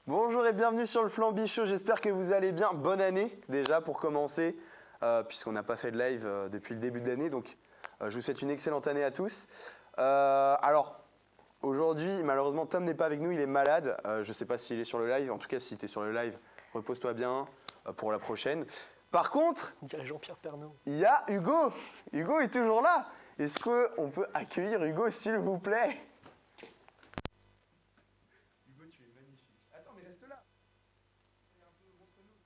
Bonjour et bienvenue sur le Flamby Show, j'espère que vous allez bien. Bonne année déjà pour commencer, puisqu'on n'a pas fait de live depuis le début de l'année, donc je vous souhaite une excellente année à tous. Alors, aujourd'hui, malheureusement, Tom n'est pas avec nous, il est malade. Je ne sais pas s'il est sur le live, en tout cas si tu es sur le live, repose-toi bien pour la prochaine. Par contre, on dirait Jean-Pierre Pernaut. Il y a Hugo. Hugo est toujours là. Est-ce qu'on peut accueillir Hugo, s'il vous plaît? Hugo, tu es magnifique. Attends, mais reste là. Montre-nous.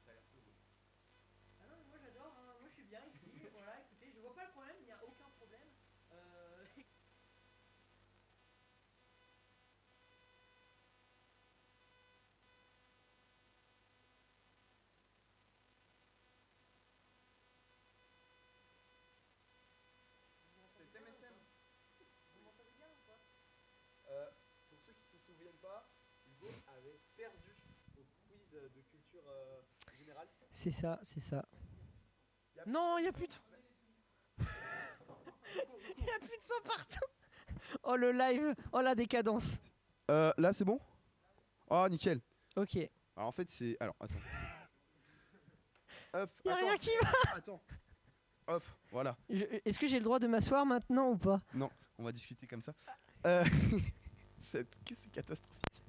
Ça a l'air peu beau. Ah non, moi j'adore, hein. Moi je suis bien ici. Voilà, écoutez, je vois pas le problème, il n'y a aucun problème. C'est MSM. Vous m'entendez bien ou pas? Pour ceux qui ne se souviennent pas, Hugo avait perdu au quiz de culture générale. C'est ça, c'est ça. Non, il n'y a plus de... Il n'y a plus de sang partout. Oh le live, oh la décadence. Là c'est bon? Oh nickel. Ok. Alors en fait c'est... Alors attends. Hop, Y'a attends. rien qui va. Attends. Hop, voilà. Est-ce que j'ai le droit de m'asseoir maintenant ou pas? Non, on va discuter comme ça. C'est catastrophique.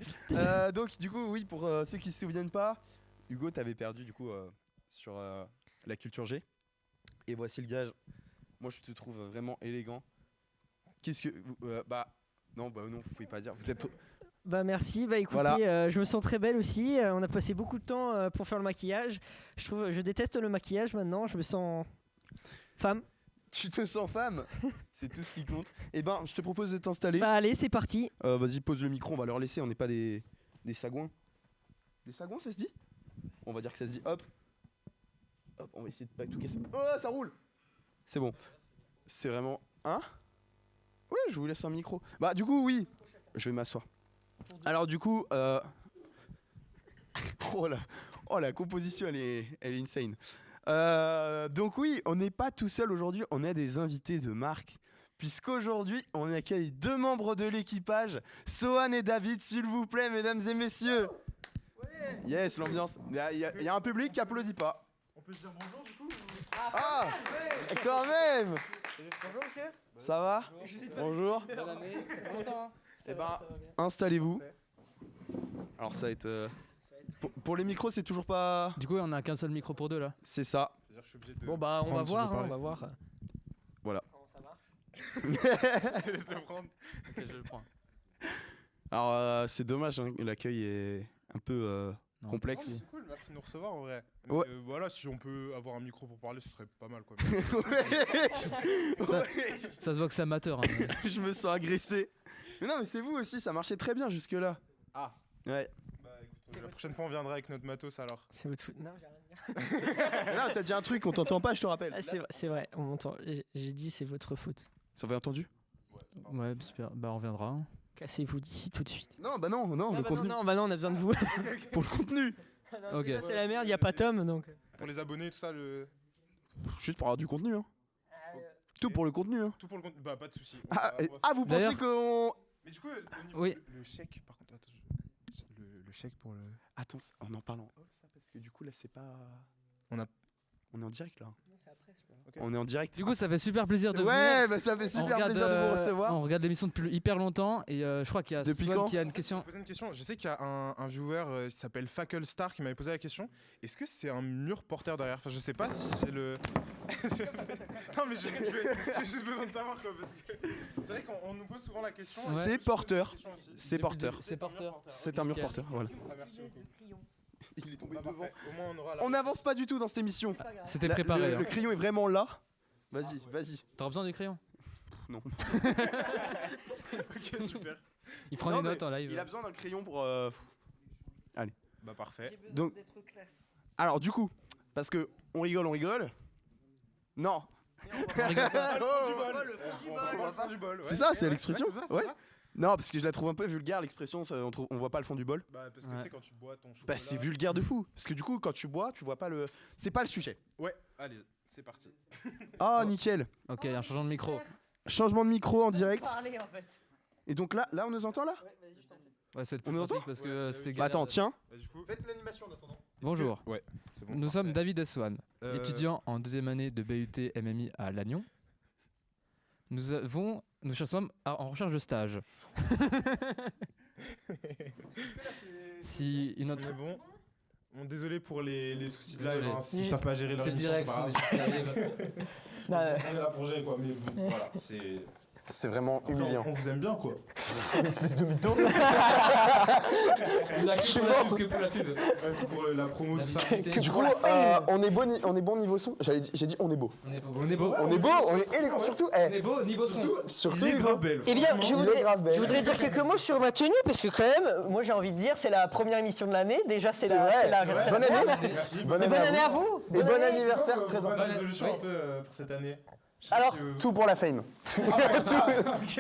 Donc du coup oui, pour ceux qui se souviennent pas, Hugo t'avais perdu du coup sur la culture G. Et voici le gage. Moi je te trouve vraiment élégant. Qu'est-ce que... non, vous pouvez pas dire. Vous êtes... Bah merci, bah écoutez, Voilà. je me sens très belle aussi. On a passé beaucoup de temps pour faire le maquillage. Je déteste le maquillage maintenant, je me sens femme. Tu te sens femme. C'est tout ce qui compte. Eh ben, je te propose de t'installer. Bah allez, c'est parti. Vas-y, pose le micro, on va leur laisser, on n'est pas des sagouins. Des sagouins, ça se dit? On va dire que ça se dit, hop. Hop, on va essayer de pas tout casser. Oh, ça roule. C'est bon. C'est vraiment... Hein? Oui, je vous laisse un micro. Bah, du coup, oui. Je vais m'asseoir. Alors, du coup... Oh, la composition, elle est insane. Donc oui, on n'est pas tout seul aujourd'hui, on a des invités de marque. Puisqu'aujourd'hui, on accueille 2 membres de l'équipage, Sohan et David, s'il vous plaît, mesdames et messieurs. Yes, l'ambiance. Il y a un public qui applaudit pas. On peut se dire bonjour du coup Ah, quand même. Bonjour monsieur. Ça va? Bonjour. Bonne année. Ça fait longtemps. Hein. Eh ben, installez-vous. Alors ça va être... Pour les micros, c'est toujours pas... Du coup, on a qu'un seul micro pour 2 là. C'est ça. C'est-à-dire que je suis obligé de. Bon bah on va prendre si je veux voir, hein, on parler. va voir. Voilà. Comment ça marche? Je te laisse le prendre. Ok, je le prends. Alors c'est dommage, hein, l'accueil est un peu Non. Oh, complexe. mais c'est cool, merci de nous recevoir en vrai. Mais, Ouais. voilà, si on peut avoir un micro pour parler, ce serait pas mal quoi. Ça- Ça se voit que c'est amateur. Hein. Je me sens agressé. Mais non, mais c'est vous aussi, ça marchait très bien jusque-là. Ah. Ouais. Bah écoute, la prochaine fois on viendra avec notre matos alors. C'est votre foot. Non, j'ai rien à dire. Là, t'as dit un truc, on t'entend pas, je te rappelle. Ah, c'est vrai, on m'entend. J'ai dit c'est votre faute. Ça va entendu? Ouais, super. Bah, on reviendra. Hein. Cassez-vous d'ici tout de suite. Non, bah non, non, le bah contenu. non, on a besoin de vous. Pour le contenu. Ok. Déjà, c'est la merde, y a pas Tom donc. Pour les abonnés, tout ça, Juste pour avoir du contenu, hein. Tout pour le contenu, hein. tout pour le compte. Bah pas de soucis. Vous pensez D'ailleurs- qu'on... Mais du coup, au niveau Oui. le chèque, par contre, attends, le chèque pour le. Attends, on en parle en off, ça, parce que du coup, là, c'est pas... On On est en direct, là. Ok. On est en direct. Du coup, ça fait super plaisir de venir. Ouais, bah ça fait On super regarde, plaisir de vous recevoir. On regarde l'émission depuis hyper longtemps et je crois qu'il y a Depuis Swan quand qui a une question. Je vais poser une question. Je sais qu'il y a un viewer qui s'appelle Fackle Star qui m'avait posé la question. Est-ce que c'est un mur porteur derrière? Enfin, je sais pas si j'ai le. Non, mais j'ai juste besoin de savoir quoi. Parce que c'est vrai qu'on nous pose souvent la question. Ouais. C'est porteur. Question aussi. C'est porteur. C'est porteur. C'est un mur Nickel. porteur, voilà. Ah, merci beaucoup. Il est tombé Bah, devant. parfait. Au moins, on aura la On réponse. n'avance pas du tout dans cette émission. C'était La- préparé. Le hein. crayon est vraiment là. Vas-y, vas-y. T'auras besoin du crayon? Non. Ok, super. Il prend Non, des mais notes en live. Il a besoin d'un crayon pour... Bah, parfait. Donc- d'être classe. Alors du coup, parce que on rigole. Non. On rigole pas. On va faire du bol. C'est ça, c'est l'expression. Ouais, c'est ça, c'est Ouais. ça. Non, parce que je la trouve un peu vulgaire l'expression, on voit pas le fond du bol. Bah, parce que Ouais. tu sais, quand tu bois ton chocolat. Bah c'est vulgaire de fou. Parce que du coup, quand tu bois, tu vois pas le... C'est pas le sujet. Ouais, allez, c'est parti. Ah, nickel. Ok, un changement de micro. Changement de micro en direct. Parler en fait. Et donc là on nous entend là? Ouais, c'est On plus nous pratique entend parce Ouais, que bah c'était oui. Bah, attends, tiens. Bah, du coup, Faites l'animation en attendant. Bonjour. Ouais, c'est bon. Nous sommes David et Swan, Euh, étudiants en 2e année de BUT MMI à Lannion. Nous sommes en recherche de stage. Si une On autre... est bon. Bon, désolé pour les soucis de Désolé. live, hein, s'ils savent pas gérer leur C'est le émission, direct, c'est pas ce grave. sont des choses qui arrivent. On est là pour gérer quoi, mais bon, voilà, c'est... C'est vraiment humiliant. On vous aime bien quoi. Une espèce de mytho. On a que pour la pub. Ouais, c'est pour la promo, tout ça. Du coup, on est bon niveau son. J'ai dit on est beau. On est beau. On est beau. On est beau, on est élégant. Surtout, On est beau niveau son. surtout Il est Hugo. grave belle. Eh bien, franchement. je Il est voudrais, grave belle. je voudrais dire quelques mots sur ma tenue, parce que quand même, moi j'ai envie de dire, c'est la première émission de l'année. Déjà, c'est C'est la, vrai, c'est la, c'est vrai. c'est la Bonne année. première. Merci. Bonne Et bonne année à vous. vous. Et bon année. anniversaire, très Bonne important. résolution Oui. un peu pour cette année. Je sais Alors, pas si, Tout pour la fame.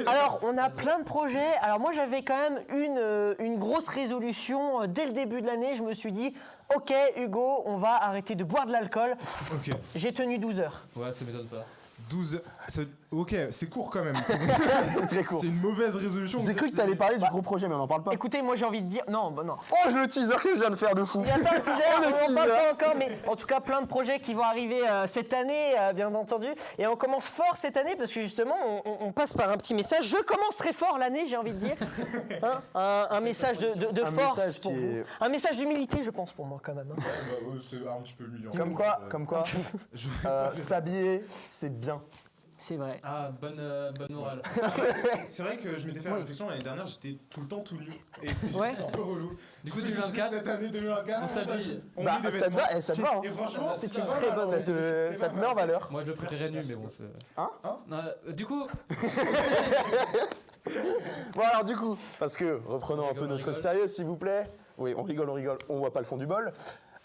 Alors, on a plein de projets. Alors, moi, j'avais quand même une grosse résolution. Dès le début de l'année, je me suis dit, OK, Hugo, on va arrêter de boire de l'alcool. Ok. J'ai tenu 12 heures. Ouais, ça m'étonne pas. 12. Ok, c'est court quand même. C'est très court. C'est une mauvaise résolution. J'ai cru que t'allais parler du gros projet, mais on n'en parle pas. Écoutez, moi, j'ai envie de dire... Non, bah non. Oh, le teaser que je viens de faire de fou. Il n'y a pas de teaser, Le on n'en parle teaser. pas encore, mais en tout cas, plein de projets qui vont arriver cette année, bien entendu. Et on commence fort cette année parce que justement, on passe par un petit message. Je commencerai fort l'année, j'ai envie de dire. Hein, un message de Un force message pour qui vous. est- Un message d'humilité, je pense, pour moi, quand même. Hein. C'est un petit peu humiliant. Comme quoi, s'habiller, c'est bien. C'est vrai. Ah, bonne morale. C'est vrai que je m'étais fait la réflexion l'année dernière, j'étais tout le temps tout nu. Et c'était Ouais. juste un peu relou. Du coup, Je me suis dit, 2024, cette année 2024, on s'habille. on Bah, met des ça te vêtements. va, ça te va. Hein. Et franchement, C'est ça une va, très là, bonne c'est- Ça c'est te pas met en mal. valeur. Moi, je le préférais nu, Merci, mais bon, merci. c'est. Hein Du coup, Bon alors du coup, parce que reprenons un peu On notre rigole. sérieux s'il vous plaît. Oui, on rigole, on voit pas le fond du bol.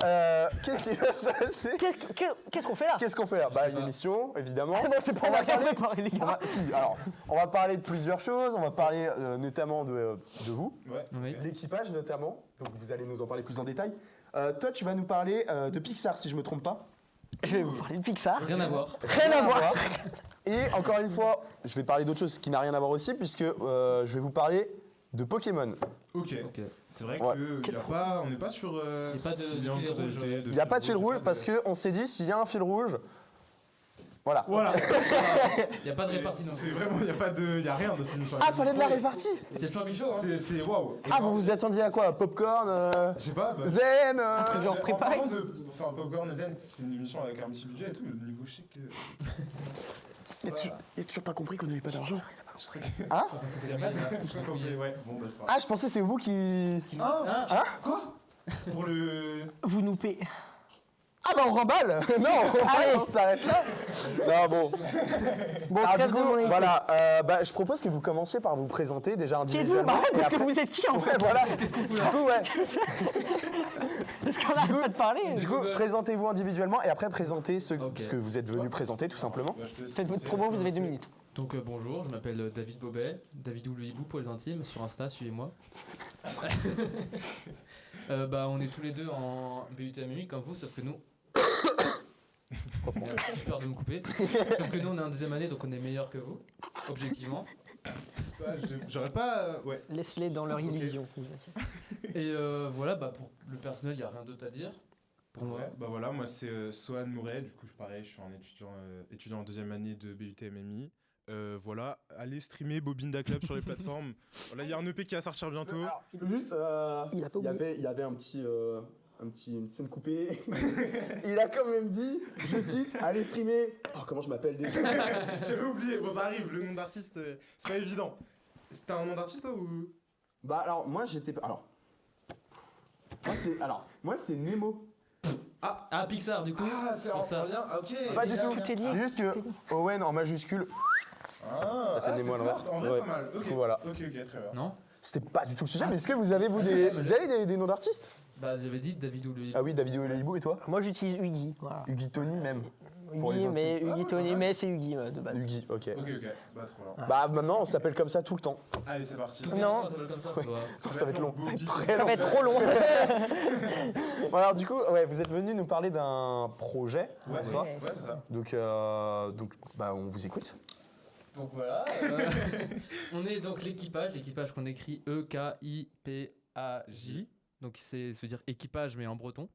Qu'est-ce qui va se passer? Qu'est-ce qu'on fait là? Qu'est-ce qu'on fait là? Bah sais une pas. émission, évidemment. Ah non, c'est pas On va rien parler- préparé, les On gars. va, si, alors, on va parler de plusieurs choses. On va parler notamment de vous, Ouais. oui. l'équipage notamment. Donc vous allez nous en parler plus en détail. Toi, tu vas nous parler de Pixar, si je me trompe pas. Je vais vous parler de Pixar. Rien à voir. Rien à voir. Et encore une fois, je vais parler d'autre chose qui n'a rien à voir aussi, puisque je vais vous parler de Pokémon. Ok. Ok. C'est vrai Ouais. que y a pas, on n'est pas sur. Il n'y a pas de lien fil rouge. causalité, Il n'y a pas de fil rouge parce qu'on s'est dit, s'il y a un fil rouge, voilà. Voilà. Il n'y a pas de répartie non C'est plus. vraiment, y a rien de cette émission. Ah, fallait de la répartie. C'est le Flambichot, hein. C'est waouh. Ah, vous vous attendiez à quoi? Popcorn, Je sais pas. Bah, Zen truc genre en préparé. parlant de- Enfin, Popcorn Zen, c'est une émission avec un petit budget et tout. Le niveau, je sais que. Il a toujours pas compris qu'on n'avait pas d'argent. Ah, je crois qu'on sait, ouais. Bon, bah, c'est pas grave. Ah, je pensais c'est vous qui... Hein Quoi Pour le. Vous nous payez. Ah bah on remballe. Non, on remballe, on s'arrête là. Non, bon. Bon, Ah, trêve du de coup, mon voilà, bah, je propose que vous commenciez par vous présenter déjà Qui êtes-vous? individuellement. Bah ouais, et parce que après- vous êtes qui en Ouais, fait? voilà. Du coup, ouais. Parce qu'on n'arrête pas de parler. Du coup, présentez-vous individuellement et après présentez ce Ok. que vous êtes venu présenter tout simplement. Bah, je te laisse Faites votre commencer, promo, je vous avez te 2 laisse. minutes. Donc bonjour, je m'appelle David Bobet, David ou le hibou pour les intimes, sur Insta, suivez-moi. Bah on est tous les deux en BUT-MMI comme vous, sauf que nous... Super de me couper. Sauf que nous on est en deuxième année, donc on est meilleurs que vous, objectivement. Ouais, j'aurais pas. Ouais. Laisse-les dans leur Ok. illusion. vous inquiétez. Et voilà, bah pour le personnel, il n'y a rien d'autre à dire. Pour moi. Ouais, bah voilà, moi c'est Sohan Mouret, du coup pareil, je suis un étudiant en deuxième année de BUT MMI. Voilà, allez streamer Bobinda Club sur les plateformes. Voilà, il y a un EP qui va sortir bientôt. Alors, je peux juste. Il a pas oublié. Il y avait une scène coupée. Il a quand même dit, je cite, allez streamer. Oh, comment je m'appelle déjà? J'avais oublié, bon ça arrive, le nom d'artiste, c'est pas évident. C'était un nom d'artiste toi ou. Bah alors moi j'étais pas. Moi c'est Nemo. Ah, Pixar du coup. Ah, c'est pour ça. bien, ah, ok. Pas du tout. Tout est lié. C'est juste que Owen en majuscule. Ah, Ça fait ah, des c'est mois, smart, en vrai ouais. pas mal. Ok, Du coup, voilà. ok, très bien. Non. C'était pas du tout le sujet, mais est-ce que vous avez des noms d'artistes? Bah j'avais dit David ou le hibou. Ah oui, David et Hibou et toi? Moi j'utilise Huggy. Voilà. Huggy Tony même. Pour les Huggy, intimes. mais Huggy Ah, Tony, ouais. mais c'est Huggy de base. Huggy, ok. Ok, bah trop bien. Bah maintenant on s'appelle comme ça tout le temps. Allez, c'est parti. Toutes les Non. émissions, ça s'appelle comme ça, tu vois. Ça va être long. Ça va être très Ça long. va être trop long. Bon, alors du coup, ouais, vous êtes venu nous parler d'un projet. Ouais, n'est-ce pas ouais, c'est ça. Donc, bah, on vous écoute. Donc voilà, on est donc l'équipage qu'on écrit EKIPAJ, donc ça veut dire équipage mais en breton,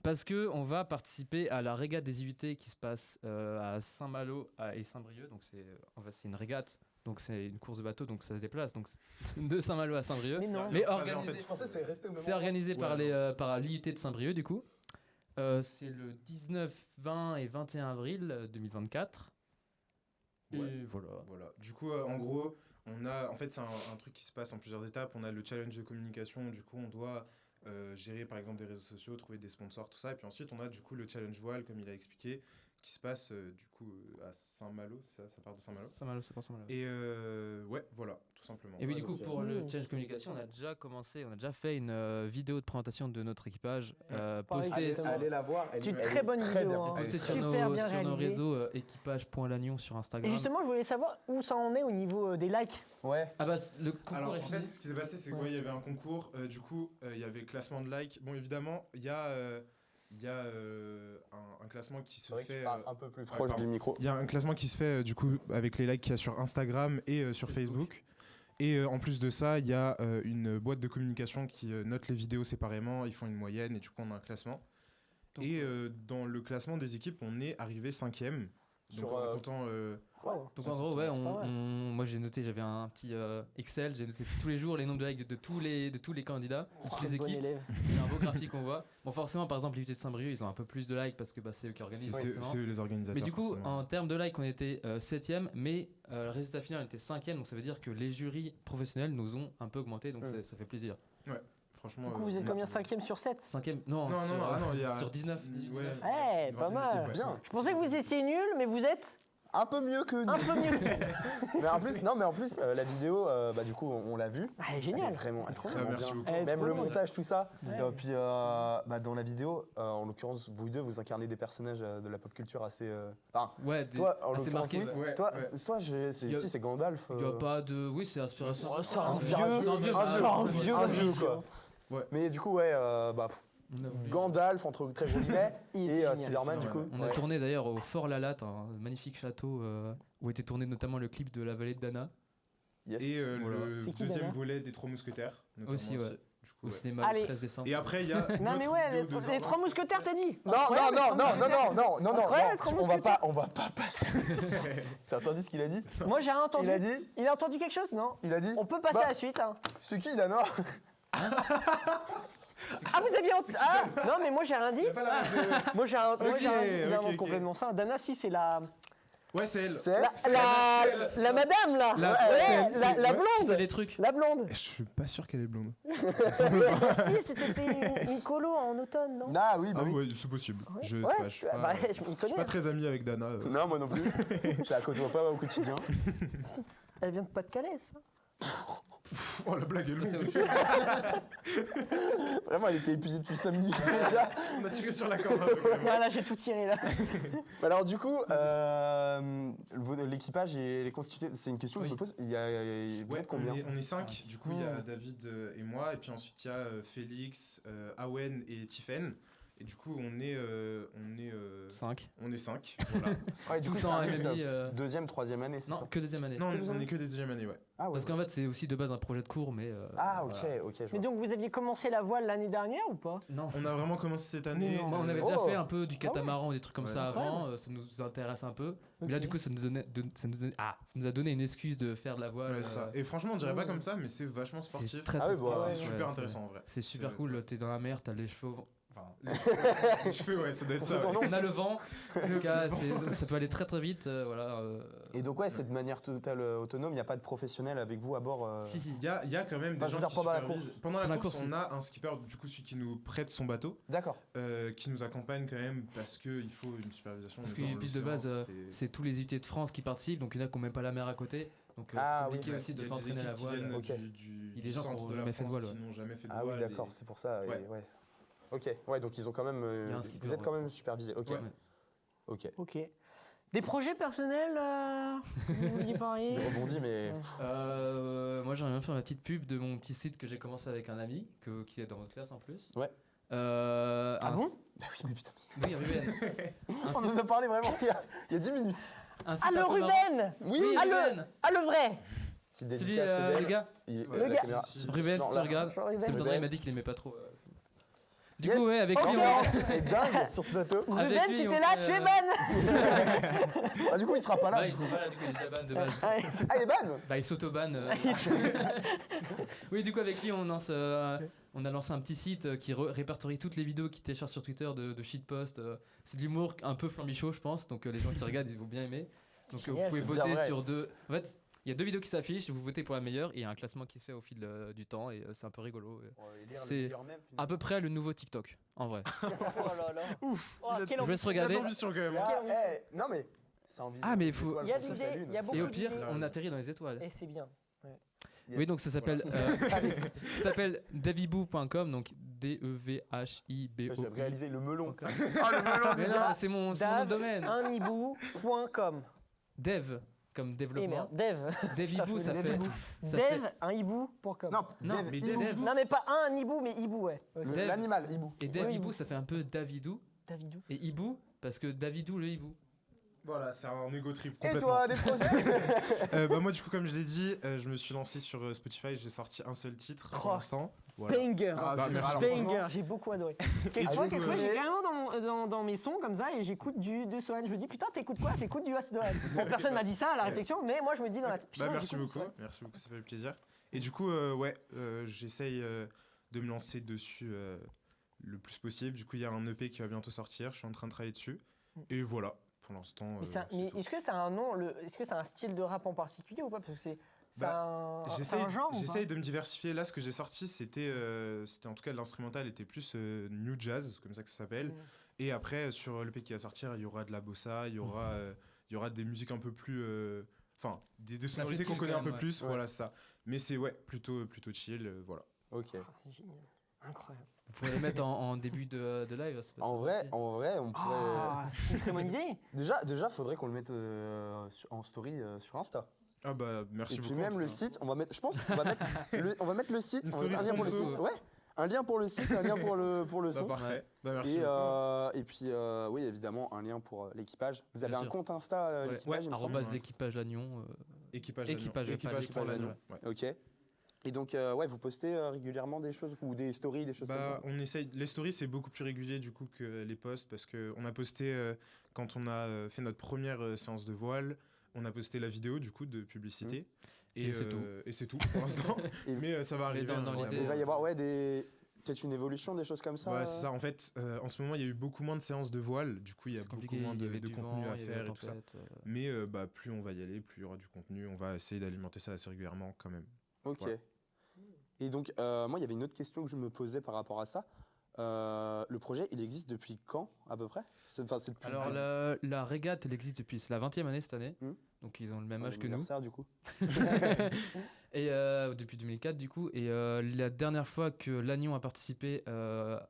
parce que on va participer à la régate des IUT qui se passe à Saint-Malo et Saint-Brieuc, donc c'est une régate, donc c'est une course de bateau, donc ça se déplace, donc de Saint-Malo à Saint-Brieuc, Mais non. mais En organisé, fait, pensais que c'est resté au c'est organisé par Ouais, par l'IUT de Saint-Brieuc du coup. C'est le 19, 20 et 21 avril 2024. Ouais. Et voilà. Voilà. Du coup, en gros, en fait, c'est un truc qui se passe en plusieurs étapes. On a le challenge de communication. Du coup, on doit gérer, par exemple, des réseaux sociaux, trouver des sponsors, tout ça. Et puis ensuite, on a du coup le challenge voile, comme il a expliqué, qui se passe du coup à Saint-Malo. Ça part de Saint-Malo. Saint-Malo, c'est pour Saint-Malo. Et ouais, voilà, tout simplement. Et oui, du coup, donc, pour le challenge communication, on a déjà fait une vidéo de présentation de notre équipage Pareil, postée justement. Allez la voir. C'est une très bonne vidéo. bien hein. foutue. postée sur, Super bien sur nos réalisé. réseaux équipage.lagnon sur Et Instagram. justement, je voulais savoir où ça en est au niveau des likes. Ouais. Ah bah, le concours Alors est en fini. fait, ce qui s'est passé, c'est Ouais. qu'il y avait un concours. Du coup, il y avait le classement de likes. Bon, évidemment, il y a un classement qui se C'est vrai que fait. tu parles un peu plus proche pardon. du micro. Il y a un classement qui se fait du coup avec les likes qu'il y a sur Instagram et sur Facebook. Et en plus de ça, il y a une boîte de communication qui note les vidéos séparément. Ils font une moyenne et du coup, on a un classement. Donc, Et dans le classement des équipes, on est arrivé 5e Sur, on est content. Donc en gros, ouais, C'est pas mal. moi j'ai noté, j'avais un petit Excel, j'ai noté tous les jours les nombres de likes de tous les candidats, de toutes les Bon équipes. élève. C'est un beau graphique qu'on voit. Bon, forcément, par exemple, l'IUT de Saint-Brieuc, ils ont un peu plus de likes parce que c'est eux qui organisent. forcément. C'est eux les organisateurs. Mais du coup, forcément. en termes de likes, on était 7ème, mais le résultat final on était 5ème, donc ça veut dire que les jurys professionnels nous ont un peu augmenté, donc ça fait plaisir. Franchement. Du coup, vous êtes combien, 5e sur 7? 5ème, non, Non, sur, non, ah non, il y a- sur 19. Ouais. Eh, pas mal. Bien. Je pensais que vous étiez nuls, mais vous êtes Un peu mieux que nous. un peu mieux. Mais en plus, la vidéo, du coup, on l'a vue. Ah, elle est Elle est génial. vraiment, trop vraiment merci bien. beaucoup. Elle est Même trop le bien. montage, tout ça. Ouais. Et puis, dans la vidéo, en l'occurrence, vous deux, vous incarnez des personnages de la pop culture assez. Enfin, Ouais, toi, en assez l'occurrence, marqué. oui. Ouais, Toi, ouais. c'est Gandalf. Il n'y a pas de. Oui, c'est inspiration. Oh, c'est un Inspiration. vieux. C'est un vieux, Un bah, vieux, ouais, un ouais, vieux, ouais. quoi. Ouais. Mais du coup, On a oublié. Gandalf, entre très gros guillemets, Il et était génial, Spider-Man, du coup. Spider-Man. On a Ouais. tourné d'ailleurs au Fort Lalatte, un magnifique château où était tourné notamment le clip de la vallée de Dana, Yes. Et Voilà. le C'est qui, deuxième Dana volet des Trois Mousquetaires. notamment Aussi, ouais. Du coup, au ouais. cinéma Allez. le 13 décembre. Et après, il y a. une Non, mais autre ouais, vidéo de les Zorba. trois mousquetaires, t'as dit? Non, Incroyable, non, les non, trois non, non, non, non, non, Incroyable, les non, trois on va pas passer. C'est entendu ce qu'il a dit? Moi, j'ai rien entendu. Il a dit? Il a entendu quelque chose? Non. Il a dit? On peut passer Bah. à la suite. Hein. C'est qui, Dana? Ah, vous aviez entendu? Ah, non, mais moi, j'ai rien dit. Il y a pas la ref de- Moi, j'ai rien Ok, dit. Il ok, invente ok. complètement ça. Dana, si, c'est la. Ouais, c'est elle. C'est elle? La madame, là. La- Ouais, c'est- la c'est- blonde. C'est les trucs. La blonde. Je suis pas sûr qu'elle est blonde. Si, c'était fait une colo en automne, non? Ah oui, bah Ah oui. ouais, c'est possible. Je sais Ouais, pas, je suis pas, bah, je m'y je suis connais. pas très ami avec Dana. Non, moi non plus. Je la côtoie pas au quotidien. Elle vient de Pas-de-Calais, ça. Oh, la blague est C'est longue. Vraiment, elle était épuisée depuis 5 minutes déjà. On a tiré sur la corde. Voilà, j'ai tout tiré, là. Alors du coup, l'équipage est constitué. C'est une question que je me pose. Vous Ouais, êtes combien? on est 5. Du coup, il y a David et moi. Et puis ensuite, il y a Félix, Awen et Tiffen. Et du coup, on est 5. 5. Voilà. Ouais, du coup, Tous c'est en un MMI. deuxième, troisième année, c'est Non, ça? que deuxième année. Non, on est que des deuxième année, ouais. Ah ouais. Parce qu'en fait, c'est aussi de base un projet de cours, mais. Ah ok, voilà. ok. Je Mais vois. donc, vous aviez commencé la voile l'année dernière ou pas? Non. On a vraiment commencé cette année. Non. Moi, on avait Oh. déjà fait un peu du catamaran, des trucs comme Ouais, ça c'est avant, ça nous intéresse un peu. Mais là, Ok. du coup, ça nous a donné une excuse de faire de la voile. Ouais, ça. Et franchement, on dirait pas comme ça, mais c'est vachement sportif. très, Ah très oui, bah, sportif, C'est ouais, super c'est- intéressant en vrai. C'est super C'est- cool, t'es dans la mer, t'as les cheveux. Enfin, Les cheveux, ouais, ça doit être Pour ça. ceux qui en ouais. ont. on a le vent, le cas, ça peut aller très très vite. Voilà. Et donc ouais, c'est de manière totale autonome. Il n'y a pas de professionnel avec vous à bord. Si, si. Il y a quand même Enfin, des je veux gens dire, qui pendant la supervisent. course. Pendant Pendant la la course, course, on a un skipper, du coup, celui qui nous prête son bateau, D'accord. qui nous accompagne quand même parce qu'il faut une supervision. Parce on est que dans puis de l'océan, base, ça fait- c'est tous les UT de France qui participent, donc il y en a qui n'ont même pas la mer à côté. Donc Ah, c'est compliqué Ouais, aussi il y de a des s'entraîner à la équipes qui voile. viennent Ok. Il y a des du gens qui centre ont de la jamais fait de France voile, qui n'ont jamais fait de Ah oui, voile. d'accord, et- c'est pour ça. et Ouais. ouais. Ok. Ouais, donc ils ont quand même. Il y a un skipper, Vous êtes quand ouais. même supervisé. Ok. Ouais. Ok. Ok. Des projets personnels que vous vouliez parler? Je rebondis, mais. Moi, j'aimerais bien faire ma petite pub de mon petit site que j'ai commencé avec un ami, qui est dans votre classe en plus. Ouais. Ah bon? Ah oui, mais putain. Oui, Ruben. Un On site, en a parlé vraiment il y a 10 minutes. un site Ah, un le peu marrant. Ruben! Oui. Oui, Ah, Ruben. le vrai! Petite Celui, dédicace, Ruben. les gars, Le la gars. caméra. Si, si. Ruben, Non, si tu là. regardes, Ruben. Sam Dordin, Ruben. il m'a dit qu'il aimait pas trop. Du Yes. coup, ouais, avec lui, Ok, on... est dingue sur ce plateau. Avec Ruben, lui, si on t'es là, fait, tu es ban! Ah, du coup, il sera pas là. Ouais, il s'est pas là, du coup, il était ban de base. Ouais. Ah, il est ban. Bah, il s'auto-ban. Oui, du coup, avec lui, on a lancé un petit site qui répertorie toutes les vidéos qui téléchargent sur Twitter de shitpost. C'est de l'humour un peu flambichaud, je pense. Donc, les gens qui regardent, ils vont bien aimer. Donc, vous Génial, pouvez c'est bien voter vrai. sur deux. En fait, il y a deux vidéos qui s'affichent, vous votez pour la meilleure et il y a un classement qui se fait au fil du temps et c'est un peu rigolo. C'est à peu près le nouveau TikTok, en vrai. Oh là là. Ouf. Oh, quelle Je vous laisse ambition. regarder. L'ambition quand même. Ah, non, mais. C'est en Ah, mais il faut- Il y a des idées, il y a beaucoup Et au de pire, idées. on atterrit dans les étoiles. Et c'est bien. Oui, donc ça s'appelle ça s'appelle daviboo.com, donc D-E-V-H-I-B-O. J'ai réalisé le melon. Mais non, c'est mon nom de domaine. Unhibou.com. Dev, comme Et développement. merde, dev. Deviboo, ça fait. Deviboo. Ça Dev, fait- unhibou.com. Non, Non, Dev, mais hibou. Dev. Non, mais pas un hibou, mais hibou, ouais. Ok. Dev. L'animal, hibou. Et Daviboo, ça fait un peu Davidou. Davidou. Et Hibou, parce que Davidou, le hibou. Voilà, c'est un ego trip Et complètement. toi, des projets? Bah moi du coup comme je l'ai dit, je me suis lancé sur Spotify, j'ai sorti un seul titre pour Oh. l'instant. Voilà. Banger. Ah, Bah, merci. alors, Banger, j'ai beaucoup adoré. Quelquefois, du coup, j'ai mais- carrément dans mes sons comme ça et j'écoute de Sohan. Je me dis putain, t'écoutes quoi? J'écoute du Sohan. Bon, personne m'a dit ça à la réflexion, mais moi je me dis dans la tête. Bah putain, merci j'écoute beaucoup, Sohan. ça fait plaisir. Et du coup j'essaye de me lancer dessus le plus possible. Du coup il y a un EP qui va bientôt sortir, je suis en train de travailler dessus. Et voilà, pour l'instant. Mais tout. est-ce que ça a un nom, est-ce que c'est un style de rap en particulier ou pas? Parce que c'est J'essaye un genre ou j'essaye pas? de me diversifier. Là, ce que j'ai sorti, c'était en tout cas l'instrumental était plus new jazz, comme ça que ça s'appelle. Et après, sur l'EP qui va sortir, il y aura de la bossa, il y aura des musiques un peu plus, enfin, des sonorités qu'on chill connaît quand un peu même, plus. ouais. Voilà, c'est ça. Mais c'est plutôt chill, voilà. Ok. Ah, c'est génial. Incroyable. Vous pourrez le mettre en début de live. ça peut être En vrai, sympa on pourrait. Ah, c'est une très bonne idée. Déjà, faudrait qu'on le mette en story sur Insta. Ah bah merci Et puis beaucoup. même en le tout cas. site, on va mettre. Je pense qu'on va mettre on va mettre le site. Une On va mettre un story lien pour le sponsor. site. Ouais. Un lien pour le site, un lien pour le Bah son. parfait. Ouais. Bah merci Et, beaucoup. et puis, oui, évidemment, un lien pour l'équipage. Vous avez Bien un sûr. compte Insta, Ouais. l'équipage, il me semble. Arrobase ouais. l'équipage Lannion. Équipage équipage, Lannion. pas Équipage l'équipage Lannion. Lannion. Ouais. Ok. Et donc, ouais, vous postez régulièrement des choses ou des stories, des choses Bah, comme ça. on essaye. Les stories, c'est beaucoup plus régulier du coup que les posts parce qu'on a posté quand on a fait notre première séance de voile, on a posté la vidéo du coup de publicité. Et c'est tout. Et c'est tout pour l'instant. Et- Mais ça va arriver. dans hein, l'idée, Il va y évidemment. avoir peut-être une évolution, des choses comme ça. Ouais, c'est ça. En fait, en ce moment, il y a eu beaucoup moins de séances de voile. Du coup, il y a C'est beaucoup compliqué, moins il y avait de du contenu vent, à il y avait faire la et tout ça. tempête, Mais bah, plus on va y aller, plus il y aura du contenu. On va essayer d'alimenter ça assez régulièrement quand même. Ok. Ouais. Et donc, moi, il y avait une autre question que je me posais par rapport à ça. Le projet, il existe depuis quand, à peu près? Enfin, c'est depuis Alors la régate, elle existe depuis, c'est la 20e année cette année, donc ils ont le même mon âge que nous. anniversaire, du coup. Et depuis 2004 du coup, et la dernière fois que Lannion a participé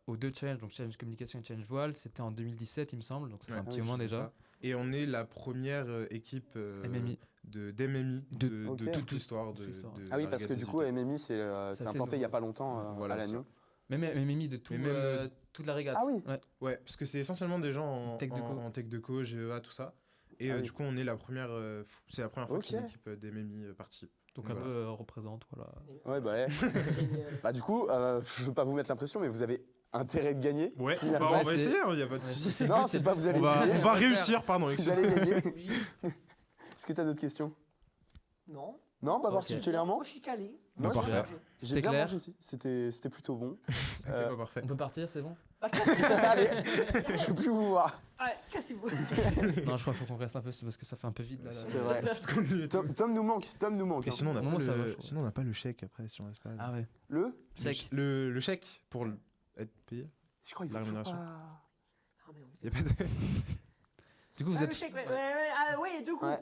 aux deux challenges, donc challenge communication et challenge voile, c'était en 2017 il me semble, donc ça fait Ouais. un petit Ah oui, moment C'est déjà. ça. Et on est la première équipe MMI. d'MMI de Ok. toute l'histoire. Toute l'histoire. Ah oui, la parce que régate du des coup, UT. MMI, c'est c'est implanté il n'y a nouveau. pas longtemps Voilà, à c'est ça. Lannion. Même MMI de tout, Et même, toute la régate. Ah oui. Ouais. Ouais, parce que c'est essentiellement des gens Tech de co. en tech de co, GEA, tout ça. Et Ah oui. du coup, on est la première, c'est la première fois Ok. qu'une équipe d'MMI participe. Donc Voilà. un peu représente, voilà. Ouais, bah ouais. Bah du coup, je veux pas vous mettre l'impression, mais vous avez intérêt de gagner. Ouais, Finalement, bah, on ouais, va c'est- essayer, il n'y a pas de souci. Non, c'est pas vous allez On va gagner. réussir, pardon, Vous excusez allez gagner. Est-ce que tu as d'autres questions? Non. Non, pas Ok. particulièrement. Moi, je suis calé. Moi, Bah, j'ai- parfait. J'ai C'était bien clair. mangé aussi. C'était plutôt bon. Pas parfait. On peut partir, c'est bon? Allez, je veux plus vous voir. Allez, cassez-vous. Non, je crois qu'il faut qu'on reste un peu parce que ça fait un peu vide là. C'est vrai. Et Tom nous manque. Tom nous manque. Et hein. sinon, on n'a Non, pas, ça va, je le... crois. sinon, on n'a pas le chèque après, si on reste pas. Ah ouais. Le Chèque. Le chèque pour être payé. Je crois qu'ils La ont toujours rémunération. pas... Ah, merde. Il y a pas de... Du coup, vous Ah, êtes. le chèque, ouais, ah, ouais, du coup. Ouais,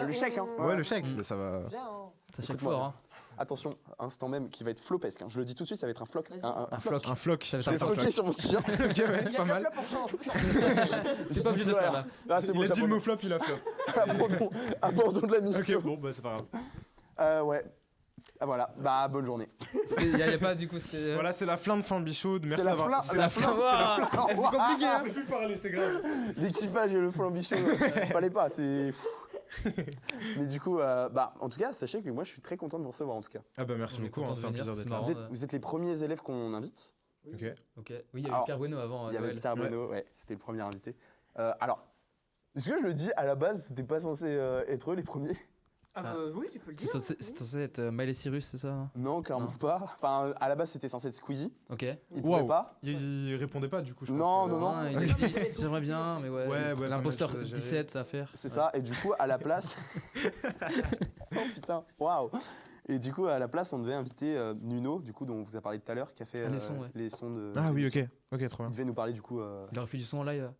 le chèque, hein. Ouais, le chèque, Mm. mais ça va. Bien, hein. Ça chaque Écoute-moi fois, hein. Attention, instant même qui va être flopesque. Hein. Je le dis tout de suite, ça va être un floc. Vas-y. Un floc. Un floc. Ça va Je être vais un floc. floquer sur mon t-shirt. Ok, ouais, Il y a pas qu'un mal. flop pour ça, en plus. T'es pas obligé de le faire là. Ah, c'est bon, Il a dit le j'abandonne. mot flop, il a flop. Abandon de la mission. Ok, bon, bah c'est pas grave. Ouais. Ah voilà, bah bonne journée. Il y a pas du coup. c'est- Voilà, c'est la fin de Flamby Show. Merci C'est la d'avoir. fin. C'est la fin. Waouh. C'est compliqué, hein. C'est plus parler, c'est grave. L'équipage et le flambichon, fallait pas, c'est... Mais du coup, bah, en tout cas, sachez que moi, je suis très content de vous recevoir, en tout cas. Ah bah merci On est beaucoup, content hein, de c'est un venir, plaisir c'est d'être là. marrant. Vous êtes les premiers élèves qu'on invite. Ok. Ok. Oui, il y a eu Alors, Pierre Bueno avant Il y avait Noël. Pierre Bueno, ouais, c'était le premier invité. Alors, est-ce que je le dis, à la base, c'était pas censé être eux les premiers? Ah, bah oui, tu peux le dire. C'est censé être Miley Cyrus, c'est ça? Non, clairement Non. pas. Enfin, à la base, c'était censé être Squeezie. Ok. Il pouvait Wow. pas. Il répondait pas du coup, je Non, pense. non, non. Ah, il a dit j'aimerais bien, mais ouais. Ouais, pas mal de L'imposteur choses à gérer. 17, ça à faire. C'est Ouais. ça, et du coup, à la place... Oh putain, waouh. Et du coup, à la place, on devait inviter Nuno, du coup, dont on vous a parlé tout à l'heure, qui a fait Ah, les sons, ouais. les sons de... Ah oui, ok. Ok, trop Il bien. devait nous parler, du coup... Il aurait fait du son en live.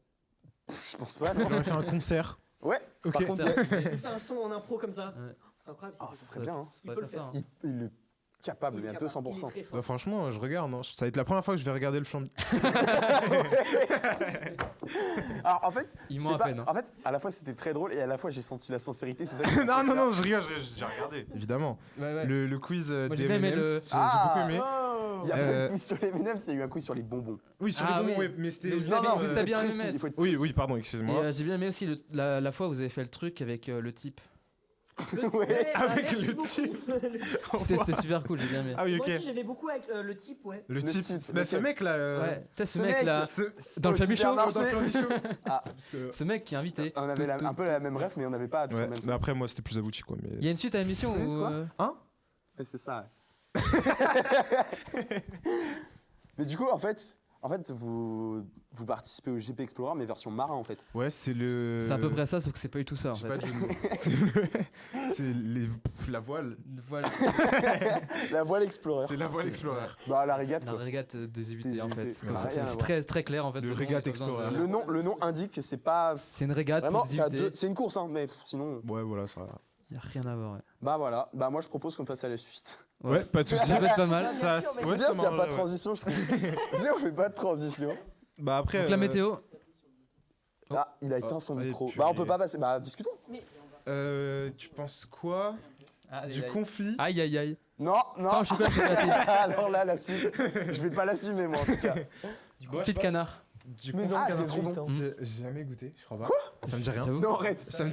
Je pense pas, Il non. aurait fait un concert. Ouais, Ok. par contre, Ça- ouais. Il fait un son en impro comme ça. Ouais. C'est incroyable. Ah, ça serait bien, hein. Il peut le faire. Il est capable, Il est mais à capable, 200%. il est très fort. Bah, franchement, je regarde. Hein. Ça va être la première fois que je vais regarder le Flamby. Alors en fait, Il je ment sais à pas, peine. hein. en fait, à la fois c'était très drôle et à la fois j'ai senti la sincérité, c'est ça que non, non, je rigole, j'ai regardé, évidemment. Ouais, ouais. Le quiz Moi, des j'ai bien aimé M&M's, le- j'ai beaucoup aimé. Oh. Il y a pas eu de quiz sur les M&M's, il y a eu un quiz sur les bonbons. Oui, sur Ah les bonbons, oui. ouais, mais c'était. Mais vous c'était, avez- vous avez bien précis, aimé. il faut être Oui, précis. oui, pardon, Et excusez-moi. j'ai bien aimé aussi la fois où vous avez fait le truc avec le type. Ouais. Avec Merci le beaucoup. type. C'était super cool, j'ai bien aimé. Ah oui, Moi ok. aussi, j'aimais beaucoup avec le type, ouais. Le type. type, Bah, ce lequel mec là. Ouais, tu sais, ce Ce mec mec, là, Ce- dans le au Family Show, supermarché. Ah, ce mec qui est invité. on avait un peu la même ref, mais on n'avait pas. Ouais, le même mais après, moi, c'était plus abouti quoi. Il y Mais... a une suite à l'émission Oui, où. quoi Ouais, c'est ça. Ouais. Mais du coup, en fait, vous participez au GP Explorer, mais version marin, en fait. Ouais, c'est le. C'est à peu près ça, sauf que c'est pas du tout ça en J'ai fait. pas de jeu de mots. C'est le- c'est la voile. Voilà, La voile Explorer. C'est la voile c'est- Explorer. Bah, la régate, la quoi. régate des évités Des en fait. évités, ça Comme n'a ça, rien à c'est voir. très très clair en fait. Le nom, régate t'as besoin de- Explorer. Le nom indique que c'est pas. C'est une régate Vraiment, pour des évités. c'est une course, hein, mais sinon. Ouais, voilà, ça. Il y a rien à voir. Ouais, Bah voilà, bah moi je propose qu'on passe à la suite. Ouais, pas de soucis. Ça peut être pas mal. Ça, bien sûr, mais ouais, c'est bien ça s'il n'y a pas de m'arrangerait, ouais. transition, je trouve. Venez, on fait pas de transition. Bah après. Donc la météo. Oh. Ah, il a éteint son allez, micro. purée. Bah on peut pas passer. Bah discutons. Tu penses quoi du conflit Aïe aïe aïe. Non, non. Oh, je suis pas la Alors là, la suite. Je vais pas l'assumer, moi en tout cas. Du conflit de canard. Du Mais conflit non, de c'est canard. trop bon. J'ai jamais goûté, je crois pas. Quoi Ça me dit rien. J'avoue. Non, arrête. Ça me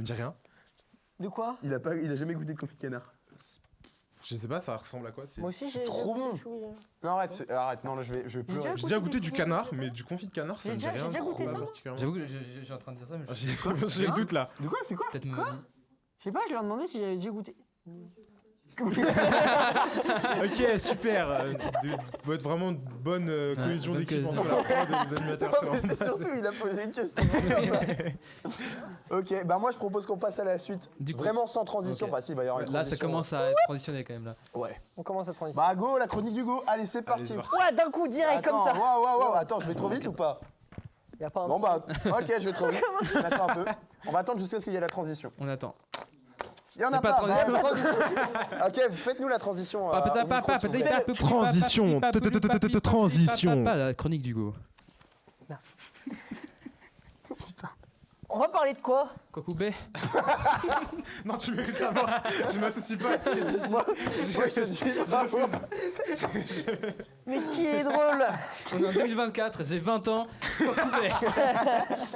dit rien. De quoi? Il a jamais goûté de confit de canard. Je sais pas, ça ressemble à quoi c'est... Moi aussi, j'ai. trop j'ai- bon. j'ai- Non, arrête, non, là je vais pleurer. déjà J'ai déjà goûté goûté du du canard, mais du confit de canard, ça J'ai me dit déjà- rien. j'ai déjà goûté trop ça, moi. particulièrement. J'avoue que j'ai en train de dire ça, mais J'ai le doute là. De quoi? C'est quoi? peut-être mauvais. Je sais pas, je leur ai demandé si j'avais déjà goûté. Ok, super. Doit être vraiment une bonne cohésion bonne d'équipe cohésion. entre la prod et les animateurs. Non, mais c'est surtout, il a posé une question. Ok, bah moi je propose qu'on passe à la suite. Du coup- Vraiment sans transition. Ok. Bah si, il va y avoir une Là, ça transition. commence à être transitionné quand même là. Ouais. On commence à transitionner. Bah go, la chronique du go. Allez, c'est parti. c'est parti. Ouais, d'un coup, direct comme ça. Waouh. Attends, je vais trop vite ou pas? Y a pas un Bon petit- bah, ok, je vais trop vite. On attend un peu. On va attendre jusqu'à ce qu'il y ait la transition. On attend. Il y en Y a a pas pas. de bah, la transition. Ok, faites-nous la transition. au micro, s'il vous plaît. Transition. Transition. Pas la chronique d'Hugo. Merci. On va parler de quoi? Kokoubé. Non, tu mérites la mort. Je m'associe pas à ce qu'il dit. Moi, je te dis, bravo. Mais qui est drôle? On est en 2024, j'ai 20 ans. Kokoubé.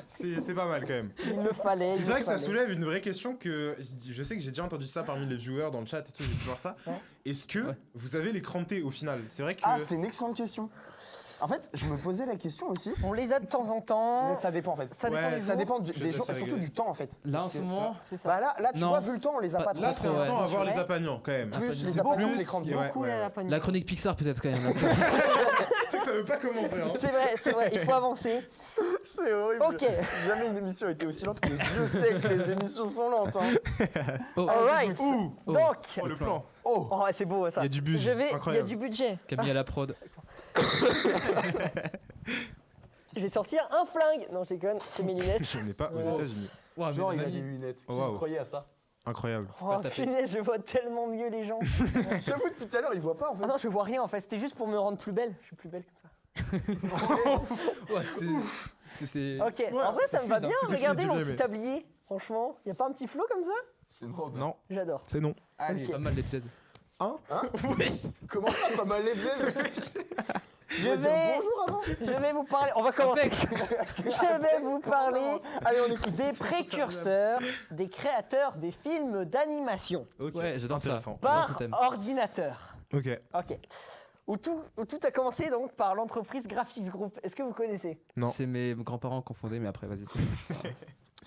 C'est pas mal quand même. Il me fallait. C'est vrai que ça soulève une vraie question que je sais que j'ai déjà entendu ça parmi les viewers dans le chat et tout, j'ai pu voir ça. Ouais. Est-ce que Ouais. vous avez les crantés au final? C'est vrai que Ah, c'est une excellente question. En fait, je me posais la question aussi. On les a de temps en temps. Mais ça dépend en fait. Ça dépend Ouais, des Ça jours. dépend Je des vais jours laisser et surtout rigoler. du temps en fait. Là en Parce ce que moment, C'est ça. Bah là tu Non. vois, vu le temps, on les a Pas- pas trop. là pas c'est trop, un ouais. temps à voir Ouais. les apagnants quand même. Plus C'est les apagnants que plus, les crampes. et ouais. Beaucoup la panique. la chronique Pixar peut-être quand même. Là. C'est que ça veut pas commencer hein. C'est vrai, il faut avancer. C'est horrible. Ok. Jamais une émission a été aussi lente que Dieu sait que les émissions sont lentes. Hein. Oh, Alright. Ouh, oh. Donc, oh, le plan. Oh, oh, ouais, c'est beau ça. Il y a du budget, Il y a incroyable. du budget. Camille à la prod. Je vais sortir un flingue. Non, je déconne, c'est mes lunettes. Je n'ai pas aux Oh. États-Unis. Wow, genre il a des lunettes. Oh, Qui waouh. croyait à ça? Incroyable. Oh, Pas tapé. finesse, je vois tellement mieux les gens. J'avoue depuis tout à l'heure, il voit pas en fait. Ah non, je vois rien en fait. C'était juste pour me rendre plus belle. Je suis plus belle comme ça. C'est. Ok, en vrai, ça me va bien. C'était Regardez fluide, mon mais- petit tablier. Franchement, y a pas un petit flow comme ça? C'est drôle. Non, J'adore. c'est non. Allez. Pas mal les pièces. Comment ça, pas mal les blés? Je vais, Bonjour avant. je vais vous parler. On va commencer. Je vais vous parler Allez, on écoute. des précurseurs, des créateurs des films d'animation Ok. Ouais, j'adore ça. Intéressant. par ce thème. ordinateur. Ok. Ok. Où tout a commencé donc par l'entreprise Graphics Group. Est-ce que vous connaissez? Non. C'est mes grands-parents confondaient, mais après, vas-y.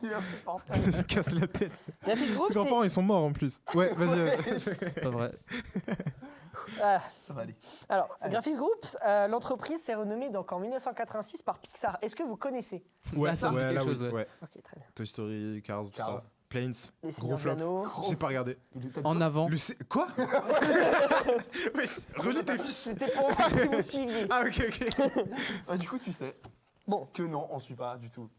Il est insupportable. Je casse la tête. Graphics Group, Ses c'est grands-parents ils sont morts en plus. Ouais, vas-y. C'est pas vrai. Ah, Ça va aller. alors Graphics Group, l'entreprise s'est renommée donc en 1986 par Pixar. Est-ce que vous connaissez? Ouais, Ah, ça me dit ouais, quelque là, chose, oui, ouais. Ok, très bien. Toy Story, Cars, tout Cars. ça. Planes. Les Gros Seigneurs des flop. Anneaux. J'ai pas regardé. En avant. Quoi Wesh, relis tes fiches. C'était pour voir si vous suiviez. Ah ok ok. Ah, du coup, tu sais Bon, que non, on suit pas du tout.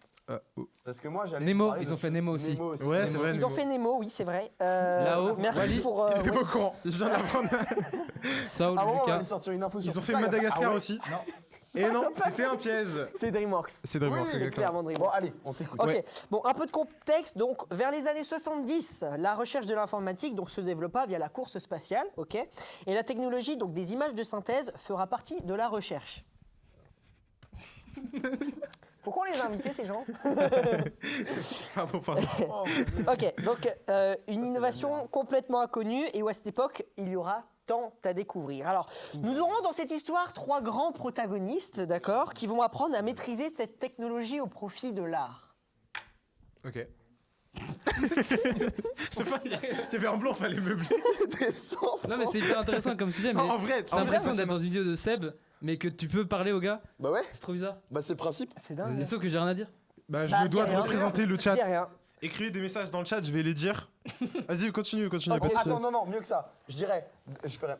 Oh. Parce que moi, j'allais. Nemo, vous parler ils de ont fait Nemo aussi. Ouais, c'est vrai. ils ont fait Nemo, oui, c'est vrai. Là-haut, merci Wall-E. pour. Il était ouais. pas au courant. Je viens d'apprendre. Saul, Ah bon, on va Lucas. lui sortir une info sur Ils ont tout fait ça, Madagascar ah ouais. aussi. Et non, c'était un piège. C'est DreamWorks. C'est DreamWorks, Oui, C'est exactement. clairement Bon, DreamWorks. allez, on t'écoute. Ok, Ouais. bon, un peu de contexte. Donc, vers les années 70, la recherche de l'informatique donc, se développa via la course spatiale, ok. Et la technologie donc, des images de synthèse fera partie de la recherche. Pourquoi on les a invités, ces gens? Pardon. Ok, donc une innovation complètement inconnue et où à cette époque, il y aura tant à découvrir. Alors, nous aurons dans cette histoire 3 grands protagonistes, d'accord, qui vont apprendre à maîtriser cette technologie au profit de l'art. Ok. Je sais pas, il y avait un blanc, fallait meubler. Non, mais c'est hyper intéressant comme sujet, mais Non, en vrai, t'as l'impression d'être dans une vidéo de Seb, mais que tu peux parler aux gars. Bah ouais, C'est trop bizarre. bah c'est le principe. C'est dingue. Sauf que j'ai rien à dire. Bah, je Bah, me dois dis de rien. représenter le Dis chat. rien. Écrivez des messages dans le chat, je vais les dire. Vas-y, continue, Ok, pas de soucis. Attends, non, mieux que ça. Je dirais, je ferais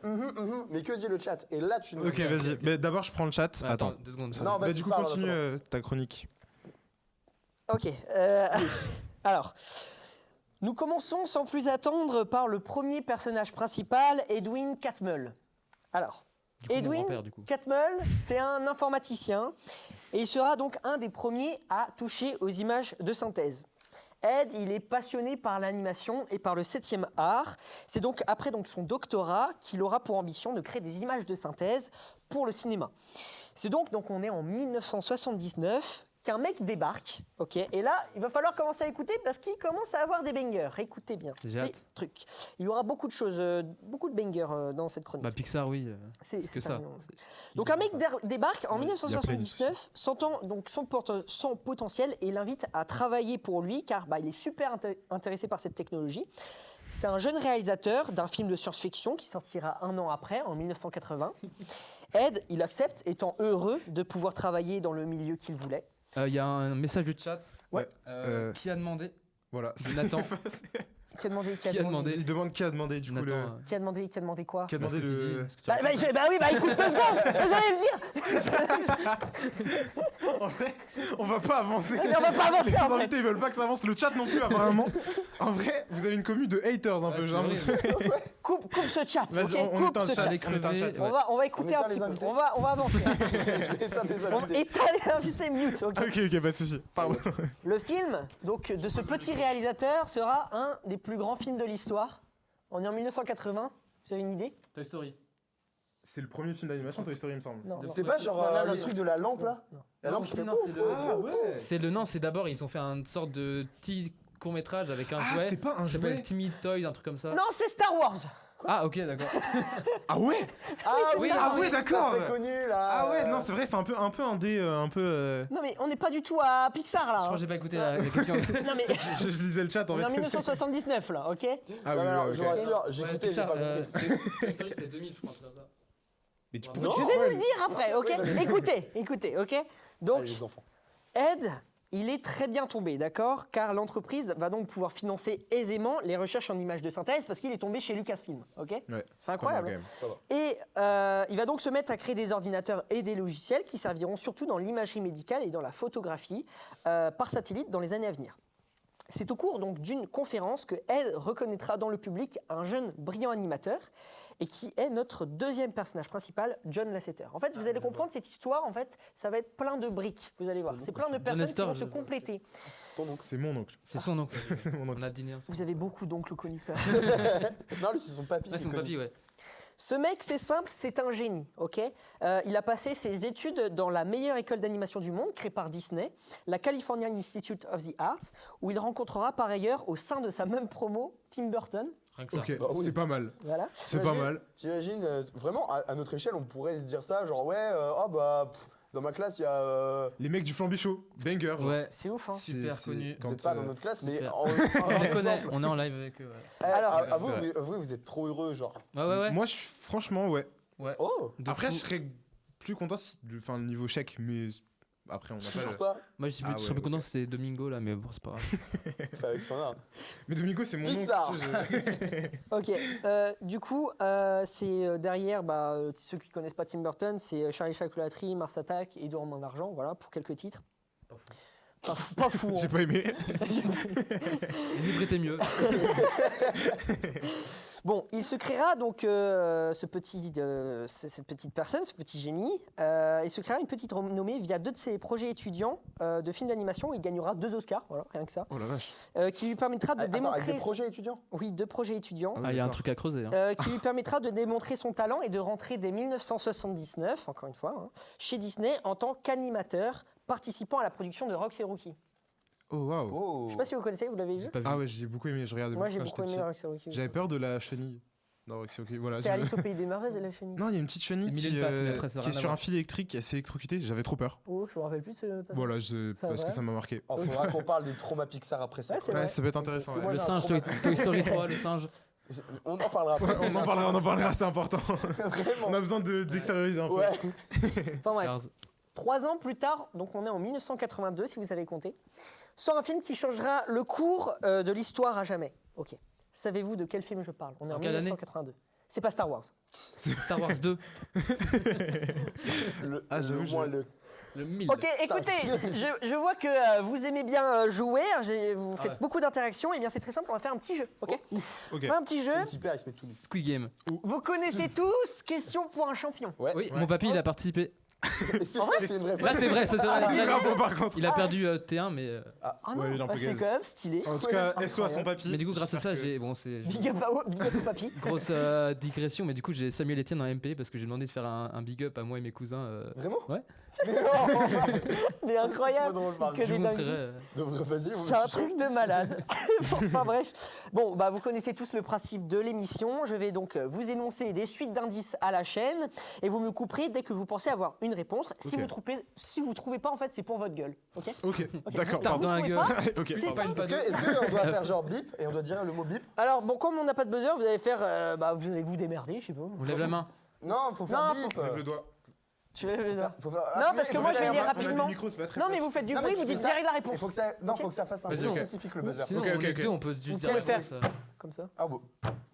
mais que dit le chat? Et là, tu nous. Ok, vas-y. Mais d'abord, je prends le chat. Ouais, Attends. 2 secondes. Non, Bah, vas-y, du coup, parle, continue attends. ta chronique. Ok. Alors, nous commençons sans plus attendre par le premier personnage principal, Edwin Catmull. Alors, Du coup, mon Edwin grand-père, du coup. Catmull, c'est un informaticien et il sera donc un des premiers à toucher aux images de synthèse. Ed, il est passionné par l'animation et par le 7e art. C'est donc après donc, son doctorat qu'il aura pour ambition de créer des images de synthèse pour le cinéma. C'est donc on est en 1979 qu'un mec débarque, ok. Et là, il va falloir commencer à écouter parce qu'il commence à avoir des bangers. Écoutez bien, J'ai ces hâte. trucs. Il y aura beaucoup de choses, beaucoup de bangers dans cette chronique. Bah, Pixar, oui. C'est que pas ça. mignon. Donc un mec débarque en Il y a plein de 1979, sentant donc son potentiel et l'invite à travailler pour lui car il est super intéressé par cette technologie. C'est un jeune réalisateur d'un film de science-fiction qui sortira 1 an après, en 1980. Ed, il accepte, étant heureux de pouvoir travailler dans le milieu qu'il voulait. Il y a un message de chat. Ouais. Qui a demandé Voilà. Nathan. Qui a demandé Qui a demandé Il demande qui a demandé, du coup, le. Nathan, Qui a demandé quoi? Qui a demandé ce que tu dis, le. ce que tu racontes. Écoute 2 secondes, j'allais le dire. En vrai, on va pas avancer. Mais on va pas avancer, Les en fait. invités, ils veulent pas que ça avance. Le chat non plus, apparemment. En vrai, vous avez une commu de haters un peu, j'ai l'impression. Coupe ce chat, Vas-y, ok? on Coupe éteint le ce chat. chat. On éteint le chat. On va écouter éteint un les petit peu. invités. On va avancer. Je vais éteindre les On invités. éteint les invités, mute, ok. Ok, pas de soucis. Pardon. Le film donc, de ce petit réalisateur sera un des plus grands films de l'histoire. On est en 1980, vous avez une idée? Toy Story. C'est le premier film d'animation Toy Story, il me semble. Non, non. C'est pas genre Non, le truc de la lampe là? La lampe qui fait. non, c'est le. Ah ouais. Non, c'est d'abord, ils ont fait une sorte de petit court-métrage avec un Ah, jouet. c'est pas un Ça s'appelle jouet. Timid Toys, un truc comme ça. Non, c'est Star Wars. Ah, ok, d'accord. Ah ouais. Ah oui, ah ouais, d'accord. Très connu là. Ah ouais, non, c'est vrai, c'est un peu un dé, un peu. Non mais on n'est pas du tout à Pixar là. Je crois que j'ai pas écouté la question. Non mais Je lisais le chat en on est en fait. 1979 là, ok? Ah Non, oui, non, ouais, je ok. vous rassure, j'ai Ouais, écouté, j'ai Pixar, pas compris. Toy Story, c'était 2000, je crois, c'est comme ça. Mais tu Je peux Non. Je vais vous le dire après, ok? Écoutez, ok? Donc Allez, les enfants. Ed, il est très bien tombé, d'accord? Car l'entreprise va donc pouvoir financer aisément les recherches en images de synthèse parce qu'il est tombé chez Lucasfilm, ok? Ouais, C'est incroyable. pas mal, quand Et il va donc se mettre à créer des ordinateurs et des logiciels qui serviront surtout dans l'imagerie médicale et dans la photographie par satellite dans les années à venir. C'est au cours donc d'une conférence que Ed reconnaîtra dans le public un jeune brillant animateur et qui est notre deuxième personnage principal, John Lasseter. En fait, vous allez comprendre cette histoire, en fait, ça va être plein de briques, vous allez voir. C'est plein de personnes qui Astor, vont se je- compléter. Ton oncle. C'est mon oncle. C'est son oncle. C'est mon oncle. On a dîné ensemble. Vous avez beaucoup d'oncles connus. Non, lui, c'est son papy. Ouais, c'est mon papy, ouais. Ce mec, c'est simple, c'est un génie, ok? Il a passé ses études dans la meilleure école d'animation du monde, créée par Disney, la Californian Institute of the Arts, où il rencontrera par ailleurs, au sein de sa même promo, Tim Burton. Rien que ça. Ok, Bah oui. c'est pas mal. Voilà. C'est pas mal. T'imagines, vraiment, à notre échelle, on pourrait se dire ça, genre, ouais, dans ma classe, il y a. Les mecs du Flambichaud, banger. genre. Ouais, C'est ouf, hein? super connu. Vous n'êtes pas dans notre classe, mais. super. en- On les connaît, exemple, on est en live avec eux. Ouais, Alors, avouez, c'est vous êtes trop heureux, genre. ouais. Moi, franchement, ouais. Ouais. Oh De Après, fou. je serais plus content si le niveau chèque, mais après, on n'a pas Toujours le. pas. Moi, je suis Ah plus ouais, très ok. content, c'est Domingo là, mais bon, c'est pas grave. Fait avec son art. Mais Domingo, c'est mon Pixar. oncle. Ok, du coup, c'est derrière, ceux qui connaissent pas Tim Burton, c'est Charlie Chocolaterie, Mars Attack et Deux en main d'argent, voilà, pour quelques titres. Pas fou. Pas fou, J'ai hein. pas aimé. Libre était mieux. Bon, il se créera donc cette petite personne, ce petit génie, il se créera une petite renommée via 2 de ses projets étudiants de films d'animation. Il gagnera 2 Oscars, voilà, rien que ça, Oh la vache. qui lui permettra de Attends, démontrer... avec des projets étudiants? Oui, 2 projets étudiants. Ah, il y a un d'accord. truc à creuser. Hein. Qui lui permettra de démontrer son talent et de rentrer dès 1979, encore une fois, hein, chez Disney en tant qu'animateur, participant à la production de Rox et Rookie. Oh waouh. Oh. Je sais pas si vous connaissez, vous l'avez vu? J'ai pas vu. Ah ouais, j'ai beaucoup aimé, je regardais Moi beaucoup j'ai quand beaucoup j'étais aimé petit. Rox et Rookie. J'avais peur de la chenille. Non, ok, voilà. C'est Alice au pays des merveilles et la chenille. Non, il y a une petite chenille C'est mille et qui, une pattes, mais après, ça a qui est rien à sur un voir. fil électrique, elle se fait électrocuter, j'avais trop peur. Oh, je me rappelle plus de ce passage. Voilà, Ça parce va. que ça m'a marqué. Oh, c'est vrai qu'on parle des traumas Pixar après ça. Ouais, c'est quoi. Ouais, vrai. ça peut être intéressant. Parce que ouais. moi, Le j'ai un singe, trauma. Toy Story 3, le singe. On en parlera après. On en parlera, c'est important. Vraiment. On a besoin d'extérioriser un peu. Ouais. Enfin bref, Cars. 3 ans plus tard, donc on est en 1982 si vous avez compté, sort un film qui changera le cours de l'histoire à jamais. Ok. Savez-vous de quel film je parle? On est en En quelle année 1982. C'est pas Star Wars. Star Wars 2. Ah, j'avoue, le moins le. Le 1000. Ok, écoutez, je vois que vous aimez bien jouer, vous faites ouais. beaucoup d'interactions, et bien c'est très simple, on va faire un petit jeu, ok? Ok. On va un petit jeu, Qui perd, il se met tout nu. Squid Game. vous connaissez tous, question pour un champion. Ouais. Oui, Ouais. mon papy, il a participé. Et c'est ça, c'est une vraie Là, c'est vrai, ça c'est vrai. C'est Il a- grave par contre. Il a perdu T1, mais, Ah non, Ouais, il est un peu c'est gaze. quand même stylé. En tout Ouais, cas, c'est SO à son incroyable. papy. mais du coup, grâce à ça, J'espère que- j'ai. Bon, c'est. Big up au papy. Grosse digression, mais du coup, j'ai Samuel Etienne en MP parce que j'ai demandé de faire un big up à moi et mes cousins. Vraiment? Ouais. Mais C'est incroyable. trop drôle, par Que Je des vous dingueries. montrerai. contre. Vas-y, C'est un truc de malade. Enfin bref. Bon, bah vous connaissez tous le principe de l'émission. Je vais donc vous énoncer des suites d'indices à la chaîne et vous me couperez dès que vous pensez avoir une réponse. Ok. Si vous trouvez pas, en fait, c'est pour votre gueule. Ok. Ok, d'accord. Tape Tape dans la trouvez gueule. pas, Ok, c'est pardon. simple. Est-ce qu'on doit faire genre bip et on doit dire le mot bip? Alors bon, comme on n'a pas de buzzer, vous allez faire, vous allez vous démerder, je sais pas. On lève la main. Non, faut faire Non, bip. Lève le doigt. Tu lèves les doigts. Faut faire- Non, appuyer, parce que faut moi, faire je vais la lire main. On a rapidement. des micros, c'est pas très Non, mais facile. vous faites du Non, mais bruit, tu vous fais dites ça. direct la Il réponse. faut que ça, non, Ok. faut que ça fasse un Vas-y, son ok. spécifique le buzzer. Sinon, Ok, on ok, est ok. deux, on peut juste Vous dire pouvez la faire. réponse. Comme ça. Ah bon.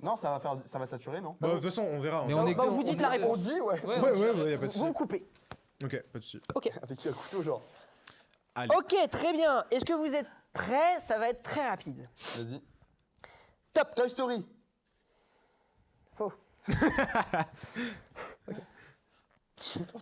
Non, ça va saturer, non? Bah, de toute façon, on verra. Mais hein. on est Bah, que- vous on dites est- la réponse. On dit, ouais. Ouais, Ouais, on dit ouais, la ouais, y a pas de Vous souci. me coupez. Ok, pas de souci. Avec un couteau, genre. Allez. Ok, très bien. Est-ce que vous êtes prêts? Ça va être très rapide. Vas-y. Top. Toy Story. Faux.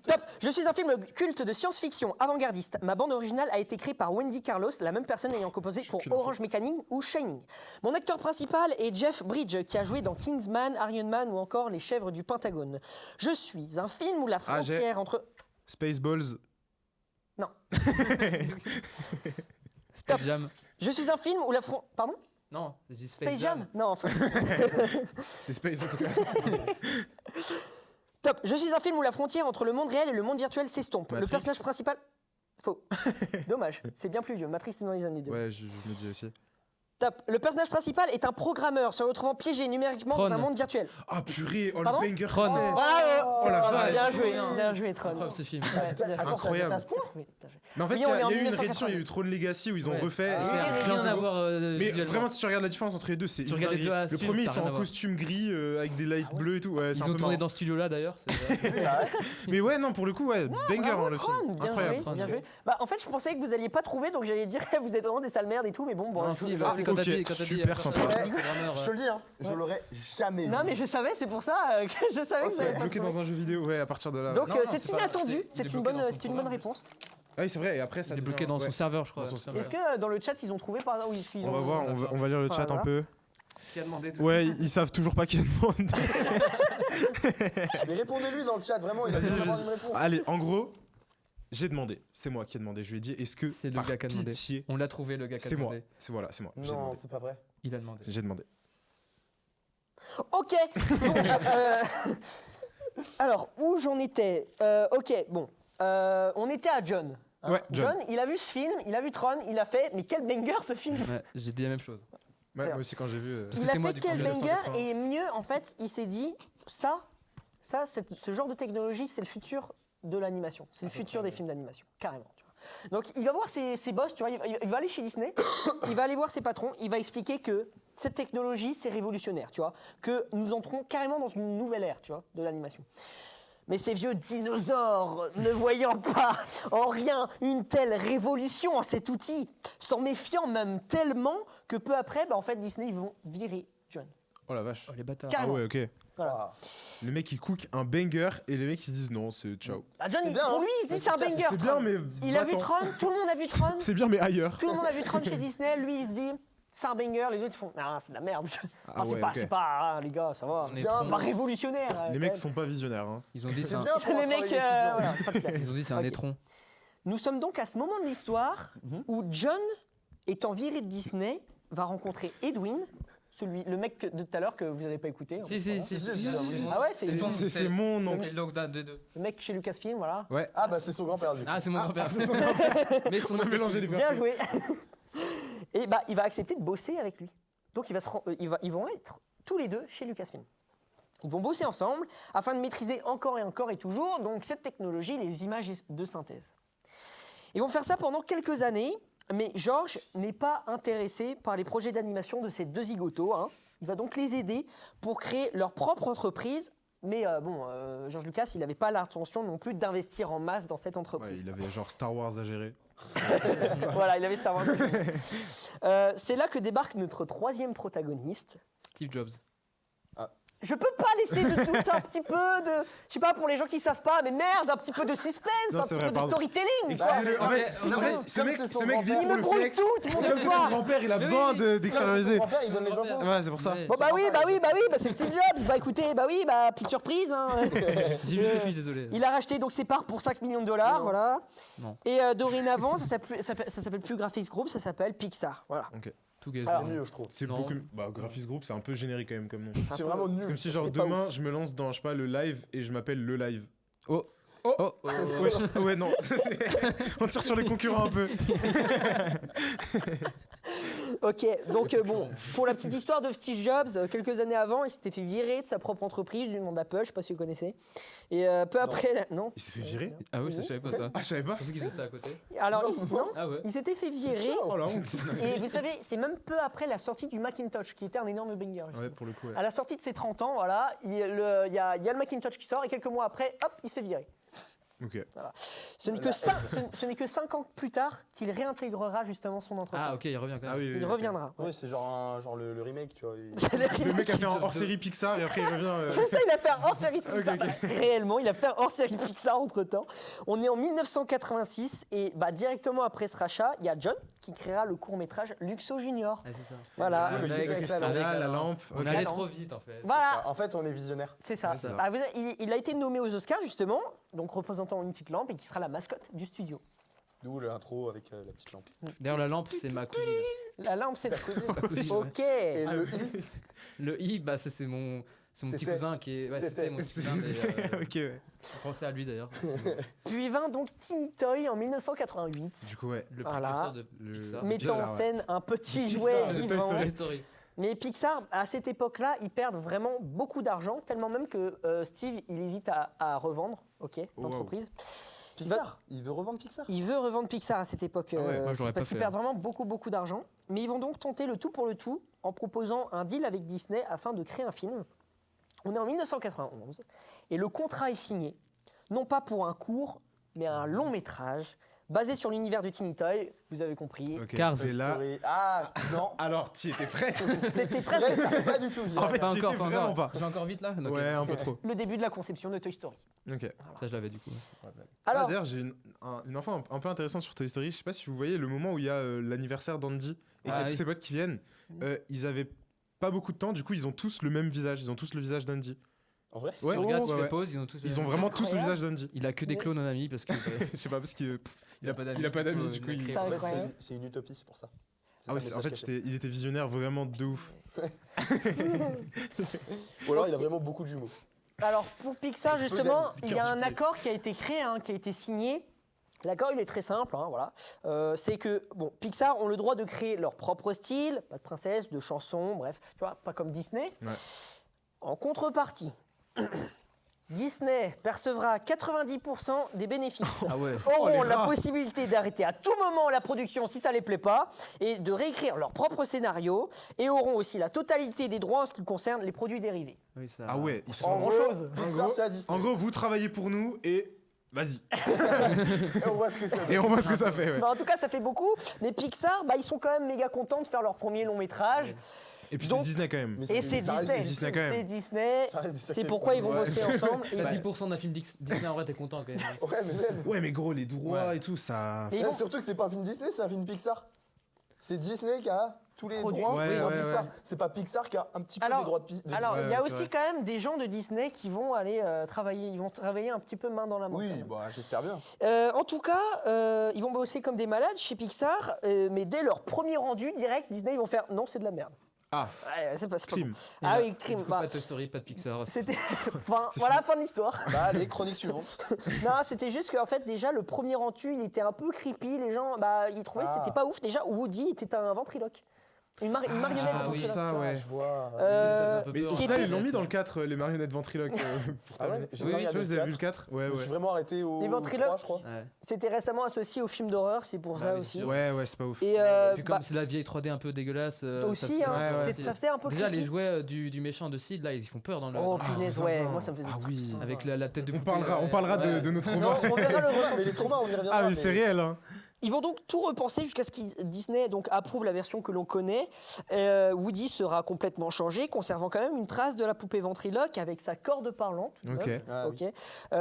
Top. Je suis un film culte de science-fiction avant-gardiste. Ma bande originale a été créée par Wendy Carlos, la même personne ayant composé pour Aucune info. Orange Mécanique ou Shining. Mon acteur principal est Jeff Bridges, qui a joué dans Kingsman, Iron Man ou encore Les Chèvres du Pentagone. Je suis un film où la Ah, j'ai- frontière entre... Spaceballs. Non. Space Jam. Je suis un film où la frontière... Pardon? Non, j'ai dit Space Jam? Non, enfin... C'est Space en tout cas. Top. Je suis un film où la frontière entre le monde réel et le monde virtuel s'estompe. Le Matrix. personnage principal... Faux. Dommage. C'est bien plus vieux. Matrix, c'est dans les années 2. Ouais, je me dis aussi. Top. Le personnage principal est un programmeur se retrouvant piégé numériquement Tron. dans un monde virtuel. Ah purée, oh Pardon le banger. Tron. que c'est. Bravo. Oh la Tron. vache. Bien joué. Bien joué, Tron. Incroyable ce film. Ouais, bien joué. Attends, ça Incroyable. va être à ce point? Oui, bien joué. Mais en fait, Oui, il y on est a en eu une 1982. réédition, il y a eu Tron Legacy où ils ont Ouais. refait. Ah. et c'est Ça n'a bien rien à beau. voir Mais visuellement. vraiment, si tu regardes la différence entre les deux, c'est Tu une regardes les dinguerie. deux à Le suite, premier, ils ça a sont rien à en voir. costume gris avec des lights bleus et tout. Ouais, c'est Ils un ont peu tourné marrant. dans ce studio-là d'ailleurs. Mais ouais, non, pour le coup, ouais, banger Bravo, hein, le Tron. film. Bien Incroyable. joué, Tron, bien ouais. joué. Bah, en fait, je pensais que vous alliez pas trouver, donc j'allais dire vous êtes vraiment des sales merdes et tout, mais bon, Non, je- si, je- bah, c'est quand ok, t'as dit, quand t'as dit, super quand sympa. t'as dit, Ouais. programmeur, Je te le dis, hein, je l'aurais jamais Non, vu. mais je savais, c'est pour ça que je savais que Ok. j'allais pas Bloqué trouver. dans un jeu vidéo, ouais, à partir de là. Donc Non, non, c'est c'est pas- inattendu, il est c'est une bloqué dans son bonne programme. réponse. Ah oui, c'est vrai, et après, ça Il est devient- bloqué dans son ouais. serveur, je crois. Dans son Ça serveur. Est-ce que dans le chat ils ont trouvé par hasard ou est-ce qu'ils On va ont- voir, on va lire le chat un Voilà. peu. Qui a demandé tout Ouais, ils savent toujours pas qui demande. Mais répondez-lui dans le chat, vraiment, il a Vas-y, besoin d'avoir vas-y. une réponse. Allez, en gros, j'ai demandé. C'est moi qui ai demandé. Je lui ai dit, est-ce que C'est le par gars qui a demandé. pitié, On l'a trouvé, le gars qui a c'est moi. demandé. C'est voilà, c'est moi. J'ai Non, demandé. c'est pas vrai. Il a demandé. J'ai demandé. Ok. Bon, alors, où j'en étais Ok, bon. On était à John. hein. Ouais, John. Il a vu ce film, il a vu Tron, il a fait, mais quel banger ce film Ouais, j'ai dit la même chose. Ouais, moi aussi, quand j'ai vu. Il a c'est moi, fait du coup, quel j'ai banger 1980. et mieux, en fait, il s'est dit, ce genre de technologie, c'est le futur de l'animation. C'est le futur des films d'animation, carrément. Tu vois. Donc, il va voir ses boss, tu vois, il va aller chez Disney, il va aller voir ses patrons, il va expliquer que cette technologie, c'est révolutionnaire, tu vois, que nous entrons carrément dans une nouvelle ère, tu vois, de l'animation. Mais ces vieux dinosaures, ne voyant pas en rien une telle révolution en cet outil, s'en méfiant même tellement que peu après, en fait, Disney, ils vont virer John. Oh la vache. Oh, les bâtards. Ah Carrément. ouais, ok. Voilà. Le mec il cook un banger et les mecs ils se disent non, c'est ciao. Bah, John, C'est il- bien, pour hein. lui, il se dit c'est un banger. C'est bien, mais. Il a vu va-t'en. Tron, tout le monde a vu Tron. C'est bien, mais ailleurs. Tout le monde a vu Tron chez Disney. Lui, il se dit c'est un banger. Les autres, ils font non, c'est de la merde. Ah Non, c'est ouais, pas, ok. c'est pas, ah, les gars, ça va. On est C'est trop- pas révolutionnaire. Les mecs sont pas visionnaires. Hein. Ils ont dit c'est C'est un... bien C'est pour les un mecs. travail étudiant. Voilà, pas de flemme. Ils ont dit c'est un Ok. étron. Nous sommes donc à ce moment de l'histoire où John, étant viré de Disney, va rencontrer Edwin, le mec de tout à l'heure que vous n'avez pas écouté. en fait, voilà. Si. Ah ouais, c'est son- C'est mon nom. C'est donc d'un des deux. le mec chez Lucasfilm, voilà. Ouais. Ah bah c'est son grand-père du coup. Ah, c'est mon grand-père. Mais son On a mélangé les Bien personnes. joué. Et bah, il va accepter de bosser avec lui. Donc ils vont être tous les deux chez Lucasfilm. Ils vont bosser ensemble afin de maîtriser encore et toujours donc cette technologie, les images de synthèse. Ils vont faire ça pendant quelques années, mais George n'est pas intéressé par les projets d'animation de ces deux zigotos. Hein. Il va donc les aider pour créer leur propre entreprise. Mais George Lucas, il n'avait pas l'intention non plus d'investir en masse dans cette Ouais, entreprise. il avait genre Star Wars à gérer. Voilà, il avait Star Wars. C'est là que débarque notre troisième protagoniste. Steve Jobs. Je peux pas laisser de doute un petit peu de... Je sais pas, pour les gens qui savent pas, mais merde, un petit peu de suspense, Non, un c'est petit vrai, peu de pardon. storytelling. Excusez-le. En fait, Non, en mais fait, ce comme mec, c'est son ce mec vit grand-père. Il pour me le brouille flex. tout mon Comme c'est son histoire. grand-père, il a Mais besoin oui. d'extérioriser. Son grand-père, il donne les infos. Ouais, c'est pour ça. Ouais. Bon bah oui, c'est Steve Jobs. Bah écoutez, plus de surprise. Hein. J'ai lu les fiches, désolé. Il a racheté donc ses parts pour 5 millions de dollars, Non. voilà. Non. Et dorénavant, ça s'appelle plus Graphics Group, ça s'appelle Pixar, voilà. Tout gaz. C'est mieux je trouve. C'est Non. beaucoup. Bah, Graphics Group, c'est un peu générique quand même comme nom. C'est vraiment C'est nul. comme si, genre, C'est pas demain, je me lance dans, je sais pas, le live et je m'appelle le live. Oh. Oh. Oh. Ouais, non. On tire sur les concurrents un peu. Ok, donc bon, pour la petite histoire de Steve Jobs, quelques années avant, il s'était fait virer de sa propre entreprise du nom d'Apple, je sais pas si vous connaissez. Et peu après, non. Il s'est fait virer. Ah oui, ça, je savais pas ça. Ah, je savais pas. Je pensais qu'il faisait ça à côté. Alors, non, Ah ouais. il s'était fait virer. Oh la honte. Et vous savez, c'est même peu après la sortie du Macintosh, qui était un énorme banger. justement. Ouais, pour le coup, ouais. À la sortie de ses 30 ans, voilà, il y a le Macintosh qui sort et quelques mois après, hop, il se fait virer. Ok. Ce n'est que 5 ans plus tard qu'il réintégrera justement son entreprise. Ah ok, il revient quand même. Ah oui, oui, Il ok. reviendra. Ouais, c'est genre le remake, tu vois. Le mec a fait un hors-série Pixar et après il revient. C'est ça, il a fait un hors-série Pixar. Ok. Réellement, il a fait un hors-série Pixar entre-temps. On est en 1986 et directement après ce rachat, il y a John qui créera le court-métrage Luxo Junior. Ah, c'est ça. Voilà. le truc avec la lampe. la lampe. On ok. allait Non. trop vite en fait. Voilà, En fait, on est visionnaire. c'est ça. C'est ça. Bah, il a été nommé aux Oscars justement, donc représentant une petite lampe et qui sera la mascotte du studio. D'où l'intro avec la petite lampe. D'ailleurs, la lampe, c'est ma cousine. La lampe, c'est la cousine. Ma cousine, ouais. Ok. Et le i, Le i, bah, c'est mon petit C'était- cousin qui est. Ouais, c'était mon petit cousin, mais. Ok, ouais. Je pensais à lui d'ailleurs. Puis vint donc Teeny Toy en 1988, Du coup, ouais. Le Voilà. précurseur de Pixar. mettant en Pixar, ouais. scène un petit Pixar, jouet de Toy vivant. Toy Story. Mais Pixar, à cette époque-là, ils perdent vraiment beaucoup d'argent, tellement même que Steve, il hésite à revendre, ok, wow. l'entreprise. Pixar. Il veut revendre Pixar. Il veut revendre Pixar à cette époque, Ah ouais, moi, je l'aurais parce pas qu'ils fait, perdent vraiment beaucoup d'argent. Mais ils vont donc tenter le tout pour le tout en proposant un deal avec Disney afin de créer un film. On est en 1991 et le contrat est signé, non pas pour un court, mais un long métrage basé sur l'univers de Teeny Toy, vous avez compris. Ok. Cars. C'est là. Story. Ah non. Alors, t'y étais presque. C'était presque ça, Pas du tout. je En dirais. fait, Pas j'y encore, étais pas vraiment encore. pas. Je vais encore vite là. Ok. Ouais, un peu trop. le début de la conception de Toy Story. Ok. Ça, je l'avais du coup. Alors, D'ailleurs, j'ai une info un peu intéressante sur Toy Story. Je sais pas si vous voyez le moment où il y a l'anniversaire d'Andy et qu'il y Ah a tous oui. ses potes qui viennent. Ils avaient pas beaucoup de temps, du coup, ils ont tous le même visage. Ils ont tous le visage d'Andy. En vrai. Ouais, Tu regardes, ouais, tu fais ouais. pause, ils ont tous. Ils ont vraiment tous le incroyable. visage d'Andy. Il a que des clones en ami parce que. Je sais pas, parce qu'il Il a pas d'amis. il a pas d'amis, du coup. il a il- créé- Ça, En fait, incroyable. c'est une utopie, c'est pour ça. C'est Ah ouais, ça, le en fait, message caché. il était visionnaire vraiment de ouf. Ou alors il a Ok. vraiment beaucoup de jumeaux. Alors pour Pixar, Peu justement, d'amis, il y cœur a du un play. accord qui a été créé, qui a été signé. L'accord, il est très simple, voilà. C'est que bon, Pixar ont le droit de créer leur propre style, pas de princesse, de chansons, bref, tu vois, pas comme Disney. Ouais. En contrepartie, Disney percevra 90% des bénéfices. Ah ouais. Auront les la rats. possibilité d'arrêter à tout moment la production si ça les plaît pas et de réécrire leur propre scénario et auront aussi la totalité des droits en ce qui concerne les produits dérivés. Oui, ça. Ah ouais, ils En sont. grand gros, chose. Pixar, c'est à Disney. En gros, vous travaillez pour nous et vas-y. Et on voit ce que ça Et on voit ce que ça fait, ouais. Bah, en tout cas, ça fait beaucoup. Mais Pixar, ils sont quand même méga contents de faire leur premier long métrage. Et puis Donc- c'est Disney quand même. Mais Et c'est ça reste Disney. Disney quand même. C'est Disney. Ça reste des C'est sacrés pourquoi ils vont problèmes. bosser ensemble. Et T'as bah, 10% d'un film Disney, en vrai, t'es content quand même. Ouais, mais même. Ouais, mais gros, les droits Ouais. et tout, ça. et ils Ouais, vont- surtout que c'est pas un film Disney, c'est un film Pixar. C'est Disney qui a tous les Produit. droits Ouais, pour ouais, Pixar. ouais. C'est pas Pixar qui a un petit peu Alors- des droits de Pixar. Alors, il y a c'est aussi vrai. quand même des gens de Disney qui vont aller travailler. Ils vont travailler un petit peu main dans la main. Oui, quand même. bah, j'espère bien. En tout cas, ils vont bosser comme des malades chez Pixar, mais dès leur premier rendu direct, Disney ils vont faire non, c'est de la merde. Ah, Ouais, c'est pas bon. crime. Ah Et oui, là, crime. du coup, Bah, pas de Toy Story, pas de Pixar. c'était fin, C'est voilà, fin de l'histoire. Bah, allez, chronique suivante. Non, c'était juste qu'en fait déjà le premier rendu, il était un peu creepy. Les gens, bah, ils trouvaient que c'était pas ouf. Déjà, Woody était un ventriloque, une marionnette ah oui, ventriloque. ça, ouais. Je vois. Mais au Qui final, était- ils l'ont mis dans le 4, les marionnettes ventriloques. Pour Ah ouais terminer. J'ai Oui, pas oui, regardé Vous avez le vu le 4? Ouais, Je me suis ouais. vraiment arrêté au Les ventriloques 3, je crois. Ouais. C'était récemment associé au film d'horreur, c'est pour Bah ça oui, aussi. sûr. Ouais, ouais, c'est pas ouf. Et Puis bah, comme c'est la vieille 3D un peu dégueulasse. ça aussi, fait hein, un peu ouais, style. ça faisait un peu Déjà, creepy. les jouets du méchant de Sid, là, ils font peur dans le. Oh dans le- punaise, zinzin. ouais, moi ça me faisait Ah trop oui. zinzin. Avec la tête de On poupée, parlera ouais. de notre Non, traumas. on verra le Mais ressenti. les traumas, on y reviendra. Ah, mais c'est réel, hein. Ils vont donc tout repenser jusqu'à ce que Disney donc approuve la version que l'on connaît. Woody sera complètement changé, conservant quand même une trace de la poupée ventriloque avec sa corde parlante. tout de Ok. même. Ah, oui. Ok.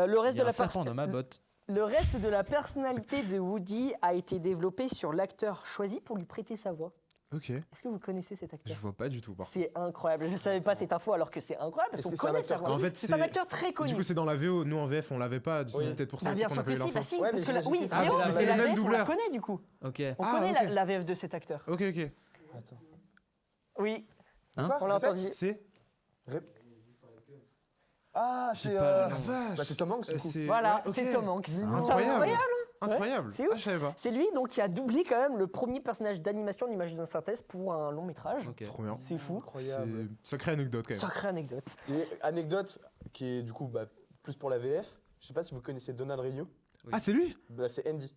Le reste Il y de a la un serpent dans ma botte. Le reste de la personnalité de Woody a été développé sur l'acteur choisi pour lui prêter sa voix. Ok. Est-ce que vous connaissez cet Je acteur? vois pas du tout, par contre. C'est incroyable. Je ne savais pas cette info alors que c'est incroyable parce Est-ce qu'on que c'est un connaît sa acteur voix. En fait, c'est un acteur très connu. Du coup, c'est dans la VO. Nous, en VF, on l'avait pas. C'est Oui. peut-être pour ça Bah, aussi bien qu'on sûr a pas que eu si, l'info. bah si, Ouais, parce mais que j'imagine oui, que c'est- mais Ah, oh, c'est mais la- c'est la le même VF, on la doubleur. connaît du coup. Ok. On Ah, connaît ok. la VF de cet acteur. Ok, ok. Attends. Oui, Hein Quoi on l'a C'est- entendu. C'est. Ah, J'ai c'est. pas le La nom. vache. Bah, c'est Tom Hanks, du coup. Voilà, ouais, ok. c'est Tom Hanks. Incroyable. Ouais, Incroyable. c'est ouf. Ah, je savais pas. C'est lui donc qui a doublé quand même le premier personnage d'animation d'image de synthèse pour un long métrage. Ok. Oh. Trop bien. C'est fou. Incroyable. C'est sacrée anecdote quand même. Sacrée anecdote. Et anecdote qui est du coup bah, plus pour la VF. Je sais pas si vous connaissez Donald Renew. Ah, c'est lui? Bah, c'est Andy.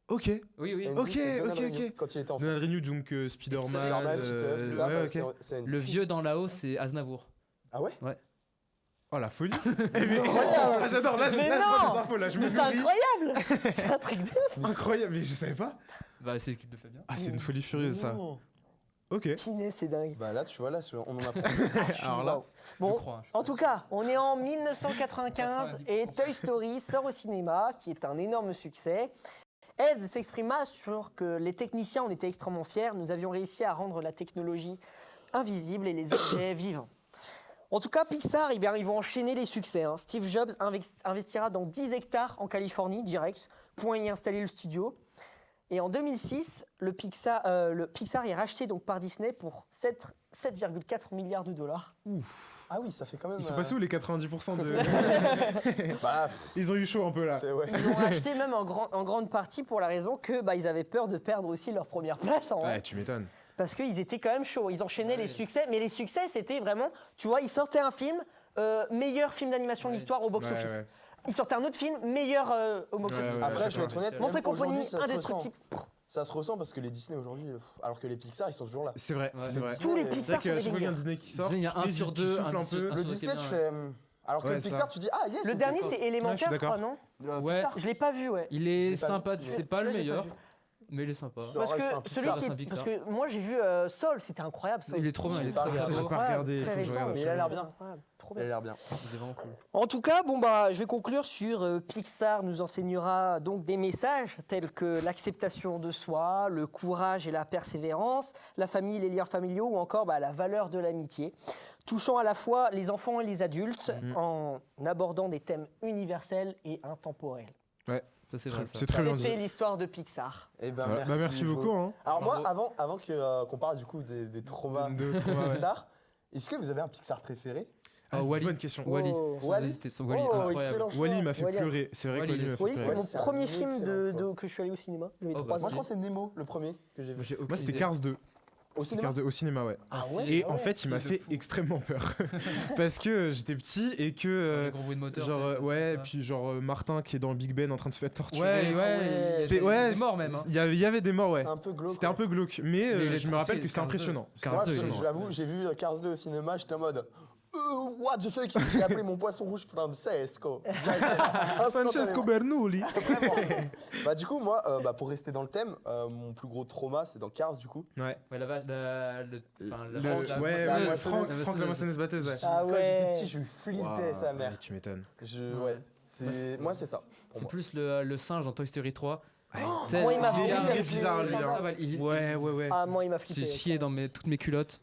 Ok. Oui, oui. Andy, Ok, c'est Donald ok, Renew, ok. Quand il était enfant. Donald Renew, donc Spider-Man. Spider-Man, Titeuf, tout ça. ouais, bah, ok. c'est Andy. Le vieux dans la haut, c'est Aznavour. Ah ouais Oh, la folie. Eh, mais- Incroyable. Ah, j'adore. Là, Mais là, je non. vois des infos. Là, je me Mais c'est nourris. incroyable. C'est un truc de ouf. Incroyable. Mais je savais pas. Bah, c'est l'équipe de Fabien. Ah, c'est une folie furieuse, ça. Non. Ok. Punaise, c'est dingue. Bah là, tu vois, là, on en a pas. Alors là. Bon, Je crois. en tout cas, on est en 1995 et Toy Story sort au cinéma, qui est un énorme succès. Ed s'exprima sur que les techniciens en étaient extrêmement fiers. Nous avions réussi à rendre la technologie invisible et les objets vivants. En tout cas, Pixar, eh bien, ils vont enchaîner les succès. Hein. Steve Jobs investira dans 10 hectares en Californie, direct, pour y installer le studio. Et en 2006, le Pixar est racheté donc par Disney pour 7,4 milliards de dollars. Ah oui, ça fait quand même. Ils sont passés où les 90% de. Bah, Ils ont eu chaud un peu là. c'est ouais. Ils l'ont racheté même en grande partie pour la raison que ils avaient peur de perdre aussi leur première place. Ouais, tu m'étonnes. Parce qu'ils étaient quand même chauds. Ils enchaînaient les succès. Mais les succès, c'était vraiment... Tu vois, ils sortaient un film, meilleur film d'animation de l'histoire au box-office. Ouais, ouais. Ils sortaient un autre film, meilleur au box-office. Ouais, ouais. Après, je vais être honnête. Montre et même aujourd'hui, compagnie, ça se ressent. indestructible. Ça se ressent parce que les Disney aujourd'hui, alors que les Pixar, ils sont toujours là. C'est vrai, Ouais. c'est vrai. Tous les C'est C'est Pixar vrai sont qu'à des chaque fois qu'il y a un bangers. Disney qui sort, Il y a un t'hésites, sur tu deux, souffles un un sur- peu. un Le sur Disney, lequel, tu ouais. fais. Alors que Ouais, le ça. Pixar, tu dis ah yes. Le ok, dernier, cool. c'est Ouais, je Élémentaire, suis je crois, d'accord. non Ouais. Pixar. Je l'ai pas vu, ouais. Il est J'ai pas sympa, vu. c'est pas le Celui-là, j'ai meilleur, vu. mais il est sympa. Ça Parce reste un que Pixar, celui ça reste un qui... Parce Pixar. que moi, j'ai vu Sol, c'était incroyable, Sol. Il est trop bien, il est J'ai pas très regardé. J'ai beau. pas regardé, Très faut que je récent, regarde mais il a l'air bien. incroyable, trop Il a bien. l'air bien. Il est vraiment cool. En tout cas, je vais conclure sur Pixar nous enseignera donc des messages tels que l'acceptation de soi, le courage et la persévérance, la famille, les liens familiaux ou encore la valeur de l'amitié, touchant à la fois les enfants et les adultes en abordant des thèmes universels et intemporels. Ça, c'est vrai. ça. C'est très bien dit. C'était l'histoire de Pixar. Eh ben, Voilà. Bah, merci Hugo. beaucoup. Hein. Alors moi, Bravo. avant qu'on parle du coup des traumas De traumas, ouais. Pixar, est-ce que vous avez un Pixar préféré? Ah, Wall-E. bonne question. Wall-E. Oh. Sans Wall-E. hésiter, sans Wall-E, Oh, incroyable. excellent choix. Wall-E m'a fait Wall-E. pleurer. C'est vrai que Wall-E, Wall-E m'a fait Wall-E, c'était pleurer. mon C'est un premier film excellent choix. que je suis allé au cinéma. J'avais Oh, 3 bah, ans. Moi, je crois que c'est Nemo, le premier que j'ai Moi, vu. j'ai aucune Moi, c'était idée. Cars 2. Au C'était cinéma. Cars 2 au cinéma, ouais. Ah stylé. ouais. Et Ah en ouais. fait, il m'a Style de fait fou. extrêmement peur. Parce que j'étais petit et que. Les gros bruits de moteur. Genre, c'est- ouais, c'est puis genre Martin qui est dans le Big Ben en train de se faire ça. torturer. Ouais, ouais. ouais. C'était- Il ouais, est mort même. hein. Il y avait des morts, ouais. C'est un peu glauque. C'était un peu glauque, mais Mais il est je me trop rappelle stylé, que c'était Cars 2. impressionnant. C'était Cars Moi, 2, il est impressionnant. j'avoue, j'ai vu Cars 2 au cinéma, j'étais en mode. what the fuck, j'ai appelé mon poisson rouge Francesco. Francesco Bernoulli. Vraiment. Bah du coup moi, pour rester dans le thème, mon plus gros trauma c'est dans Cars du coup. Ouais. Ouais, la vache, Ouais, la ouais, moissonneuse. Franck la moissonneuse batteuse, ouais. Ah Quand ouais. j'étais petit, je flippais Waouh, sa mère. ouais, tu m'étonnes. Ouais, c'est moi c'est ça. Pour C'est moi. plus le singe dans Toy Story 3. Moi, il m'a Il est- flippé il est avec bizarre, les lui, hein. enfants. Ouais. Ah, moi, il m'a flippé. J'ai avec chié ça. dans toutes mes culottes.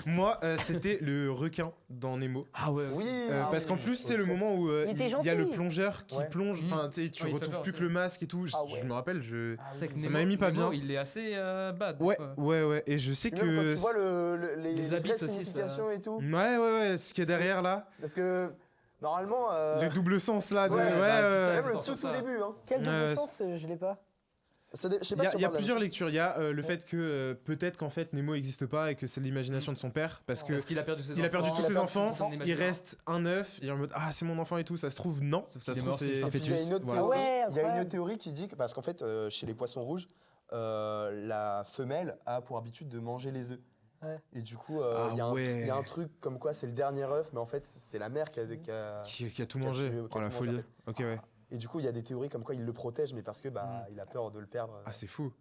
Moi, c'était le requin dans Nemo. Ah ouais. Oui. Parce qu'en plus, c'est le moment où Il était il y a le gentil. plongeur qui Ouais. plonge. Enfin, tu sais, tu Ouais, il fait retrouves peur plus aussi. que le masque et tout. Ah ouais. Je me rappelle, C'est que Ça Nemo- m'avait mis pas Nemo, bien. Il est assez bad. Ouais, quoi. ouais. Et je sais Puis même quand que. tu vois les Les vraies abysses aussi, ça- significations et tout. Ouais, ce qu'il y a derrière là. Parce que normalement. Le double sens là. Ouais, bah, c'est même ça le sort sur tout ça. début. Hein. Quel double Ouais, sens Je l'ai pas. Je sais Il pas y a, si on il y a parle de la plusieurs même lectures. Il y a le fait que peut-être qu'en fait Nemo n'existe pas et que c'est l'imagination de son père. Parce que Parce qu'il a perdu ses il a perdu enfants. tous ses perdu enfants, son il imaginaire. reste un œuf, il est en mode ah c'est mon enfant et tout. Ça se trouve non, Sauf ça qu'il se est trouve mort, c'est c'est. un chose. Il y a une autre Voilà. théorie. Ouais, Il y a une incroyable. autre théorie qui dit que parce qu'en fait chez les poissons rouges, la femelle a pour habitude de manger les œufs. Ouais. Et du coup, Ah il y a ouais. un truc comme quoi c'est le dernier œuf, mais en fait c'est la mère qui a Qui a tout Qui a mangé. tué- qui Oh a la tout mangé, folie. Ok ouais. Et du coup, il y a des théories comme quoi il le protège, mais parce que il a peur de le perdre. Ah c'est fou.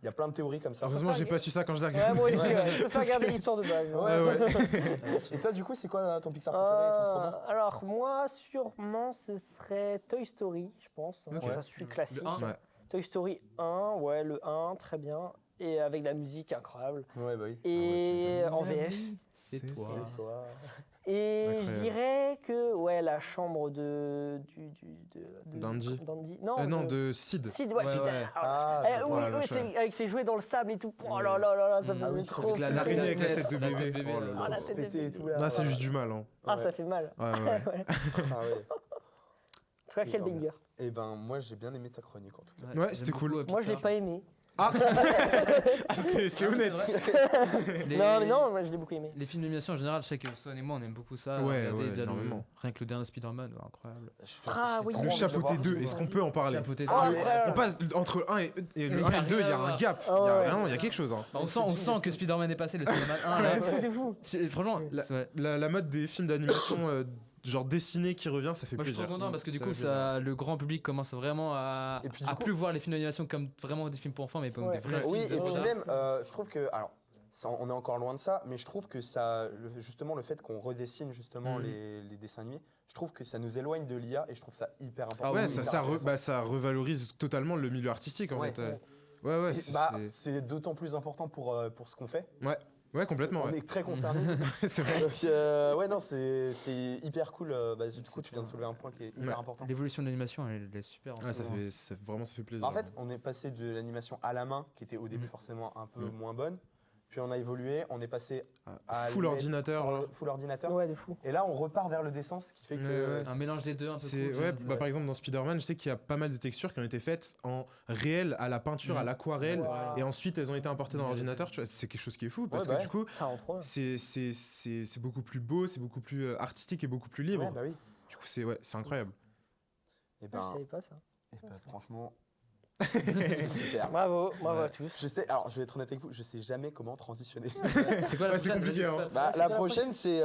Il y a plein de théories comme ça. Heureusement j'ai pas su ça quand je l'ai Ouais, regardé. moi aussi, Ouais. ouais. Je préfère garder l'histoire de base. Ouais. Et toi, du coup, c'est quoi ton Pixar préféré, ton trauma Alors, moi, sûrement, ce serait Toy Story, je pense. Ok. Je sais pas si je suis classique. Le 1. Ouais. Toy Story 1, ouais, le 1, très bien. Et avec la musique incroyable. Ouais, bah oui. Et en VF. C'est toi. C'est toi. Et je Incroyable. dirais que, ouais, la chambre d'Andy. Non, Non de Sid. Sid, ouais, Ouais, Sid. ouais. Ah, Ah, oui, Oh la oui, vache, c'est ouais. avec ses jouets dans le sable et tout. Oh là là là là, ça Mm. me Ah faisait oui, trop. La- L'araignée avec la tête de la bébé. bébé, Oh là. là Ah, là. la tête de Pété et bébé. tout là. Là c'est juste du mal hein. Ah, ça fait mal. Ouais. Ouais. Ah ouais. Tu vois, quel banger. Eh ben, moi, j'ai bien aimé ta chronique en tout cas. Ouais, c'était cool. Moi, je l'ai pas aimé. Ah c'était honnête. Non, mais non, moi, je l'ai beaucoup aimé. Les films d'animation en général, je sais que Swan et moi on aime beaucoup ça. Ouais, Regardez, ouais, déjà énormément. rien que le dernier Spider-Man, ouais, incroyable. Ah, oui. Le chapeauté 2, est-ce qu'on peut en parler? Chapeauté Ah, de- ouais. On passe entre le 1 et le Il y 1 a et le 2, il y a rien à un voir. gap. Ah ouais. Il y a quelque chose. Hein. Bah, on sent que Spider-Man est passé, le Spider-Man 1 là. T'es fou. Franchement, ouais. La mode des films d'animation genre dessinés qui revient, ça fait Moi je suis plaisir. trop content parce que du Ça coup fait plaisir. le grand public commence vraiment à Et puis, du coup- plus voir les films d'animation comme vraiment des films pour enfants mais comme Ouais. des vrais Oui, films. et puis d'horreur. même, je trouve que. Alors, on est encore loin de ça, mais je trouve que ça. Justement, le fait qu'on redessine justement Mhm. les dessins animés, je trouve que ça nous éloigne de l'IA et je trouve ça hyper important. Ah Ouais, oui, ça revalorise totalement le milieu artistique en Ouais. fait. Ouais, Et c'est c'est d'autant plus important pour ce qu'on fait. ouais, complètement. On Ouais. est très concernés. C'est vrai. Donc, ouais, non, c'est hyper cool. Du coup, tu viens de soulever un point qui est hyper Ouais. important. L'évolution de l'animation elle est super. en Ouais, ce moment. vraiment, ça fait plaisir. En fait, on est passé de l'animation à la main, qui était au début Mhm. forcément un peu Mhm. moins bonne. Puis on a évolué, on est passé à Full mettre ordinateur. là. full ordinateur. Ouais, de fou. Et là, on repart vers le dessin, ce qui fait que. Ouais, ouais. Un mélange des deux un peu. C'est cool, ouais, tu vois, bah, par exemple dans Spider-Man, je sais qu'il y a pas mal de textures qui ont été faites en réel, à la peinture, Mhm. à l'aquarelle, Wow. et ensuite elles ont été importées dans Ouais, l'ordinateur. Tu vois, c'est quelque chose qui est fou parce Ouais, bah que ouais. du coup, Ça rend trop bien. c'est beaucoup plus beau, c'est beaucoup plus artistique et beaucoup plus libre. Ouais, bah oui. Du coup, c'est incroyable. Et Ah, ben, je savais pas ça. franchement, c'est super. Bravo, bravo Ouais. à tous. Je sais, alors je vais être honnête avec vous, je sais jamais comment transitionner. C'est quoi la Ouais, c'est prochaine compliqué, Vas-y, hein. c'est pas- Bah, c'est la quoi la prochaine, c'est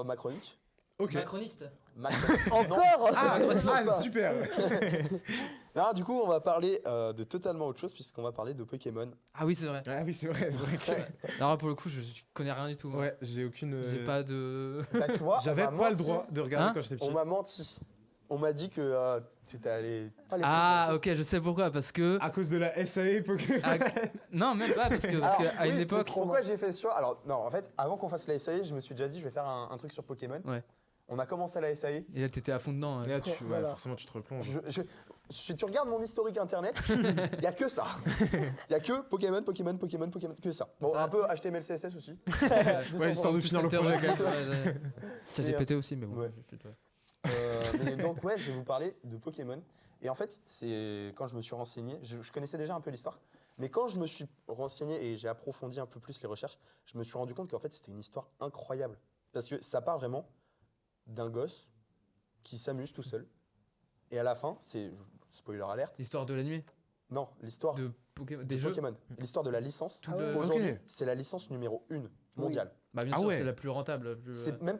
ma chronique. Ok. Macroniste. Ma chronique. Encore Ah, super. Non, du coup, on va parler de totalement autre chose, puisqu'on va parler de Pokémon. Ah oui c'est vrai. Ah oui, c'est vrai que. Alors là, pour le coup je connais rien du tout. moi. Ouais, j'ai aucune. J'ai pas de. Bah, tu vois, J'avais on m'a pas le menti. droit de regarder Hein quand j'étais On petit. m'a menti. On m'a dit que c'était allé. Ah ok je sais pourquoi parce que À cause de la SAE Pokémon. Ah, non même pas parce que Alors, à une oui, époque Pourquoi j'ai fait ce choix? Alors, non, en fait, avant qu'on fasse la SAE, je me suis déjà dit, je vais faire un truc sur Pokémon. Ouais. On a commencé la SAE. et là t'étais à fond dedans. Et là, ouais, Voilà. forcément, tu te replonges. Si tu regardes mon historique internet, il n'y a que ça. Il n'y a que Pokémon, que ça. Bon, Ça- un peu HTML, CSS aussi. Ouais, histoire de finir le projet quand même. Ça j'ai pété aussi mais bon. Ouais. j'ai fait, ouais. Mais donc, ouais, je vais vous parler de Pokémon. Et en fait, c'est quand je me suis renseigné, je connaissais déjà un peu l'histoire, mais quand je me suis renseigné et j'ai approfondi un peu plus les recherches, je me suis rendu compte qu'en fait, c'était une histoire incroyable. Parce que ça part vraiment d'un gosse qui s'amuse tout seul. Et à la fin, c'est spoiler alerte, L'histoire de l'animé non, l'histoire de Pokémon de des jeux. Pokémon, l'histoire de la licence. Tout le- Aujourd'hui, Ok. c'est la licence numéro 1 mondiale. Bah, bien Ah sûr, ouais. c'est la plus rentable. la plus- C'est même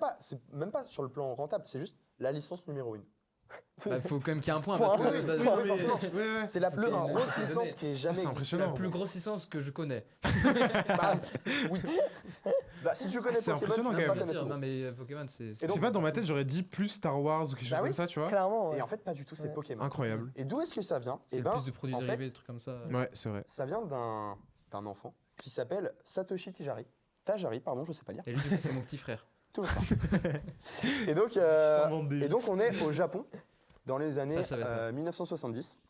pas sur le plan rentable, c'est juste la licence numéro 1. Bah, faut quand même qu'il y ait un point. Point. Parce que ça- Point. mais- ouais. C'est la plus Ok, grosse c'est licence donné. qui ait jamais c'est existé. impressionnant. C'est la plus grosse licence que je connais. Bah, oui. Bah, si tu connais C'est Pokémon, impressionnant tu quand peux pas même. Bien sûr, connaître non tout. mais Pokémon c'est. Et Je donc- sais pas, dans ma tête, j'aurais dit plus Star Wars ou quelque chose Bah oui. comme ça, tu vois. Clairement. Et Ouais. en fait, pas du tout, c'est Ouais. Pokémon. Incroyable. Et d'où est-ce que ça vient C'est Eh le ben, plus de produits en dérivés, fait, des trucs comme ça. Ouais, c'est vrai. ça vient d'un enfant qui s'appelle Satoshi Tajiri, pardon, je sais pas lire. Et lui, du coup, c'est mon petit frère. Toujours pas. Et donc, s'invente des et donc, on est au Japon dans les années je savais ça. 1970.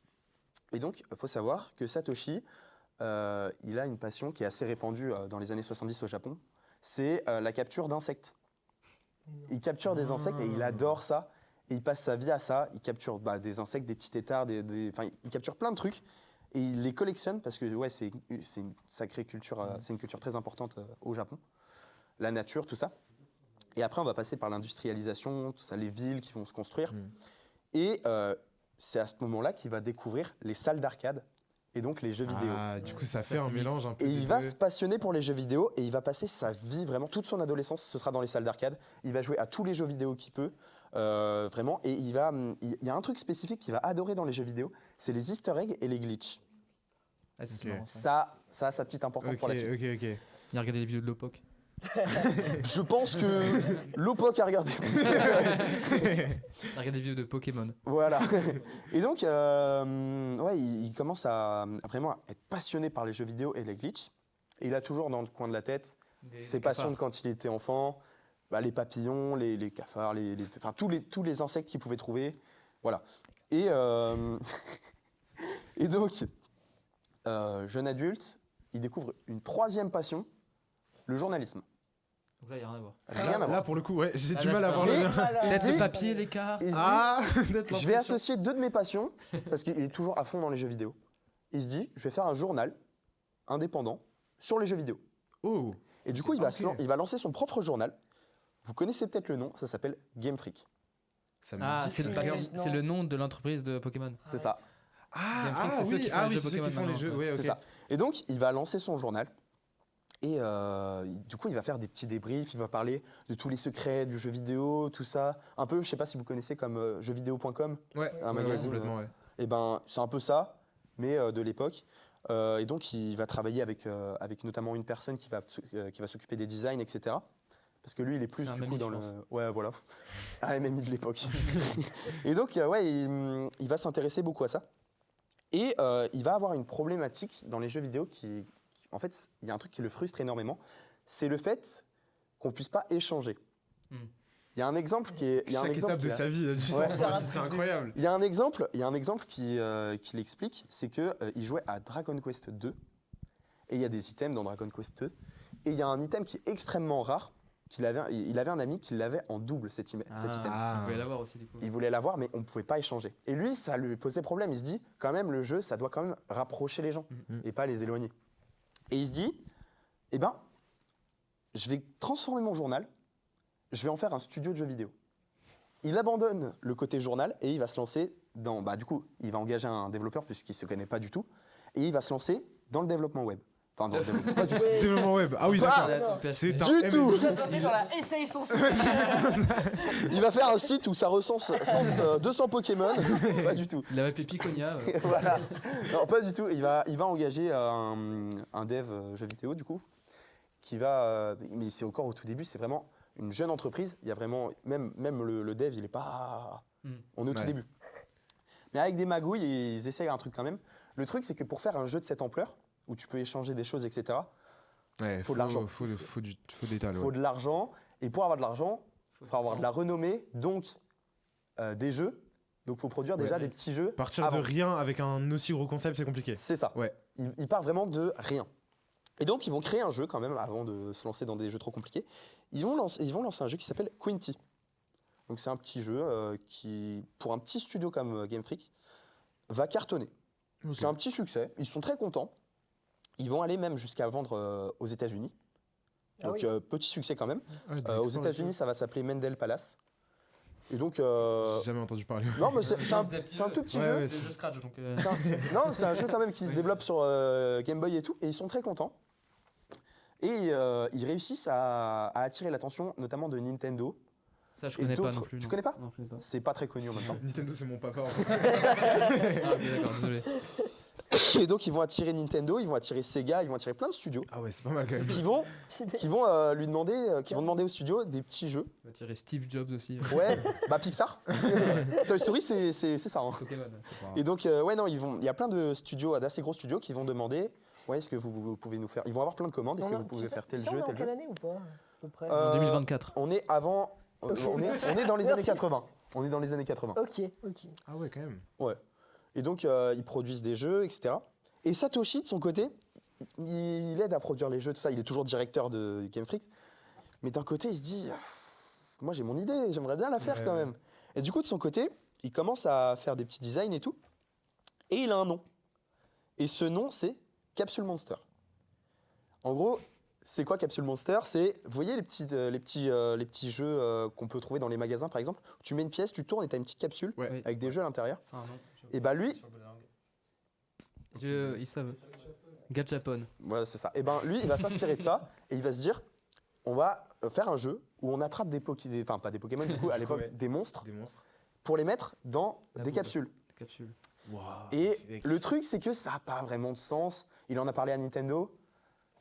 Et donc, il faut savoir que Satoshi, il a une passion qui est assez répandue dans les années 70 au Japon. C'est la capture d'insectes. Il capture des insectes et il adore ça. Et il passe sa vie à ça. Il capture des insectes, des petits têtards, enfin, il capture plein de trucs. Et il les collectionne parce que ouais, c'est une sacrée culture, c'est une culture très importante au Japon. La nature, tout ça. Et après, on va passer par l'industrialisation, tout ça, les villes qui vont se construire. Et c'est à ce moment-là qu'il va découvrir les salles d'arcade et donc les jeux vidéo. Ah, du coup, ça fait un mélange un peu. Et des il va deux. se passionner pour les jeux vidéo et il va passer sa vie, vraiment toute son adolescence, ce sera dans les salles d'arcade. Il va jouer à tous les jeux vidéo qu'il peut, vraiment. Et il y a un truc spécifique qu'il va adorer dans les jeux vidéo, c'est les easter eggs et les glitches. Ah, c'est Ok. marrant, ça. Ça a sa petite importance Ok, pour la suite. ok. Il a regardé les vidéos de Lopok. Je pense que Lopok a regardé. Il a regardé les vidéos de Pokémon. Voilà. Et donc, ouais, il commence à vraiment à être passionné par les jeux vidéo et les glitches. Et il a toujours dans le coin de la tête ses passions de quand il était enfant, les papillons, les cafards, enfin, tous les insectes qu'il pouvait trouver. Voilà. Et, et donc, jeune adulte, il découvre une troisième passion, le journalisme. Donc là, il n'y a rien à voir. Rien à Là, voir. pour le coup, ouais, j'ai Ah, du là, mal je à voir pense- le Mais- lien. Peut-être dit- le papier, l'écart. Il se dit, Ah, peut-être je vais l'impression. associer deux de mes passions, parce qu'il est toujours à fond dans les jeux vidéo. Il se dit, je vais faire un journal indépendant sur les jeux vidéo. Oh, Et du coup, il Ok. va lancer son propre journal. Vous connaissez peut-être le nom, ça s'appelle Game Freak. ça me Ah, dit c'est le, rien. c'est le nom de l'entreprise de Pokémon. C'est ça, Ah, Game Freak, ah c'est ceux oui, qui font ah les oui, jeux c'est ceux qui Pokémon font les maintenant, jeux. ouais. Ouais, ok. c'est ça. Et donc, il va lancer son journal. Et du coup, il va faire des petits débriefs, il va parler de tous les secrets du jeu vidéo, tout ça. Un peu, je sais pas si vous connaissez comme jeuxvideo.com. Ouais, Un ouais, magazine, complètement, ouais. Et ben, c'est un peu ça, mais de l'époque. Et donc, il va travailler avec notamment une personne qui va s'occuper des designs, etc. Parce que lui, il est plus Un du coup MMI, dans je le. pense. Ouais, voilà. Un MMI de l'époque. Et donc, ouais, il va s'intéresser beaucoup à ça. Et il va avoir une problématique dans les jeux vidéo en fait, il y a un truc qui le frustre énormément. C'est le fait qu'on puisse pas échanger. Hmm. Il y a un exemple qui est. Il y a un Chaque exemple étape de qui a- sa vie a du Ouais. sens, quoi, c'est incroyable. il y a un exemple qui l'explique, c'est que il jouait à Dragon Quest 2 et il y a des items dans Dragon Quest 2 et il y a un item qui est extrêmement rare. Il avait un ami qui l'avait en double cet item. Ah, vous pouvez l'avoir aussi, du coup. Il voulait l'avoir mais on ne pouvait pas échanger. Et lui, ça lui posait problème. Il se dit quand même le jeu, ça doit quand même rapprocher les gens Mhm. et pas les éloigner. Et il se dit, eh ben, je vais transformer mon journal, je vais en faire un studio de jeux vidéo. Il abandonne le côté journal et il va se lancer dans. Du coup, il va engager un développeur puisqu'il ne se connaît pas du tout. Et il va se lancer dans le développement web. Enfin, dans le développement. Pas du tout. Développement web. Ah oui, Ah, d'accord. C'est Du un tout. Il va se lancer dans la essaye son site. Il va faire un site où ça recense 200 Pokémon. Pas du tout. Il avait appelé Piconia. Voilà. Non, pas du tout. Il va engager un dev jeu vidéo, du coup, qui va. Mais c'est encore au tout début, c'est vraiment une jeune entreprise. Il y a vraiment. Même le dev, il n'est pas. On est au tout Ouais. début. Mais avec des magouilles, ils essayent un truc quand même. Le truc, c'est que pour faire un jeu de cette ampleur, où tu peux échanger des choses, etc., Ouais, faut de l'argent. Faut des talents. il faut de l'argent. Et pour avoir de l'argent, il faut avoir de la renommée, donc des jeux. Donc il faut produire déjà Ouais. des petits jeux. Partir avant. de rien avec un aussi gros concept, c'est compliqué. C'est ça. Ouais. Ils partent vraiment de rien. Et donc, ils vont créer un jeu quand même avant de se lancer dans des jeux trop compliqués. Ils vont lancer un jeu qui s'appelle Quinty. Donc, c'est un petit jeu qui, pour un petit studio comme Game Freak, va cartonner. Ok. C'est un petit succès. Ils sont très contents. Ils vont aller même jusqu'à vendre aux États-Unis. Ah Donc, oui. petit succès quand même. Ah, de Aux l'export, États-Unis, ça va s'appeler Mendel Palace. Et donc. J'ai jamais entendu parler. Non, mais c'est un tout petit Ouais, jeu. ouais, C'est le jeu Scratch, donc. Non, c'est un jeu quand même qui se développe sur Game Boy et tout, et ils sont très contents. Et ils réussissent à attirer l'attention notamment de Nintendo. Ça, je Et connais pas d'autres- non plus. tu non. connais pas Non, je connais pas. C'est pas très connu en même temps. Nintendo, c'est mon papa. en fait. Ah, ok, d'accord, désolé. Et donc ils vont attirer Nintendo, ils vont attirer Sega, ils vont attirer plein de studios Ah ouais, c'est pas mal quand même. qui vont lui demander, qui vont demander au studio des petits jeux. On va tirer Steve Jobs aussi. Ouais, bah Pixar. Toy Story, c'est ça. Hein. Pokémon, c'est pas grave. Et donc, ouais, non, il y a plein de studios, d'assez gros studios qui vont demander, ouais, est-ce que vous pouvez nous faire. Ils vont avoir plein de commandes, est-ce que vous pouvez faire tel jeu, On est en tel quelle jeu. année ou pas à peu près Euh, En 2024. On est avant. On est dans les années 80. On est dans les années 80. Ok. Ah ouais, quand même. Ouais. Et donc, ils produisent des jeux, etc. Et Satoshi, de son côté, il aide à produire les jeux, tout ça. Il est toujours directeur de Game Freak. Mais d'un côté, il se dit, moi j'ai mon idée, j'aimerais bien la faire Ouais, quand ouais. même. Et du coup, de son côté, il commence à faire des petits designs et tout. Et il a un nom. Et ce nom, c'est Capsule Monster. En gros, c'est quoi Capsule Monster? C'est, vous voyez les petits jeux qu'on peut trouver dans les magasins, par exemple. Tu mets une pièce, tu tournes et tu as une petite capsule Ouais. Oui. avec des jeux à l'intérieur. Enfin, non. Et bah lui, Ils savent. Gachapon. voilà, c'est ça. Et ben lui, il va s'inspirer de ça et il va se dire, on va faire un jeu où on attrape enfin pas des Pokémon du coup, à l'époque, Ouais. des monstres, Des monstres. pour les mettre dans La des boule. capsules. Capsule. Waouh. Et le truc, c'est que ça n'a pas vraiment de sens. Il en a parlé à Nintendo,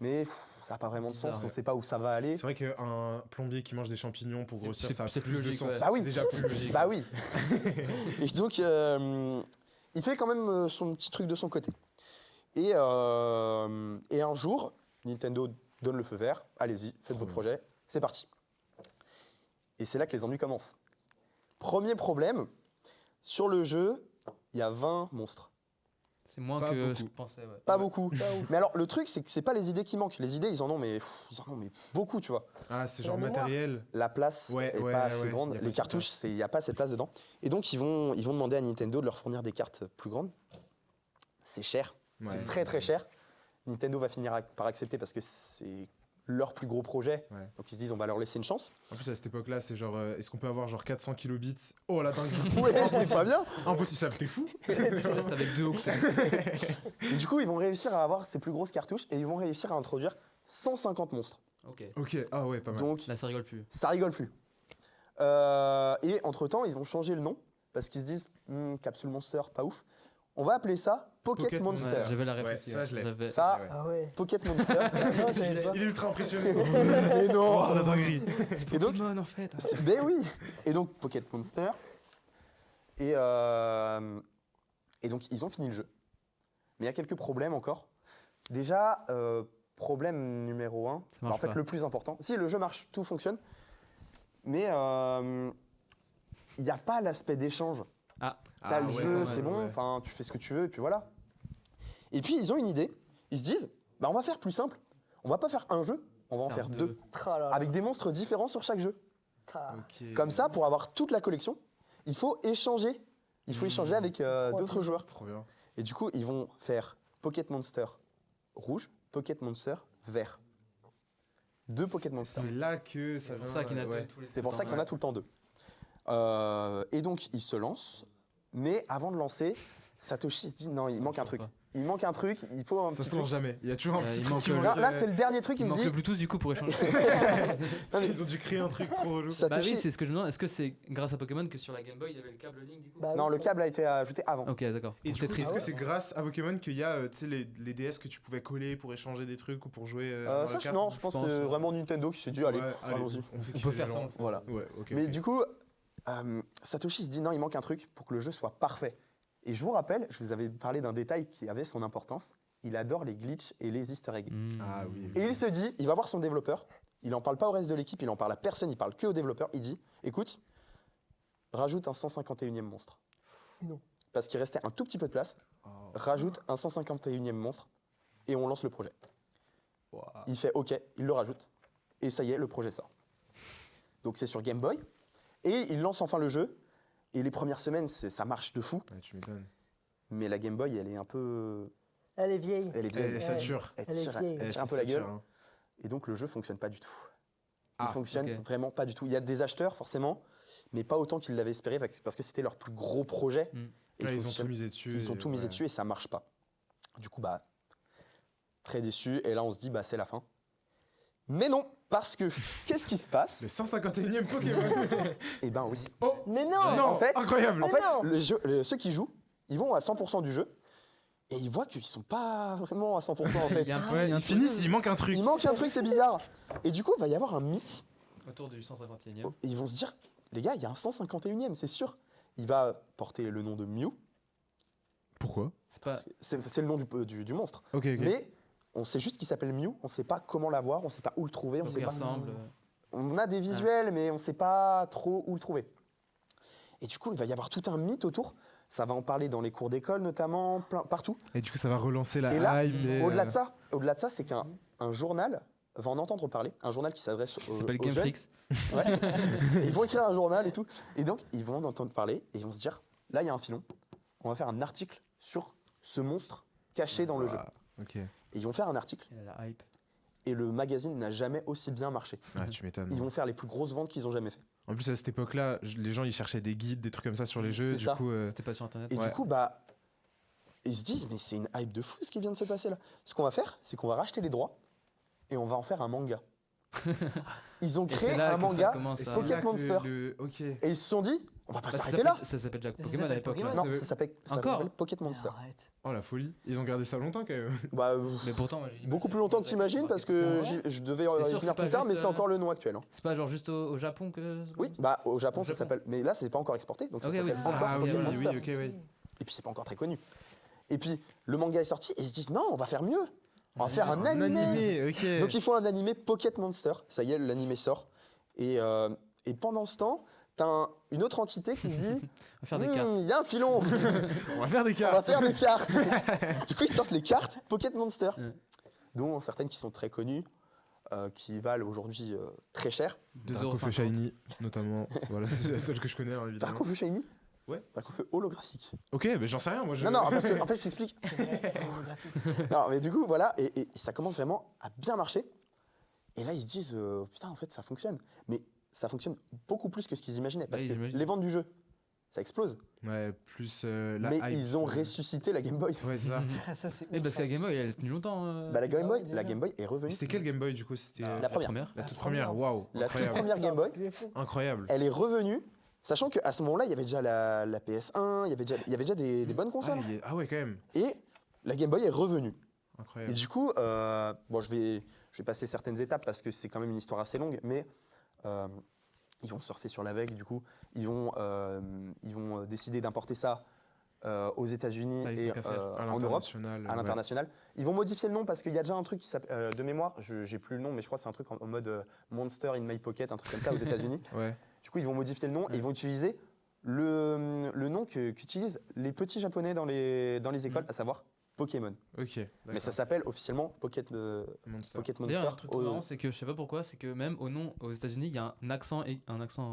mais ça n'a pas vraiment de Bizarre, sens. On ne ouais. sait pas où ça va aller. C'est vrai qu'un plombier qui mange des champignons pour C'est- grossir, c'est- ça a c'est plus plus de logique, sens. ouais. Bah oui. C'est déjà plus logique. Bah oui. Et donc, il fait quand même son petit truc de son côté. Et un jour, Nintendo donne le feu vert. Allez-y, faites votre bien. projet. C'est parti. Et c'est là que les ennuis commencent. Premier problème, sur le jeu, il y a 20 monstres. C'est moins Pas que beaucoup. je pensais. Ouais. Pas beaucoup. Mais alors, le truc, c'est que c'est pas les idées qui manquent. Les idées, ils en ont, mais beaucoup, tu vois. Ah, c'est La genre mémoire. matériel. La place Ouais, est ouais, pas assez ouais, grande. y a pas Les assez de cartouches, il n'y a pas assez de place dedans. Et donc, ils vont demander à Nintendo de leur fournir des cartes plus grandes. C'est cher. Ouais. C'est très, très cher. Nintendo va finir par accepter parce que c'est leur plus gros projet. Ouais. Donc, ils se disent, on va leur laisser une chance. En plus, à cette époque-là, c'est genre, est-ce qu'on peut avoir genre 400 kilobits? Oh la dingue. Ouais, c'est pas bien. Impossible, ça t'es fou. Tu restes avec 2 octets. Et du coup, ils vont réussir à avoir ces plus grosses cartouches et ils vont réussir à introduire 150 monstres. Ok. Ok, ah ouais, pas mal. Donc, Là, ça rigole plus. ça rigole plus. Et entre-temps, ils vont changer le nom parce qu'ils se disent, Capsule Monster, pas ouf. On va appeler ça Pocket Pocket Monster. Ouais, j'avais la Ouais, réponse. ça, je l'ai. J'avais- Ça, Ouais. Ah ouais. Pocket Monster. Non, je l'avais pas. Il est ultra impressionné. Mais non. Oh la dinguerie. Et donc, Pokémon en fait. ben oui. Et donc Pocket Monster. Et donc ils ont fini le jeu. Mais il y a quelques problèmes encore. Déjà, problème numéro 1. Ça marche En fait, pas. le plus important. Si le jeu marche, tout fonctionne. Mais il n'y a pas l'aspect d'échange. T'as le jeu, c'est bon. Enfin, tu fais ce que tu veux et puis voilà. Et puis ils ont une idée. Ils se disent, bah on va faire plus simple. On va pas faire un jeu, on va en faire deux. Tralala. Avec des monstres différents sur chaque jeu. Ta. Comme ça, pour avoir toute la collection, il faut échanger. Il faut échanger avec d'autres joueurs. Trop bien. Et du coup, ils vont faire Pocket Monster rouge, Pocket Monster vert. Deux Pocket Monster. C'est là que ça C'est pour vient, ça qu'il y en a ouais. deux tous les C'est pour ça qu'il y en a tout le temps deux. Et donc, ils se lancent. Mais avant de lancer, Satoshi se dit non, il manque un truc. Il manque un truc, il faut un Ça petit se truc. lance jamais. Il y a toujours un Ouais, petit il truc manque qui le- manque. Là, c'est le dernier truc, Il il se manque dit. le Bluetooth du coup pour échanger. Non, mais Ils ont dû créer un truc trop relou. Bah Satoshi. oui, c'est ce que je me demande. Est-ce que c'est grâce à Pokémon que sur la Game Boy il y avait le câble Link du coup Bah Non, oui, le ça. câble a été ajouté avant. Ok, d'accord. Et Pour du coup, Tetris. est-ce que ouais. c'est grâce à Pokémon qu'il y a tu sais, les DS que tu pouvais coller pour échanger des trucs ou pour jouer Ça, non, je pense que c'est vraiment Nintendo qui s'est dit allez, allons-y. On peut faire ça. Voilà. Ouais, ok. Mais ok. du coup, Satoshi se dit non, il manque un truc pour que le jeu soit parfait. Et je vous rappelle, je vous avais parlé d'un détail qui avait son importance. Il adore les glitches et les easter eggs. Hmm. Ah oui. Et il se dit, il va voir son développeur, il n'en parle pas au reste de l'équipe, il n'en parle à personne, il parle que au développeur. Il dit, écoute, rajoute un 151e monstre. Non. Parce qu'il restait un tout petit peu de place, Oh. rajoute un 151e monstre et on lance le projet. Wow. Il fait OK, il le rajoute. Et ça y est, le projet sort. Donc c'est sur Game Boy. Et il lance enfin le jeu. Et les premières semaines, ça marche de fou. Ouais, tu m'étonnes. Mais la Game Boy, elle est un peu. Elle est vieille. Elle est vieille. Elle sature. Elle Elle est tire, vieille. elle Eh, tire un peu ça la gueule. sature, hein. Et donc le jeu fonctionne pas du tout. Il Ah, fonctionne ok. vraiment pas du tout. Il y a des acheteurs, forcément, mais pas autant qu'ils l'avaient espéré parce que c'était leur plus gros projet. Mm. Et Ouais, il ils ont fonctionne- tout misé dessus. Ils ont tout misé ouais. dessus et ça marche pas. Du coup, bah, très déçu. Et là, on se dit, bah, c'est la fin. Mais non, parce que qu'est-ce qui se Le passe? 151e Pokémon. Eh ben oui. Oh Mais non, non, en fait- incroyable. En fait, non. ceux qui jouent, ils vont à 100% du jeu et ils voient qu'ils sont pas vraiment à 100% en fait. Il y a un petit- Ouais, il y a un ils truc finissent, il manque un truc. Il manque un truc, c'est bizarre. Et du coup, il va y avoir un mythe. autour du 151e. Et ils vont se dire, les gars, il y a un 151e, c'est sûr. Il va porter le nom de Mew. Pourquoi? C'est pas. C'est le nom du monstre. Ok, ok. Mais on sait juste qu'il s'appelle Mew. On sait pas comment l'avoir, on sait pas où le trouver, on Donc sait il pas. ressemble. On a des visuels, mais on sait pas trop où le trouver. Et du coup, il va y avoir tout un mythe autour. Ça va en parler dans les cours d'école, notamment, partout. Et du coup, ça va relancer la Et là, hype. et, Au-delà de ça, c'est qu'un journal va en entendre parler, un journal qui s'adresse Ça aux s'appelle jeunes. Gameflix. Ouais. Et ils vont écrire un journal et tout. Et donc, ils vont en entendre parler et ils vont se dire, là, il y a un filon. On va faire un article sur ce monstre caché dans le jeu. Ok. Et ils vont faire un article. Il a la hype. Et le magazine n'a jamais aussi bien marché. Ah, tu m'étonnes. Ils vont faire les plus grosses ventes qu'ils ont jamais fait. En plus, à cette époque-là, les gens ils cherchaient des guides, des trucs comme ça sur les jeux. C'est Du ça. coup, C'était pas sur internet. Et Ouais. du coup, bah, ils se disent, mais c'est une hype de fou ce qui vient de se passer là. Ce qu'on va faire, c'est qu'on va racheter les droits et on va en faire un manga. Ils ont Et créé c'est là un que ça manga commence et à- c'est Pocket là que Monster. Ok. Et ils se sont dit, on va pas Bah, s'arrêter là. Ça s'appelle déjà Ça Pokémon à s'appelle l'époque. là. Pokémon. Non, ça ça Encore s'appelle Pocket Monster. Arrête. Oh la folie. Ils ont gardé ça longtemps quand même. Bah, Mais pourtant, moi, j'ai beaucoup plus longtemps que t'imagines parce que je devais T'es sûr y que venir c'est plus pas tard, juste, mais c'est encore le nom actuel. Hein. C'est pas genre juste au Japon que. Oui, bah au Japon Au ça Japon. s'appelle, mais là c'est pas encore exporté, donc ça Ok, oui, s'appelle c'est ça. encore Ah oui, Pocket oui, Monster. oui, ok, oui. Et puis c'est pas encore très connu. Et puis le manga est sorti et ils se disent non, on va faire mieux. On va faire un animé. ok. Donc ils font un animé Pocket Monster. Ça y est, l'animé sort. Et pendant ce temps, t'as une autre entité qui se dit On va faire des cartes. il y a un filon, On va faire des on va cartes. faire des cartes. Du coup ils sortent les cartes Pocket Monster, Ouais. dont certaines qui sont très connues, qui valent aujourd'hui très cher. Dracofeu 2,50 €. Shiny, notamment. Voilà, c'est la seule que je connais, alors, évidemment. Dracofeu Shiny. Ouais. Dracofeu holographique. Ok, mais j'en sais rien, moi. Non, non, parce que, en fait, je t'explique. Non, mais du coup, voilà, et ça commence vraiment à bien marcher. Et là, ils se disent, putain, en fait, ça fonctionne. Mais ça fonctionne beaucoup plus que ce qu'ils imaginaient. Parce Oui, que j'imagine. les ventes du jeu, ça explose. Ouais, plus la Mais hype. ils ont ressuscité la Game Boy. Ouais, c'est ça. Ah, ça, c'est Mais ouf, parce que hein. la Game Boy, elle a tenu longtemps. Bah, la Game Boy, déjà. la Game Boy est revenue. C'était quelle Game Boy du coup? C'était La première. la toute première. Waouh, La toute incroyable. première Game Boy, Incroyable. elle est revenue. Sachant qu'à ce moment-là, il y avait déjà la PS1, il y avait déjà des bonnes consoles. Ah ouais, quand même. Et la Game Boy est revenue. Et Incroyable. du coup, bon, je vais passer certaines étapes parce que c'est quand même une histoire assez longue, mais ils vont surfer sur la vague. Du coup, ils vont décider d'importer ça aux États-Unis Ah, ils et ont qu'à faire. en Europe, l'international, à ouais. l'international. Ils vont modifier le nom parce qu'il y a déjà un truc qui s'appelle, de mémoire, j'ai plus le nom, mais je crois que c'est un truc en mode Monster in My Pocket, un truc comme ça aux États-Unis. Ouais. Du coup, ils vont modifier le nom et ils vont utiliser le nom qu'utilisent les petits japonais dans les écoles, à savoir Pokémon. Ok. Mais ça s'appelle officiellement Pocket Monster. Monster. D'ailleurs, un truc au- marrant, c'est que je sais pas pourquoi, c'est que même au nom aux États-Unis, il y a un accent,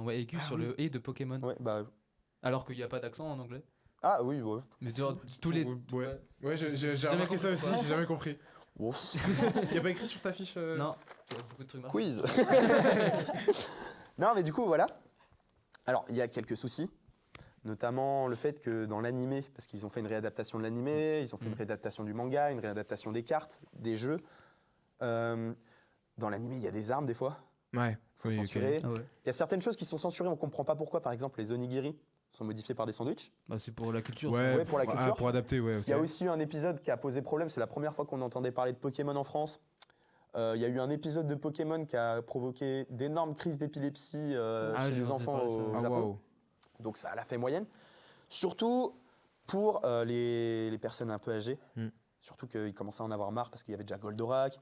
ouais, aigu sur le et de Pokémon, Ouais, bah, alors qu'il n'y a pas d'accent en anglais. ah oui, ouais. Mais genre, tous les. Ouais. Ouais, j'ai jamais remarqué ça compris aussi, pourquoi. j'ai jamais compris. Ouf. Il y a pas écrit sur ta fiche Non, il y a beaucoup de trucs marrants. Quiz. Non, mais du coup, voilà. Alors, il y a quelques soucis, notamment le fait que dans l'animé, parce qu'ils ont fait une réadaptation de l'animé, ils ont fait une réadaptation du manga, une réadaptation des cartes, des jeux. Dans l'animé, il y a des armes des fois, Ouais. faut Oui, ok. censurer. Ah ouais. Il y a certaines choses qui sont censurées, on comprend pas pourquoi. Par exemple, les onigiri sont modifiés par des sandwichs. Bah, c'est pour la culture. Ouais, Ouais, pour la culture. pour adapter, ouais. ok. Il y a aussi eu un épisode qui a posé problème, c'est la première fois qu'on entendait parler de Pokémon en France. Il y a eu un épisode de Pokémon qui a provoqué d'énormes crises d'épilepsie Ah, chez j'ai les entendu enfants parler de ça. au Ah Japon. waouh. Donc ça l'a fait moyenne. Surtout pour les personnes un peu âgées. Hmm. Surtout qu'ils commençaient à en avoir marre parce qu'il y avait déjà Goldorak,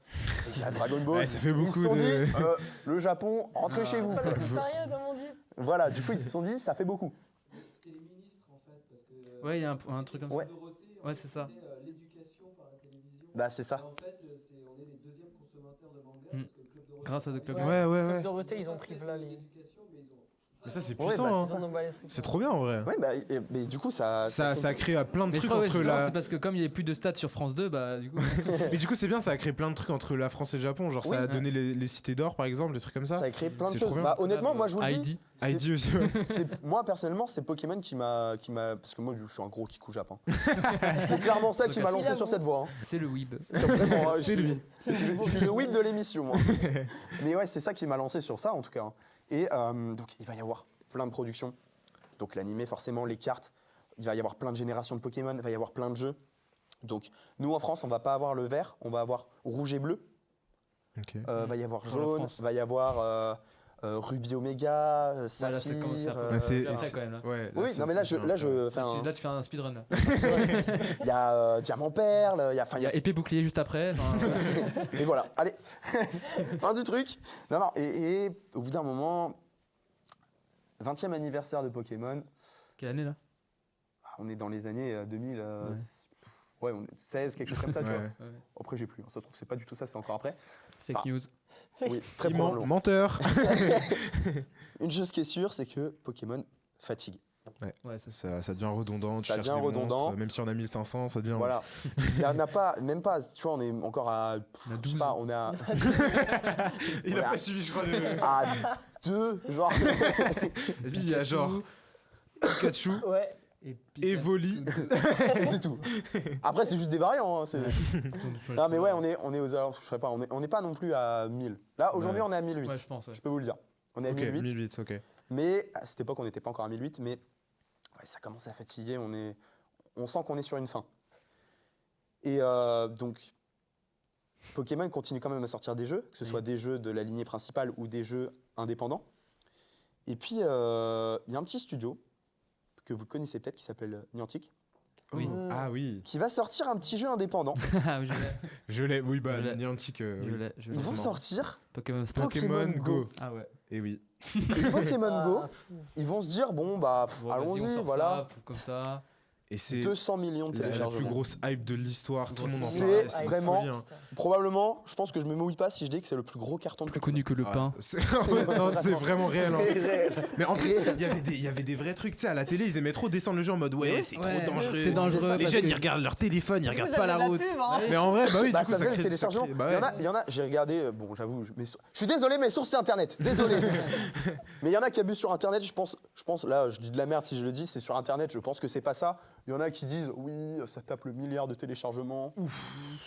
déjà Dragon Ball. Ouais, ça fait Ils beaucoup se sont de- dit, le Japon, rentrez chez vous. Pas la période, oh mon Dieu. Voilà, du coup ils se sont dit, ça fait beaucoup. C'était les ministres en fait, parce que Ouais, il y a un truc comme Ouais. ça. Dorothée, Ouais, c'est ça. l'éducation par la télévision. Bah c'est ça. Et en fait, on est les deuxièmes consommateurs de manga Mm. parce que le Club Dorothée. Grâce à The Club Ouais, ouais, Club ouais. Dorothée, ils ont pris là les. l'éducation, mais ils ont Mais ça, c'est Ouais, puissant. bah, hein. Ils en ont balai, c'est C'est clair. trop bien en vrai. Ouais, bah, mais du coup, ça Ça crée plein de Mais je trucs crois, ouais, entre justement, la. c'est parce que comme il n'y avait plus de stats sur France 2, bah du coup. Mais du coup, c'est bien, ça a créé plein de trucs entre la France et le Japon. Genre, Oui. ça a donné les cités d'or, par exemple, des trucs comme ça. ça a créé plein de C'est choses. trop bien. Bah, honnêtement, moi, je vous le dis. Heidi. c'est- Heidi aussi. Ouais. Moi personnellement, c'est Pokémon qui m'a, parce que moi je suis un gros kikou japon. C'est clairement ça qui m'a lancé sur cette voie. Hein. C'est le Weeb. Vraiment, C'est lui. Je suis le whip de l'émission. Moi. Mais ouais, c'est ça qui m'a lancé sur ça en tout cas. Hein. Et donc il va y avoir plein de productions. Donc l'animé forcément, les cartes. Il va y avoir plein de générations de Pokémon. Il va y avoir plein de jeux. Donc nous en France, on va pas avoir le vert, on va avoir rouge et bleu. Ok. Va y avoir Pour la jaune, France. va y avoir Ruby Oméga, Voilà, Saphir. c'est comme ça. Bah, c'est- Après, quand même. Là. Ouais, Oui, non mais là je fais un. Là, tu fais un speedrun. Là. Il y a Diamant Perle, il y a, enfin, Il y a épée bouclier juste après. et voilà, allez, fin du truc. Non, non, et au bout d'un moment, 20e anniversaire de Pokémon, Quelle année là on est dans les années 2000, ouais, on est 16, quelque chose comme ça, tu Ouais. vois. Après, j'ai plus, ça se trouve, c'est pas du tout ça, c'est encore après. Fake Ah. news. Oui, très Il ment, probablement. menteur. Une chose qui est sûre, c'est que Pokémon fatigue. Ouais, ça, Ça devient redondant. Tu Ça cherches devient des redondant. monstres, même si on a 1500, ça devient. Voilà. Il y en a pas, même pas, tu vois, on est encore à, On a je sais 12. pas, on est à, Il a Voilà. pas suivi, je crois. Le... à 2, genre. Vas-y, il y a genre Pikachu, Ouais. Et Evoli. C'est tout. Après, c'est juste des variants. Hein, c'est- Non, mais ouais, on est aux alentours, je sais pas, on n'est pas non plus à 1000. Là, aujourd'hui, Ouais. on est à 1008. Ouais, je pense. Ouais. Je peux vous le dire. On est à Ok, 1008. 1008, ok. Mais à cette époque, on n'était pas encore à 1008. Mais ouais, ça commence à fatiguer. On sent qu'on est sur une fin. Et donc, Pokémon continue quand même à sortir des jeux, que ce soit des jeux de la lignée principale ou des jeux indépendants. Et puis, il y a un petit studio que vous connaissez peut-être qui s'appelle Niantic, Oui. Oh. Ah oui. qui va sortir un petit jeu indépendant. Ah, oui, je l'ai. Je l'ai, oui, bah, Je l'ai. Niantic. Je Oui. l'ai. Je l'ai. Ils vont forcément. sortir Pokémon Snap. Pokémon Go. Ah ouais. Et oui. Et Pokémon Go. Ah, fou. Ils vont se dire, bon, bah, Bon, vas-y, on allons-y, sort voilà. ça, comme ça. Et c'est 200 millions de la plus téléchargements. grosse hype de l'histoire. Tout le monde en C'est parle. vraiment- une folie, hein. Probablement, je pense que je me mouille pas si je dis que c'est le plus gros carton de Plus connu que le Ah, pain. c'est- non, c'est vraiment réel. hein. C'est réel. Mais en plus, il y avait des vrais trucs. Tu sais, à la télé, ils aimaient trop descendre le jeu en mode ouais, c'est Ouais, trop dangereux. c'est dangereux Les parce jeunes, que- ils regardent leur téléphone, ils regardent Vous pas avez la la route. pub, hein. Mais en vrai, bah oui, Bah, du coup, ça ça vient crée le téléchargement. bah Il y ouais. en a, il y en a, j'ai regardé, bon, j'avoue, je suis désolé, mes sources c'est internet. Désolé. Mais il y en a qui abusent sur internet, je pense, là, je dis de la merde si je le dis, c'est sur internet, je pense que c'est pas ça. Il y en a qui disent, oui, ça tape le milliard de téléchargements.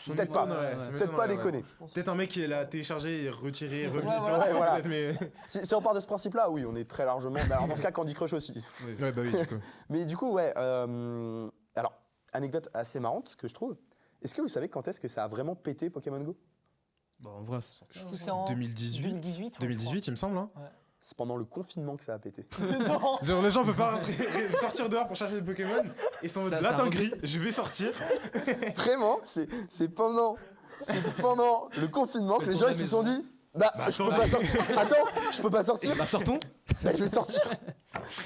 Peut-être pas. m'étonnerait, ça Peut-être pas m'étonnerait, ouais. déconner. Peut-être un mec qui l'a téléchargé et retiré, remis. Ouais, voilà. Ouais, voilà. peut-être, mais... Si on part de ce principe-là, oui, on est très largement. Mais alors dans ce cas, Candy Crush aussi. Ouais, bah oui, du coup. Mais du coup, ouais. Alors, anecdote assez marrante que je trouve. Est-ce que vous savez quand est-ce que ça a vraiment pété Pokémon Go? Bon, en vrai, c'est sorti. C'est en 2018. 2018, ouais, 2018, il me semble. Hein. C'est pendant le confinement que ça a pété. Non. Genre, les gens peuvent pas sortir dehors pour chercher des Pokémon. Ils sont en mode Ça- là, ça t'es en remonte. gris, je vais sortir. Vraiment, c'est pendant le confinement que les gens ils se sont dit. Bah, je peux attends. pas sortir. Attends, je peux pas sortir. Bah, sortons. Bah, je vais sortir.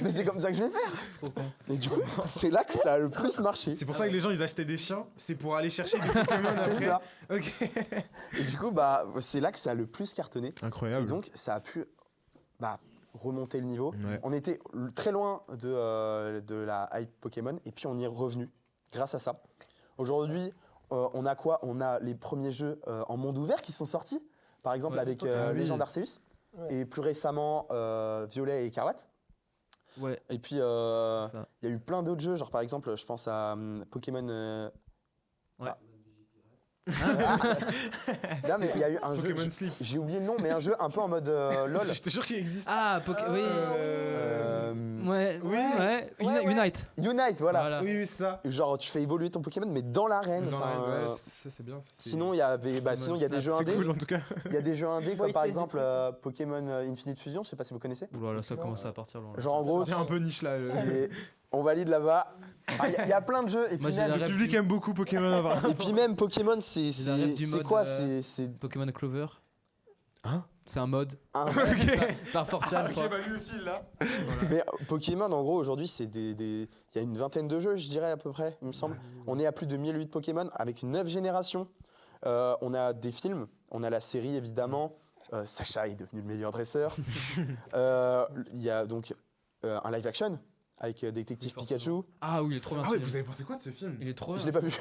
Mais c'est comme ça que je vais faire. Trop con. Et du coup, c'est là que ça a le plus marché. C'est pour ça que les gens ils achetaient des chiens, c'était pour aller chercher des Pokémon C'est après. ça. Ok. Et du coup, bah, c'est là que ça a le plus cartonné. Et Incroyable. donc, ça a pu bah, remonter le niveau. Ouais. On était très loin de la hype Pokémon et puis on y est revenu grâce à ça. Aujourd'hui, on a quoi? On a les premiers jeux en monde ouvert qui sont sortis, par exemple Ouais, avec Ah oui. Legend Arceus Ouais. et plus récemment Violet et Écarlate. Ouais. Et puis il Ça. y a eu plein d'autres jeux, genre par exemple, je pense à Pokémon. Non, mais il y a eu un jeu. Pokémon Sleep. J'ai oublié le nom, mais un jeu un peu en mode LOL. Je te jure qu'il existe. Ah, oui. Ouais. Oui. Ouais. Ouais. Unite. Unite, voilà. Voilà. Oui, c'est ça. Genre, tu fais évoluer ton Pokémon, mais dans l'arène. Dans enfin, la- ouais, ça c'est bien. ça, c'est- sinon, il y avait, sinon, il y a des jeux c'est indés. cool en tout cas. Il y a des jeux indés comme Ouais, par ils testent exemple des Pokémon Infinite Fusion. Je sais pas si vous connaissez. Ouh là là, ça commence à partir loin. là. Genre en gros, C'est un peu niche là. on valide là-bas. Ah, il y a plein de jeux. Et Moi, puis, j'ai la même, Le rêve public du aime beaucoup Pokémon apparemment. et puis même Pokémon, c'est J'ai la rêve du c'est mode, quoi C'est Pokémon Clover. Hein? C'est un mode. un- Par 4chan, je crois. bah lui aussi là. Mais Pokémon, en gros, aujourd'hui, c'est il y a une vingtaine de jeux, je dirais à peu près, il me semble. On est à plus de 1008 Pokémon avec 9 générations. On a des films, on a la série évidemment. Sacha est devenu le meilleur dresseur. Il y a donc un live action avec Détective Pikachu. Ah oui, il est trop bien. Ah ce ouais, film. vous avez pensé quoi de ce film? Il est trop bien. Je l'ai pas vu.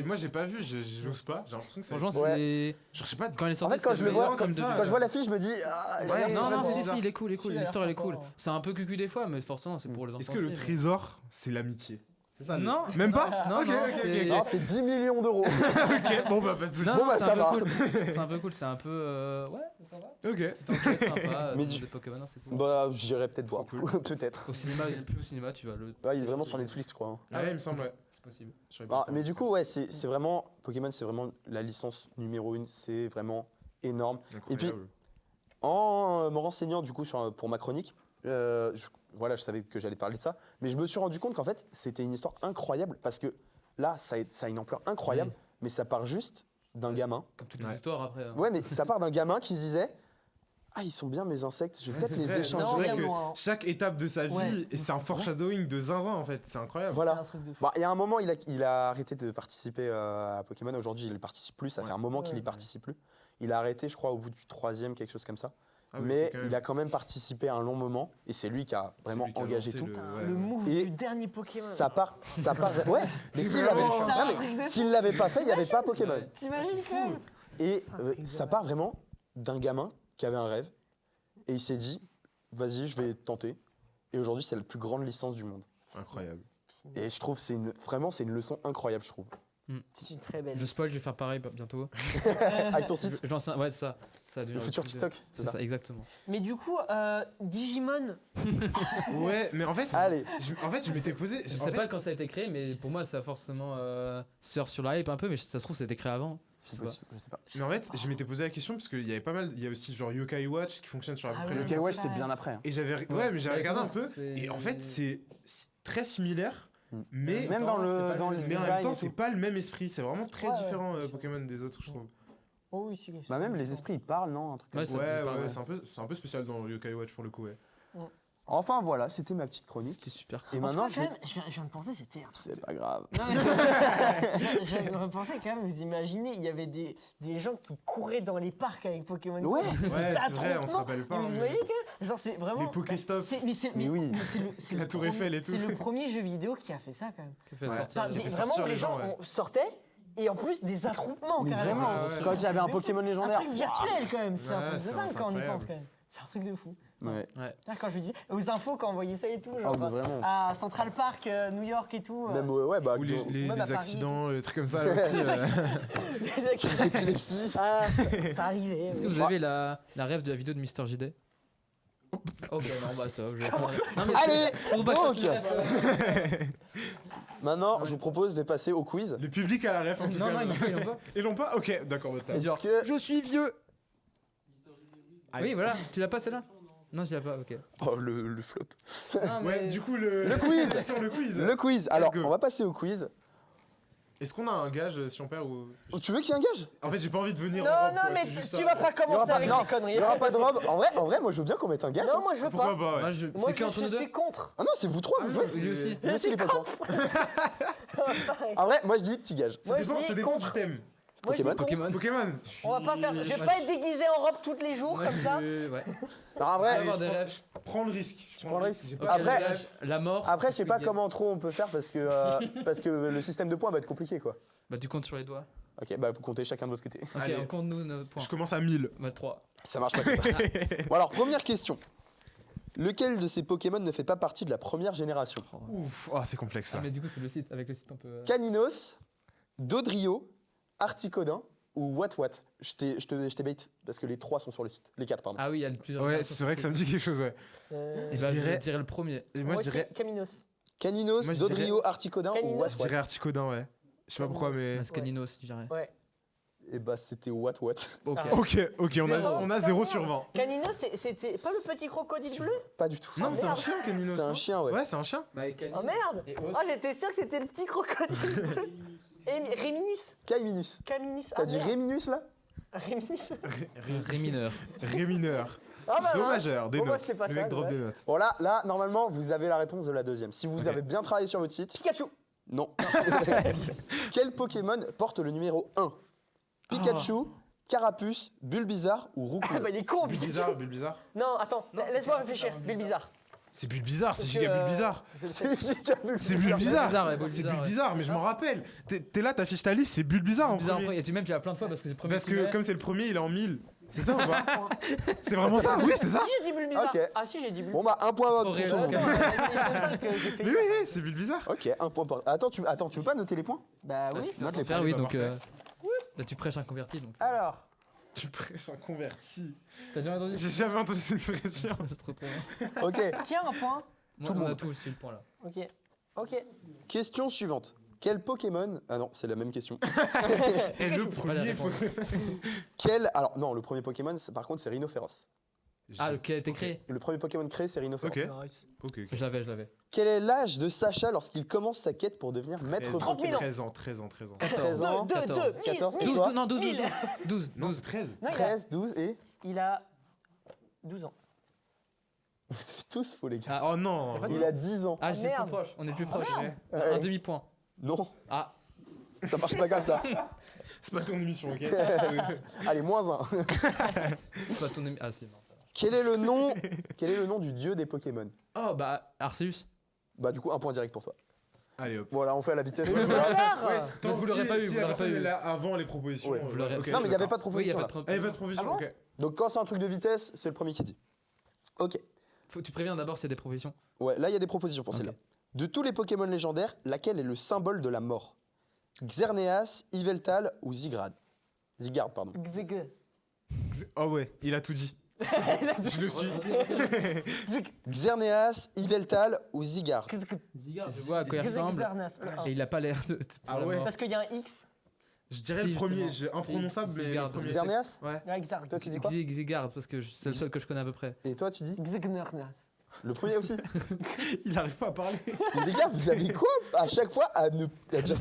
Moi j'ai pas vu, j'ose pas. J'ai l'impression que c'est. Franchement, Ouais. c'est. Genre, je sais pas. Quand il est En sorti, fait, quand c'était je le vois, meilleur comme ça, Quand je vois l'affiche, je me dis Ouais, Non, non, c'est si, il est cool, Celui-là, l'histoire elle est sympa, cool. hein. C'est un peu cucu des fois, mais forcément, c'est pour les enfants. Est-ce que le aussi, mais- trésor, c'est l'amitié? C'est ça? Non. Même pas? Non, Ok, non, ok, c'est- non, c'est 10 millions d'euros. ok, bon bah pas de soucis. Non, Bon, non, bah, c'est ça un va. peu cool. C'est un peu cool, c'est un peu. Ouais, ça va. Ok. C'est un peu sympa. Mais Des du- Pokémon, non, c'est cool. Bah, j'irai peut-être voir. Trop cool. Peut-être. Au cinéma, il est plus au cinéma, tu vas le. Ouais, il est vraiment sur Netflix, je crois. hein. Ouais, il me semble, ouais. C'est possible. Je savais Ah, pas. mais du coup, ouais, c'est vraiment. Pokémon, c'est vraiment la licence numéro 1. C'est vraiment énorme. Et puis, Incroyable. en me renseignant du coup pour ma chronique, voilà, je savais que j'allais parler de ça, mais je me suis rendu compte qu'en fait, c'était une histoire incroyable parce que là, ça a une ampleur incroyable, Oui. mais ça part juste d'un gamin. Comme toutes les Ouais. histoires après. hein. Ouais, mais ça part d'un gamin qui se disait ah, ils sont bien mes insectes, je vais peut-être C'est les vrai, échanger. c'est vrai Non, que vraiment, hein. chaque étape de sa vie, Ouais. et c'est un foreshadowing de zinzin en fait, c'est incroyable. Voilà. C'est un truc de fou. Bon, il y a un moment, il a arrêté de participer à Pokémon. Aujourd'hui, il ne participe plus. Ça fait un moment qu'il n'y Ouais. participe plus. Il a arrêté, je crois, au bout du 3e, quelque chose comme ça. Ah oui, mais quand même. il a quand même participé à un long moment. Et c'est lui qui a C'est vraiment lui qui a engagé lancé tout. ouais. Le move Et du dernier Pokémon. Ça part. Ouais, mais C'est s'il vraiment- l'avait C'est un non, truc de mais fou. s'il l'avait pas fait, il n'y avait pas Pokémon. Ouais. T'imagines quand même? Et un truc de ça malade. part vraiment d'un gamin qui avait un rêve. Et il s'est dit vas-y, je vais tenter. Et aujourd'hui, c'est la plus grande licence du monde. Incroyable. Et je trouve que vraiment, c'est une leçon incroyable, je trouve. C'est une très belle. Je spoil, je vais faire pareil bientôt. Avec ton site, Je lance un. Ouais, c'est ça. Ça a le devenu un futur truc de- TikTok. C'est ça, exactement. Mais du coup, Digimon, Ouais, mais en fait, Allez. je m'étais posé. Je en sais fait, pas quand ça a été créé, mais pour moi, ça a forcément surf sur la hype un peu, mais ça se trouve, ça a été créé avant. Je sais C'est pas. possible, je sais pas. Mais en fait, je m'étais posé la question parce qu'il y avait pas mal. Il y a aussi genre Yokai Watch qui fonctionne sur à peu Ah près oui, le ok. même. Ok, ouais, c'est c'est vrai. bien après. hein. Et j'avais, Ouais. ouais, mais j'avais Bah, regardé un écoute, peu. c'est- Et en fait, c'est très similaire, mais Même dans c'est le pas dans le le même. mais en design même temps, et c'est tout. pas le même esprit. C'est vraiment très Ouais, ouais. différent Pokémon des autres, je trouve. oh oui, si. Bah même les esprits ils parlent non un truc comme Ouais, ça. ça Ouais, me parle, ouais, ouais. c'est un peu spécial dans Yokai Watch pour le coup, ouais. Enfin voilà, c'était ma petite chronique. C'était super cool. Et En tout maintenant cas, je quand même, je viens de penser, c'était un truc. c'est pas grave. Non, mais je viens de repenser quand même, vous imaginez, il y avait des gens qui couraient dans les parcs avec Pokémon Go. Ouais. Ouais, C'était c'est vrai, on se attroupement. rappelle pas. Mais vous mais- imaginez quand même, genre c'est vraiment. Les Pokéstop. Mais oui. C'est La le Tour premier- Eiffel et tout. C'est le premier jeu vidéo qui a fait ça quand même. Qui fait Ouais. sortir Enfin, les- fait vraiment, sortir les les gens gens, ouais. sortaient et en plus des attroupements Mais carrément. vraiment, Ouais, ouais. quand il y avait un De Pokémon fou. légendaire. Un truc virtuel quand même, c'est un Ouais, truc c'est- de dingue c'est quand on y incroyable. pense quand même. C'est un truc de fou. Ouais. Là, quand je me disais, aux infos quand on voyait ça et tout, Ah genre bah, vraiment. à Central Park, New York et tout. Même ouais bah Ou les, avec les- Même les à Paris et accidents, les trucs comme ça aussi. les accidents. l'épilepsie. Ah, ça arrivait. Est-ce que oui. vous avez la rêve de la vidéo de Mister JD? Ok, non, bah ça, je vais pas. Non, mais Allez, c'est pour pas que donc. je fasse une rêve, Maintenant, je vous propose de passer au quiz. Le public a la ref en tout Non, cas. non, ils l'ont pas. Ils l'ont pas. Ok, d'accord. Bah, t'as- Est-ce que Je suis vieux. Allez. Oui, voilà, tu l'as pas celle-là? Non, je l'ai pas, ok. oh le flop. Non, Ouais, mais- du coup le quiz. sur le quiz. Le quiz. Alors, go. on va passer au quiz. Est-ce qu'on a un gage si on perd ou Tu veux qu'il y ait un gage? En fait, j'ai pas envie de venir. Non, en robe, non, quoi, mais c'est juste tu ça. vas pas Il y aura commencer pas, avec non, ces conneries. il y aura pas de robe. En vrai, moi je veux bien qu'on mette un gage. Non, hein. moi je veux Pourquoi pas. pas ouais. Moi, Moi c'est que entre je nous deux. suis contre. Ah non, c'est vous trois, vous jouez. non, Lui aussi. Lui aussi, il est pas contre. En vrai, moi je dis petit gage. Ça Moi, je dépend, dis ça dépend contre. du thème. Moi je dis Pokémon. contre. Pokémon. Pokémon. On va pas faire ça. Je vais Moi, pas être déguisé en robe tous les jours Moi, comme ça. Ouais. Alors, en On va vrai, avoir des rêves. Prends le risque. Je prends le risque. J'ai Ok, pas. Après- les rêves, la mort. après, je c'est sais pas Squid Game. comment trop on peut faire parce que le système de points va être compliqué quoi. Bah, tu comptes sur les doigts. Ok, bah vous comptez chacun de votre côté. Ok, Allez. on compte nous nos points. Je commence à 1000. Bah, 3. Ça marche pas comme ça. Bon alors, première question. Lequel de ces Pokémon ne fait pas partie de la première génération? Ouf, oh, c'est complexe ça. Ah, mais du coup, c'est le site. Avec le site, on peut. Caninos, Dodrio, Articodin ou Watwat? Je t'ai bait parce que les trois sont sur le site. Les quatre, pardon. Ah oui, il y a plusieurs. Ouais, variations c'est vrai que ça me dit quelque chose, ouais. Et Je bah, je dirais- dirais le premier. Et moi, je dirais, Caminos. Caninos, Moi, je Dodrio, Articodin ou Caninos. je Watwat? dirais Articodin, ouais. Je sais pas pourquoi, mais. Mascaninos, je dirais. Ouais. Et bah c'était Watwat. Ok. Ah. Ok, on a 0 sur 20. Caninos, c'était pas le petit crocodile bleu? Pas du tout. Non, mais c'est un merde. chien, Caninos. C'est un non chien, ouais. Ouais, c'est un chien. Bah, avec Oh merde! Et Oh, Os. j'étais sûr que c'était le petit crocodile bleu. Et Réminus. Caiminus. Caminus. T'as dit Réminus là? Réminus. Rémineur. Rémineur. Ah bah, Dommageur, des Bon, bah, notes. c'était pas Le ça, mec drop dommage. des notes. Bon là, normalement, vous avez la réponse de la deuxième. Si vous Ok. avez bien travaillé sur votre site, Pikachu. non. Quel Pokémon porte le numéro 1? Pikachu, Carapuce, Bulbizarre ou Ah Roucoule? bah il est con, Bulbizarre, Bulbizarre. Non, attends, laisse-moi réfléchir. Bulbizarre. C'est Bulbizarre, c'est Parce giga que, Bulbizarre. C'est giga Bulbizarre. C'est Bulbizarre. Bulbizarre, ouais, C'est Bulbizarre, Bulbizarre, mais je m'en rappelle. T'es là, t'affiches ta liste, c'est Bulbizarre en Bizarre, premier. et tu même tu as plein de fois parce que c'est le premier. Parce qui que met. comme c'est le premier, il est en 1000. C'est ça ou pas? C'est vraiment ça? Oui, c'est ça. Si j'ai dit Bulbizarre. Ok. Ah si j'ai dit Bon Bulbizarre. bah un point Trop pour tout le réel. monde. C'est ça que j'ai fait. Mais oui, c'est Bulbizarre. Ok, un point pour... Attends, tu veux pas noter les points? Bah oui. Note les Faire points. oui, bah, donc parfait. là tu prêches un converti donc. Alors, Tu prêches un converti. T'as jamais entendu? J'ai jamais entendu cette expression. Je te retrouve. Ok, qui a un point? Moi, Tout le on a monde. tous aussi le point là. Ok. question suivante. Quel Pokémon... Ah non, c'est la même question. Et le Pas les premier, faut. réponses. Alors non, le premier Pokémon, par contre, c'est Rhinophéros. Ah, lequel a été créé? Le premier Pokémon créé, c'est Rhinophéros. Ok. Ok. Je l'avais. Quel est l'âge de Sacha lorsqu'il commence sa quête pour devenir maître 30 000 Pokémon? ans. 13 ans. 13 ans, 14. 14, et 12, toi? non, 12. Mille. 12. Non, c'est 13. Non, 13, 12 et... il a 12 ans. Vous avez tous faux les gars. Oh non. Il a 10 ans. Ah, c'est le merde. plus proche. On est le plus proche. merde. Ouais. Un demi-point. Non, Ah, ça marche pas comme ça. C'est pas ton émission, ok? Allez, moins 1. c'est pas ton ami. Ah, c'est non. Ça marche. Quel est le nom du dieu des Pokémon? Oh, bah, Arceus. Bah du coup, un point direct pour toi. Allez hop. Voilà, on fait à la vitesse. Le hasard. Donc, vous l'aurez pas eu, Si vous la l'aurez pas personne eu. est là avant les propositions. Ouais, vous l'aurez- ok, Non, mais il n'y avait d'accord. pas de Oui, il y a proposition pas là. de problème. Ah, il y a pas de proposition, Ah bon ok. Donc quand c'est un truc de vitesse, c'est le premier qui dit. Ok. Tu préviens d'abord s'il y a des propositions. Ouais, là il y a des propositions pour Ok. celle-là. De tous les Pokémon légendaires, laquelle est le symbole de la mort? Xerneas, Yveltal ou Zygarde? Zygarde, pardon. Xig. Oh ouais, il a tout dit. Je le suis. Xerneas, Yveltal ou Zygarde? Zygarde, je vois à quoi il ressemble. Xerneas. Et il a pas l'air de. Ah la ouais. mort. Parce qu'il y a un X. Je dirais Si, le premier, justement. imprononçable, Si, mais le Zygarde. premier. Xerneas? Ouais. Ouais, Xarg. Toi tu dis quoi? Zygarde, parce que c'est le seul que je connais à peu près. Et toi tu dis? Xignernas. Le premier aussi? Il arrive pas à parler. Mais les gars, vous avez quoi à chaque fois à dire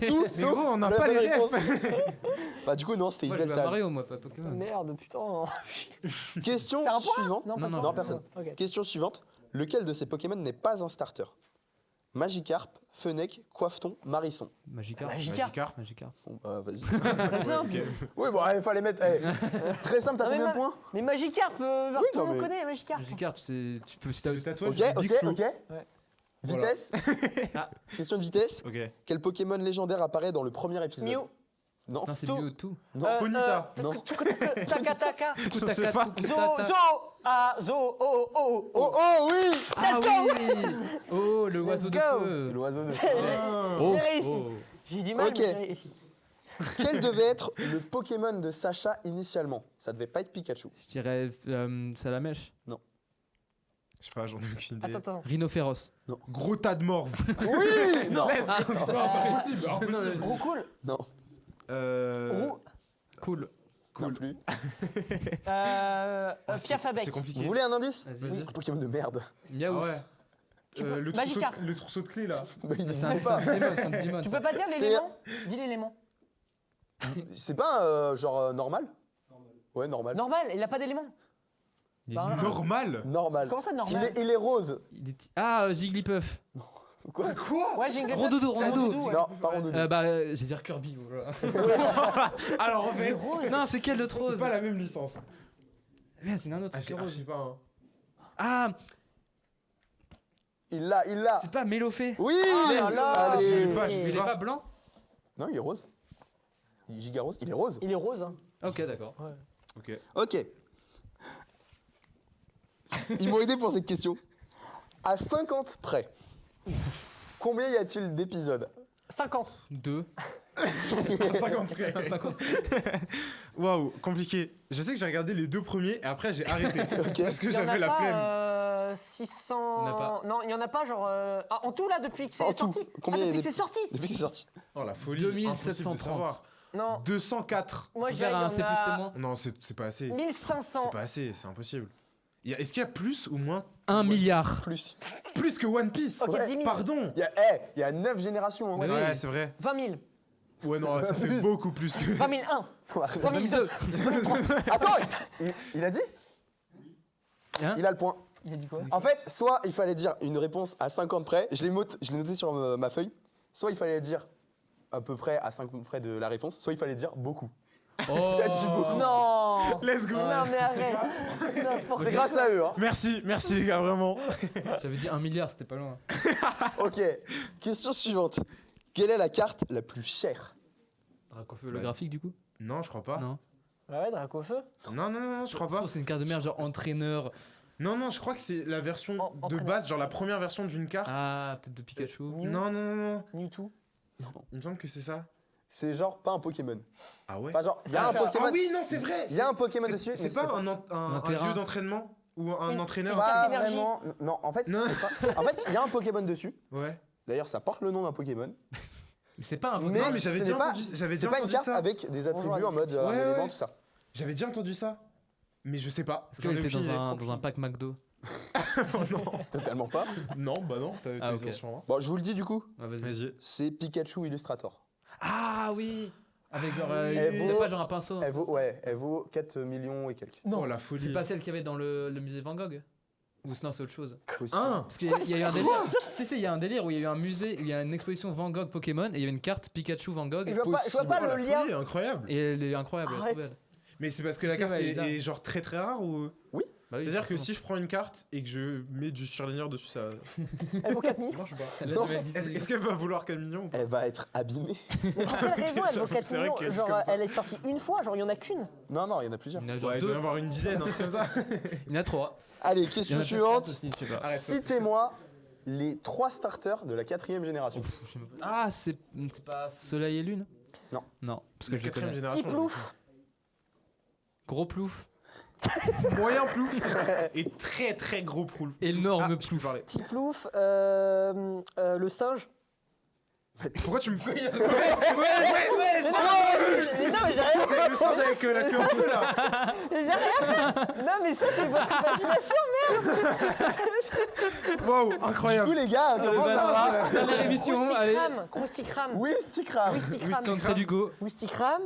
tout Mais sauf gros, on n'a la pas bonne les réponse. refs. Bah du coup non, c'était Moi, je joue à Yveltal. Mario, moi, pas Pokémon. Merde, putain. Question T'as un point suivante. Non, pas Non, de non, point. personne. Ok. Question suivante. Lequel de ces Pokémon n'est pas un starter? Magikarp, Fennec, Coiffeton, Marisson. Magikarp. Magikarp. Magikarp. Bon, bah vas-y. Très simple. Oui, bon, il fallait mettre. Très simple, t'as Non, mais combien de ma- points? Mais Magikarp, tout le non, monde mais- connaît Magikarp. Magikarp, c'est. Tu peux. Si C'est t'as- le tatouage Ok, de ok, Big Flo. ok. Ouais. Vitesse. Ah. Question de vitesse. Ok. Quel Pokémon légendaire apparaît dans le premier épisode? Mew. Non. Non, c'est Tout. Mewtwo. Non. Bonita. Non. Taka taka. Je sais pas. Zo. Ah, zo. Oh, oh, Oh, oh, oui! Ah oui. Oh, le oiseau de go. feu. L'oiseau de. Oh, J'ai réussi. oh. J'ai eu du mal, Ok. mais j'ai réussi. Quel devait être le Pokémon de Sacha initialement? Ça devait pas être Pikachu. Je dirais Salamèche. Je sais pas, j'en ai aucune idée. Attends. Rhinophéros. Gros tas de morts. Oui! Non. Ah, Impossible, impossible. Roucoule. Non. Roux. cool. Non plus. Piafabec. C'est compliqué. Vous voulez un indice? Vas-y. Un Pokémon de merde. Miaous. Ah ouais. Le Magikarp. trousseau- le trousseau de clés là. Bah, il C'est un n'existe pas. Digimon, c'est un Digimon, Tu ça. peux pas dire C'est- l'élément? Dis l'élément. C'est pas genre normal? Ouais, normal. Normal, il a pas d'élément. Il est Bah, nul. Normal. Normal. Comment ça, Il normal? est, il est rose. Ah, Jigglypuff. Quoi? Ouais, j'ai une Rondoudou, C'est Rondoudou. ouais. Non, pas Rondoudou. J'ai dire Kirby. Voilà. Alors en fait, Non, c'est quel d'autre c'est rose? pas la même licence. Merde, c'est un autre Ah, qui je est je rose. sais pas. Hein. Ah, Il l'a, il l'a. c'est pas Mélofée. Oui! là là. Allez. Je l'ai pas, je Il l'ai est pas pas. blanc? Non, il est rose. Il est giga rose. Il est rose. Il est rose. Hein. Ok, d'accord. Ok. Ok. Ils m'ont aidé pour cette question. À 50 près, combien y a-t-il d'épisodes? 50. 2. 50 près. 50. Waouh, compliqué. Je sais que j'ai regardé les deux premiers et après j'ai arrêté. Ok. Parce que Il y en j'avais a la pas, flemme. 600. Il y en a pas. Non, il y en a pas genre. En tout là depuis que En c'est tout. sorti. Combien Ah, il y a depuis que des- c'est sorti. Depuis qu'il est sorti. Oh la folie. 2730. Impossible de savoir. Non. 204. Moi je dirais Faire un qu'il C y en plus C a moins. Non, c'est pas assez. 1500. C'est pas assez, c'est impossible. Est-ce qu'il y a plus ou moins? 1 milliard. Plus. Plus que One Piece. Ok, Ouais, 10 000. Pardon. Il y a 9 générations. Hein. Mais Ouais, oui. c'est vrai. 20 000. Ouais, non, ça fait Plus. beaucoup plus que. 20 001. 20 002. Attends, il a dit? Hein? Il a le point. Il a dit quoi? En fait, soit il fallait dire une réponse à 50 près, je l'ai noté sur ma feuille, soit il fallait dire à peu près à 50 près de la réponse, soit il fallait dire beaucoup. Oh. T'as dit beaucoup. Non. Let's go. Non mais arrête. C'est grâce à eux. Hein. Merci les gars, vraiment. J'avais dit 1 milliard, c'était pas loin. Ok, question suivante. Quelle est la carte la plus chère? Dracofeu holographique du coup? Non, je crois pas. Non. Ah ouais, Dracofeu. Non, je crois pas. C'est une carte de merde, genre entraîneur. Non, je crois que c'est la version de entraîneur. base, genre la première version d'une carte. Ah, peut-être de Pikachu. Non. Mewtwo. Il me semble que c'est ça. C'est genre pas un Pokémon. Ah ouais. Enfin, genre, il y a un Ah Pokémon. Ah oui, non, c'est vrai. Il y a un Pokémon c'est- dessus. mais C'est pas un terrain. lieu d'entraînement ou un entraîneur. carte pas énergie. vraiment. Non, en fait, Non. c'est pas. En fait, il y a un Pokémon dessus. Ouais. D'ailleurs, ça porte le nom d'un Pokémon. Mais c'est pas un Mais Non, mais j'avais ce déjà n'est pas- entendu, j'avais C'est déjà pas une entendu carte ça. avec des attributs Bonjour, en mode Ouais, un élément, ouais. tout ça. J'avais déjà entendu ça. Mais je sais pas. Est-ce J'en ai qu'elle était aucune idée. dans un pack McDo? Totalement pas. Non, bah non, t'as Ah, raison ok. sur moi. Bon, je vous le dis du coup. Ah, vas-y. Vas-y. C'est Pikachu Illustrator. Ah oui. Avec genre, Elle il a vaut- pas genre un pinceau. Elle vaut 4 millions et quelques. Oh la folie. C'est pas celle qu'il y avait dans le musée Van Gogh? Ou non, c'est autre chose. Possible. Parce qu'il y a eu un délire. Si, il y a un délire où il y a eu un musée, il y a une exposition Van Gogh Pokémon et il y avait une carte Pikachu Van Gogh. Je vois pas Oh la le lien. folie, incroyable. Et elle est incroyable. Elle est trop Arrête. belle. Mais c'est parce que la C'est carte valide, est genre très rare ou. Bah oui, C'est-à-dire que forcément. si je prends une carte et que je mets du surligneur dessus, ça Elle vaut 4000. marche ou pas? Elle a Non. jamais existé. Est-ce qu'elle va vouloir 4 millions ou pas? Elle va être abîmée. Mais pour quelle raison elle vaut 4 C'est vrai millions qu'elle dit Genre, comme ça. elle est sortie une fois, genre, il y en a qu'une. Non, il y en a plusieurs. Il y en a genre Ouais, il doit y deux. avoir une dizaine, un truc comme ça. Il y en a trois. Allez, Il y en question a peut-être suivante. quatre aussi, je sais pas. Arrête. Citez-moi les 3 starters de la 4ème génération. Ouf, je sais même pas. Ah, c'est pas Soleil et Lune? Non. Non, parce que La je les quatrième connais. génération. Petit plouf. Gros plouf. Moyen plouf. Et très très gros plouf. Énorme Ah, je peux plouf. parler. Petit plouf. Le singe. Pourquoi tu me. Mais non, mais j'ai rien fait. C'est le singe avec la queue en feu là. J'ai rien fait. Non, mais ça, c'est votre imagination. Waouh, Du coup, incroyable. les gars, comment ça va Dernière émission, allez. Crousticram. Oui, Stikram. Crousticram. Salut Hugo. Crousticram.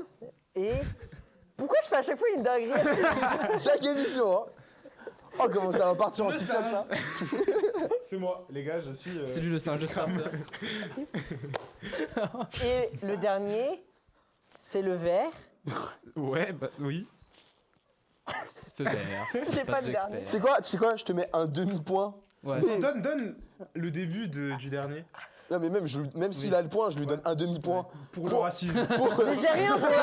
Et. Pourquoi je fais à chaque fois une dinguerie? Chaque émission, hein. Oh, comment ça va partir en TikTok, ça? C'est moi, les gars, je suis. C'est lui le singe starter. Et le dernier, c'est le vert. Ouais, bah oui. Feu vert. J'ai pas de d'expert. dernier. Tu sais quoi? Je te mets un demi-point. Ouais. Mais- Donne le début du dernier. Non, mais même s'il a le point, je lui donne un demi-point. Pour le racisme. Mais j'ai rien fait.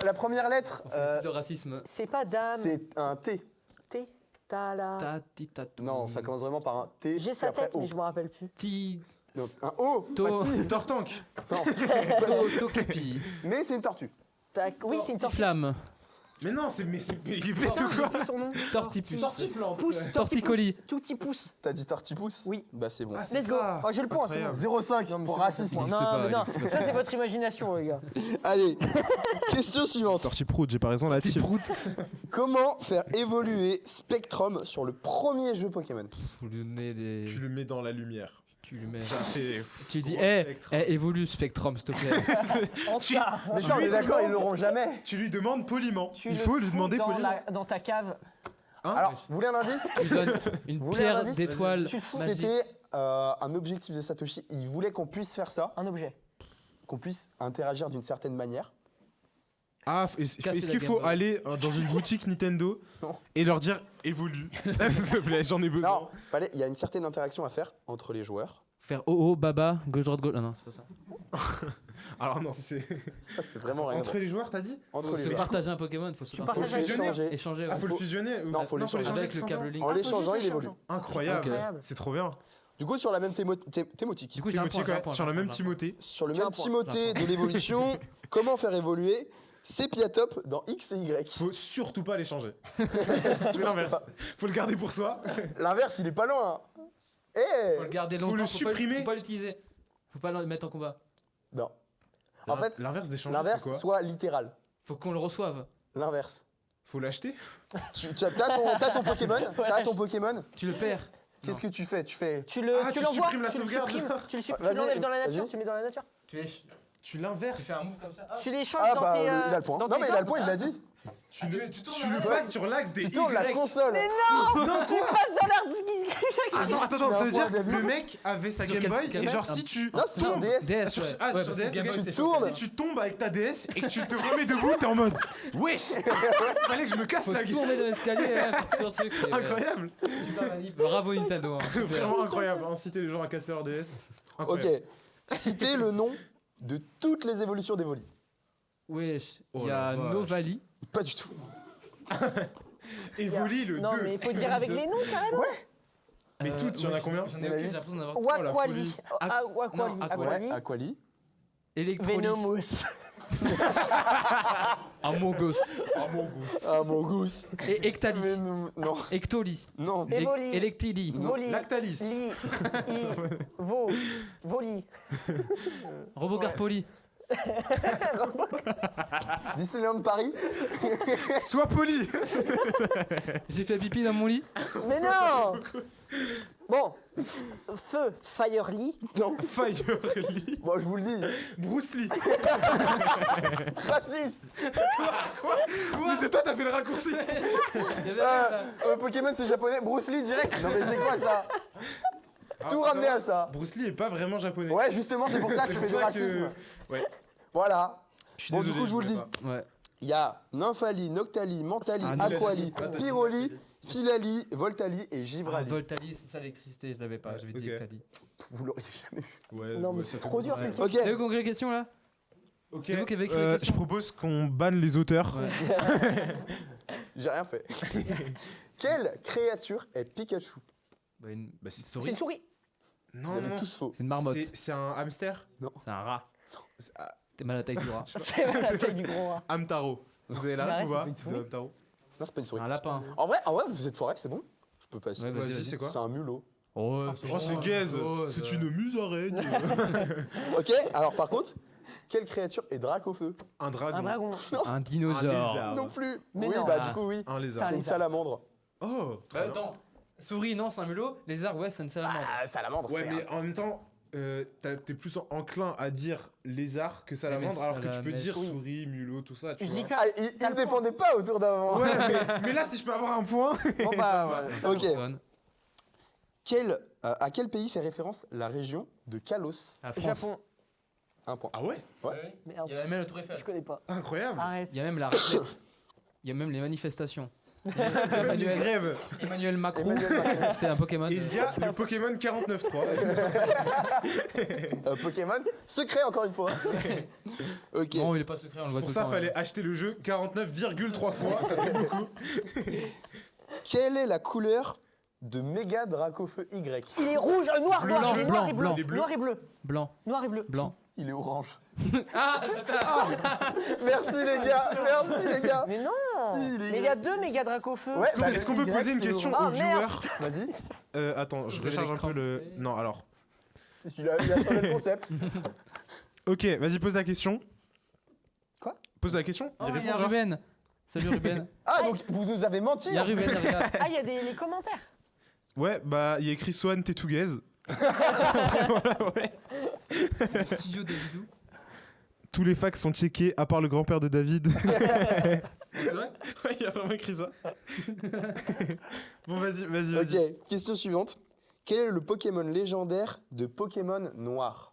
La première lettre, C'est de racisme. C'est pas dame. c'est un T. T. Tala. Tati tatou. Non, ça commence vraiment par un T. J'ai puis sa après tête, O. mais je me rappelle plus. Ti. Donc, un O. To. pas T. Tortank. Non, Tokepi. mais c'est une tortue. Tac. Oui, c'est une tortue. Flamme. Mais non, il fait Putain, tout j'ai quoi. plus son nom. Tortipus. Tortiflante. Pouce. Torticolis. Tout petit pouce. T'as dit tortipousse? Oui. Bah c'est bon. Ah, c'est Let's go. ça. Oh, j'ai le point, c'est bon. Incroyable. 0,5 Non, mais pour c'est racisme. bon. existe Non, pas, mais il non. existe pas. Ça, c'est votre imagination, les gars. Allez, question suivante. Tortiprout, j'ai pas raison là-dessus. Comment faire évoluer Spectrum sur le premier jeu Pokémon? Faut lui donner des. Tu le mets dans la lumière. Tu lui mets. Ça fait. Tu lui dis, Gros Spectrum. évolue Spectrum, s'il te plaît. En ça. Mais ça, on est d'accord, ils l'auront jamais. Tu lui demandes poliment. Tu Il le faut lui fous demander dans poliment. dans ta cave. Hein Alors, vous voulez un indice? Tu lui donnes une Vous voulez un pierre indice d'étoile. Tu le fous. magique. C'était un objectif de Satoshi. Il voulait qu'on puisse faire ça, Un objet. qu'on puisse interagir d'une certaine manière. Ah, est-ce Casser est-ce la qu'il Game faut Boy. aller dans une boutique Nintendo Non. et leur dire évolue? S'il te plaît, j'en ai besoin. Non, il y a une certaine interaction à faire entre les joueurs. Faire oh oh baba, gauche droite gauche. Ah non, c'est pas ça. Alors non, c'est. Ça, c'est vraiment rien. Entre les joueurs, t'as dit? Entre Faut les se joueurs. partager un Pokémon, faut se Tu Faut partages le avec fusionner. échanger. échanger. Ah, ouais. faut le fusionner ou- Non, faut l'échanger. Avec le câble Link. En Ah, faut l'échangeant, juste il évolue. l'échanger. Incroyable. Incroyable. C'est trop bien. Du coup, sur la même thématique, Du coup, j'ai un point, Timothée, j'ai un ouais, point, sur j'ai la un même point. Timothée. sur le J'ai un même point. Timothée de l'évolution, comment faire évoluer Sepiatop dans X et Y? Faut surtout pas l'échanger. C'est l'inverse. Faut le garder pour soi. L'inverse, il est pas loin. Eh Faut le garder Faut longtemps. le pas- supprimer. Faut pas l'utiliser. Faut pas le mettre en combat. Non. En fait, L'inverse d'échanger, l'inverse, c'est quoi? soit littéral. Faut qu'on le reçoive. L'inverse. Faut l'acheter? T'as ton Pokémon, t'as ton Pokémon. Tu le perds. Qu'est-ce que tu fais? Tu fais. Tu le, Ah, tu tu l'envoies, supprimes la tu le sauvegarde. supprimes, tu le supprimes, Vas-y, tu l'enlèves dans la nature, vas-y. tu le mets dans la nature. Tu l'inverses. Tu fais un move comme ça. Ah, Tu l'échanges Ah dans bah tes. il a le point. dans Non tes mais il a le ordres. point, il l'a dit. Tu le passes sur l'axe des Tu tournes la Y. console. Non, Tu quoi passes dans leur Attends, ça veut dire point que le mec avait sa Sur Game quel- Boy quel et genre mec si tu Non, c'est sur tombes DS. DS, sur- ouais. ah, Ouais, sur parce que DS, Game ok. Boy, Tu c'est tournes. si tu tombes avec ta DS et que tu te remets debout, t'es en mode wesh. Fallait que je me casse Faut la gueule. tourner dans l'escalier, pour faire truc. c'est, Incroyable. super manip. Bravo Nintendo. Hein. Super. Vraiment incroyable. Inciter les gens à casser leur DS. Ok. Incroyable. Citez le nom de toutes les évolutions d'Evoli. Wesh, Oh il y la a vache. Novali. Pas du tout. Evoli le 2. Non, mais il faut dire avec les noms, carrément. Mais toutes, il y en a combien J'en Il y ai en a aucune, huit. j'ai l'impression d'avoir Waquali. non, Aquali. Aquali. Electroly. Venomous. Among Us. Ah, mon gosse. Et Ectali. Mais non. Non. Ectoli. Non. Evoli. Electili. Voli. Lactalis. Li. Voli. Robocarpoli. Disneyland Paris. Sois poli. J'ai fait pipi dans mon lit. Mais non. Bon. Feu. Firely. Non. Firely. Bon, je vous le dis. Bruce Lee. Raciste. Mais c'est toi, t'as fait le raccourci. Pokémon, c'est japonais. Bruce Lee direct. Non, mais c'est quoi ça? Tout ramené à ça. Bruce Lee est pas vraiment japonais. Ouais, justement, c'est pour ça que je fais du pour ça racisme. Ouais. Voilà. Je suis Bon, désolé, du coup, je vous le voulais dis. pas. Ouais. Il y a Nymphali, Noctali, Mentali, Ah, Aquali, Nymphali. Ah, Pyroli, Filali, Voltali et Ah, Givrali. Voltali, c'est ça l'électricité, je l'avais pas, j'avais dit Ok. Ectali. Vous l'auriez jamais dit. Ouais, Non, mais ouais, c'est ça trop fait dur, beaucoup. cette Ok. C'est vous qu'on crée les questions là? Ok. C'est vous qui avez écrit les questions. Je propose qu'on banne les auteurs. Ouais. J'ai rien fait. Quelle créature est Pikachu? Bah, une Bah, c'est- C'est une souris. Non, Vous avez non, tous faux. c'est une marmotte. c'est un hamster. C'est un rat. Ah, T'es mal à la taille du rat. C'est la taille du gros rat. Hamtaro. Vous avez Bah la ouais, ref ou pas c'est une souris. de Hamtaro? Non, c'est pas une souris. Un lapin. En vrai, vous êtes forêt, c'est bon? Je peux passer. Ouais, Vas-y, c'est quoi? C'est un mulot. Oh, Oh, c'est gaze. C'est une musaraigne. Ok, alors par contre, quelle créature est Dracofeu? Un dragon. Un dragon. un dinosaure. Un lézard. Non plus. Mais oui, non. bah Ah. du coup, oui. Un C'est lézard. une salamandre. Oh, très Bah, bien. attends, souris, non, c'est un mulot. Lézard, ouais, c'est une salamandre. Ah, salamandre, Ouais, c'est mais en même temps, t'es plus enclin à dire lézard que salamandre, mais alors que tu peux salamèche, dire oui. souris, mulot, tout ça, tu Je vois. dis que. Ah, il me défendait pas autour d'avant. Ouais, mais là, si je peux avoir un point. Bon, bah, ouais. Ok. À quel pays fait référence la région de Kalos? La France. Japon. Un point. Ah ouais? Merde. Il y a même le Tour Eiffel. Je connais pas. Incroyable. Arrête. Il y a même la raclette. Il y a même les manifestations. Même les Emmanuel, grèves. Emmanuel Macron, Emmanuel Macron. c'est un Pokémon. Et il y a le Pokémon 49.3. Pokémon secret encore une fois. Ok. Non, il est pas secret, on le voit Pour tout ça, le temps. fallait acheter le jeu 49,3 fois. Ça fait beaucoup. Quelle est la couleur de Méga Dracofeu Y? Il est rouge, noir, Bleu, noir, blanc, il est noir et blanc, bleu. blanc. Noir et bleu. Blanc, Noir et bleu. blanc. Il est orange. Ah, Merci les gars, merci les gars. Mais non. Si, il est Mais il y a deux méga dracofeu. Ouais, bah, Est-ce qu'on peut Y, poser une c'est question orange. Oh, aux merde. viewers? Vas-y. Attends, je Vous avez recharge un l'écran. peu le. Non, alors. Il a changé le concept. Ok, vas-y, pose la question. Quoi? Pose la question. Oh, il il y répond, a genre. Ruben. Salut Ruben. Ah, donc vous nous avez menti. Il y a Ruben derrière. Ah, il y a les commentaires. Ouais, bah, il y a écrit Swan Tetouguez. Studio Davidou. Tous les fax sont checkés, à part le grand-père de David. C'est vrai? Ouais, il y a vraiment écrit ça. Bon, vas-y. Ok, question suivante. Quel est le Pokémon légendaire de Pokémon Noir?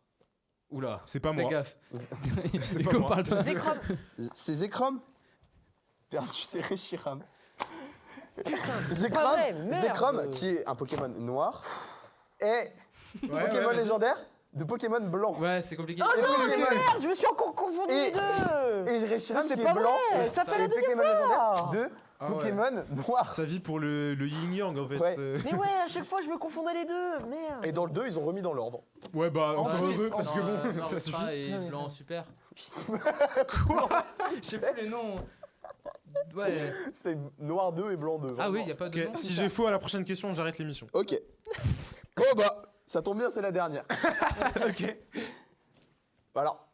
Oula. C'est pas Fais moi. gaffe. C'est Les pas gars, moi. parle pas. Zekrom. C'est Zekrom? Perdu, c'est Reshiram. pas Zekrom, vrai, merde. Zekrom, qui est un Pokémon noir, est Ouais, Pokémon vas-y. légendaire de Pokémon blanc. Ouais, c'est compliqué. Et Pokémon- Merde, je me suis encore confondu Et- les deux. Et Reshiram Mais c'est qui pas est blanc. vrai, ça fait la et deuxième Pokémon légendaire fois. de Ah ouais. Pokémon noir. Ça vit pour le yin-yang, en fait. Ouais. Mais ouais, à chaque fois je me confondais les deux. Merde. Et dans le 2, ils ont remis dans l'ordre. Ouais, bah, En encore plus, heureux, parce que Non, bon, non, ça Ultra suffit. Et Non, mais- blanc, super. Quoi? Je sais plus les noms. Ouais. C'est noir 2 et blanc 2. Ah oui, vraiment. il a pas de Ok, nom. si j'ai faux à la prochaine question, j'arrête l'émission. Ok. Oh bah, ça tombe bien, c'est la dernière. Ok. Alors,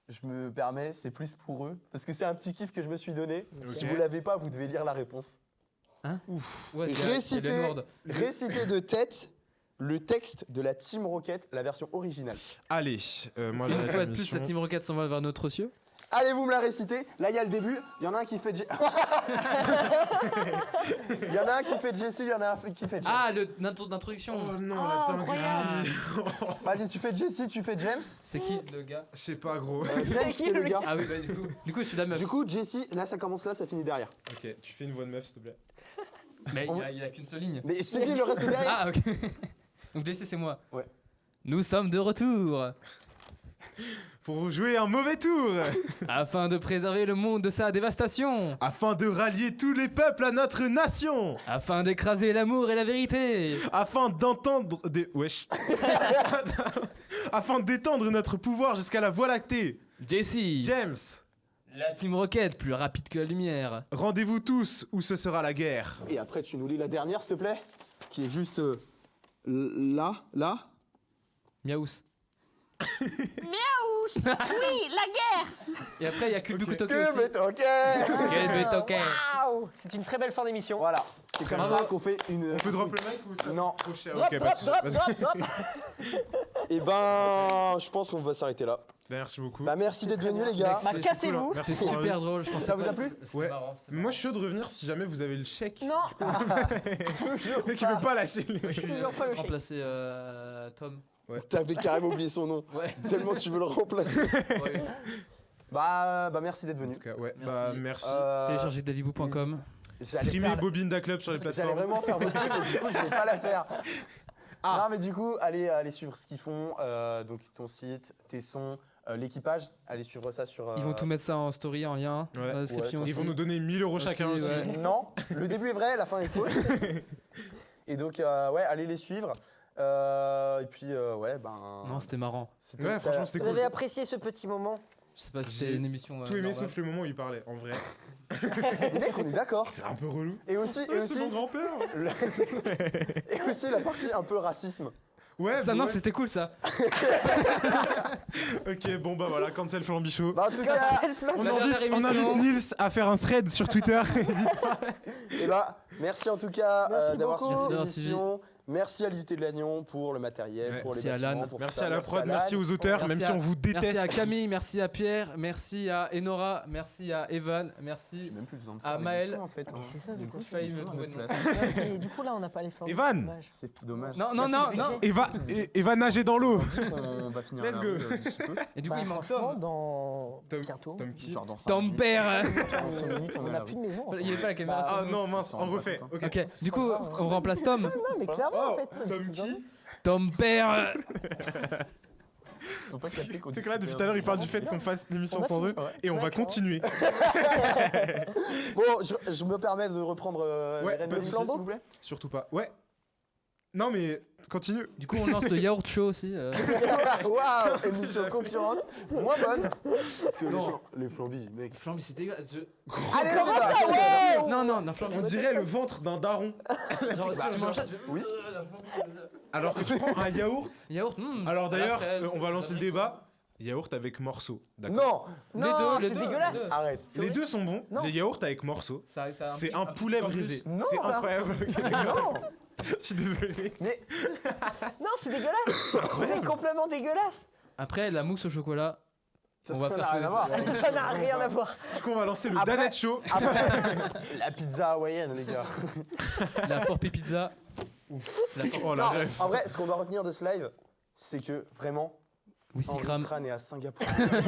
je me permets, c'est plus pour eux, parce que c'est un petit kiff que je me suis donné. Si Ok. vous l'avez pas, vous devez lire la réponse. Ouais, il y a Réciter, les Nord. réciter de tête le texte de la Team Rocket, la version originale. Allez, moi Une j'arrête fois la de plus, mission. la Team Rocket s'envole vers notre cieux. Allez, vous me la récitez. Là, il y a le début. Il y en a un qui fait... Il y en a un qui fait Jessie, il y en a un qui fait James. Ah, l'introduction. Oh non, Oh, la dinguerie. Vas-y, tu fais Jessie, tu fais James. C'est qui le gars? Je sais pas, gros. James, c'est le gars. Ah oui, bah du coup, je suis la meuf. Du coup, Jessie, là, ça commence là, ça finit derrière. Ok, tu fais une voix de meuf, s'il te plaît. Mais il y a qu'une seule ligne. Mais je te dis, le reste est derrière. Ah, ok. Donc Jessie, c'est moi. Ouais. Nous sommes de retour Pour jouer un mauvais tour, afin de préserver le monde de sa dévastation, afin de rallier tous les peuples à notre nation, afin d'écraser l'amour et la vérité, afin d'entendre des... Wesh. Afin d'étendre notre pouvoir jusqu'à la Voie lactée. Jessie, James, la Team Rocket plus rapide que la lumière. rendez-vous tous ou ce sera la guerre. Et après, tu nous lis la dernière, s'il te plaît. Qui est juste là. Miaous. Oui, la guerre. Et après, il y a Kulbuku Tokyo Que aussi. mais ok. Kulbuku Tokyo. Waouh, c'est une très belle fin d'émission. Voilà, c'est comme Bravo. ça qu'on fait une... On peut drop le mic ou ça? Non. Trop cher. Drop, Ok, pas drop, de soucis. drop, Vas-y. drop, drop. Et ben, je pense qu'on va s'arrêter là. Merci beaucoup. Bah merci d'être venus les gars. Bah, C'était cassez-vous. cool, hein. Merci C'était pour super l'invite. drôle, je pense. Ça vous a plu? C'était Ouais. marrant, c'était Mais moi, marrant. je suis chaud de revenir si jamais vous avez le chèque. Non, Toujours Le mec, il veut pas lâcher le... Je suis toujours pas le chèque. remplacer Tom. T'avais carrément oublié son nom. Ouais. Tellement tu veux le remplacer. Ouais. Bah merci d'être En venu. tout cas, ouais. Merci. Bah, merci. Téléchargez davibou.com. J'allais Streamer faire- Bobine Da Club sur les J'allais plateformes. vraiment faire votre pub, mais du coup je vais pas la faire. Non mais du coup, allez suivre ce qu'ils font, donc ton site, tes sons, l'équipage, allez suivre ça sur... Ils vont tout mettre ça en story, en lien, Ouais. dans la description Ouais, aussi. Ils vont nous donner 1000 € chacun Aussi, aussi. ouais. Non, le début est vrai, la fin est fausse. Et donc ouais, allez les suivre. Et puis ouais, ben... Non, c'était marrant. c'était- Ouais, franchement, c'était vous cool. avez apprécié ce petit moment. Je sais pas si J'ai c'était une émission. Tout aimé normale. sauf le moment où il parlait, en vrai. Les mecs, on est d'accord. C'est un peu relou. Et aussi, C'est mon grand-père. et aussi la partie un peu racisme. Ouais, Ça, bah non, ouais. c'était cool ça. Ok, bon bah voilà, cancel Flambichot. Bah en tout cas, On La dernière invite émission. Nils à faire un thread sur Twitter. et bah, merci en tout cas Merci d'avoir beaucoup. suivi cette Merci d'avoir émission. Merci à l'UT de Lannion pour le matériel, Ouais. pour les Merci à bâtiments, Lan. pour Merci tout ça. à la prod, Lan. merci aux auteurs, Merci même si à- on vous Merci déteste. à Camille, merci à Pierre, merci à Enora, merci à Evan, J'ai merci même plus besoin de à faire Maël. l'émission, en fait. C'est ça, Du du coup, coup. je failli suis me sur trouver notre le place. Et du coup, là, on n'a pas les flammes. Evan. Dommage. C'est dommage. Non, non, non, non. Et va nager dans l'eau. On va finir Let's la go. rue, d'ici peu. Et du coup, Bah, il manque franchement, Tom. dans Tom- bientôt. Tom qui Genre dans 5 Tom père. Dans 5 minutes, on On est n'a là. plus de maison. Il n'y avait pas la caméra. Ah sur nous. non, mince, on refait. Ok. Ok, du coup, on remplace Tom. Non, mais clairement, Oh, en fait. Tom qui Tom père. Ils sont pas captés qu'on Tu sais que là, depuis tout à l'heure, il parle du fait qu'on fasse l'émission On a sans fini. eux. Et on va D'accord. continuer. Bon, je me permets de reprendre Ouais, les rênes pas de de flambeau, soucis. s'il vous plaît. Surtout pas. Ouais. Non, mais continue. Du coup, on lance le yaourt show aussi. Waouh, émission concurrente, moins bonne. Parce que Non. les flambis, mec. Flamby, c'est dégueulasse. Allez, on y va. Non, non, non, Flamby. On dirait le ventre d'un daron. Genre, si tu manges ça, tu fais. Oui. Alors que tu prends un yaourt. Yaourt. Alors à la d'ailleurs, fraise, on va lancer le l'abricot. débat. Yaourt avec morceaux. D'accord. Non, Les Non, deux, les c'est deux, dégueulasse. les deux. arrête. Les deux sont bons. Non. Les yaourts avec morceaux. Ça C'est implique un petit poulet peu en plus. brisé. Non, C'est ça. incroyable. Non, Je suis désolé. mais Non, c'est dégueulasse. C'est complètement dégueulasse. Après, la mousse au chocolat. ça On va n'a faire rien à voir. Ça n'a rien à voir. Du coup, on va lancer le Après- Danette Show. La pizza hawaïenne, les gars. La Forpi Pizza. La Oh la Non, ref. en vrai, ce qu'on doit retenir de ce live, c'est que vraiment, Whisky Henri Cram. Tran est à Singapour.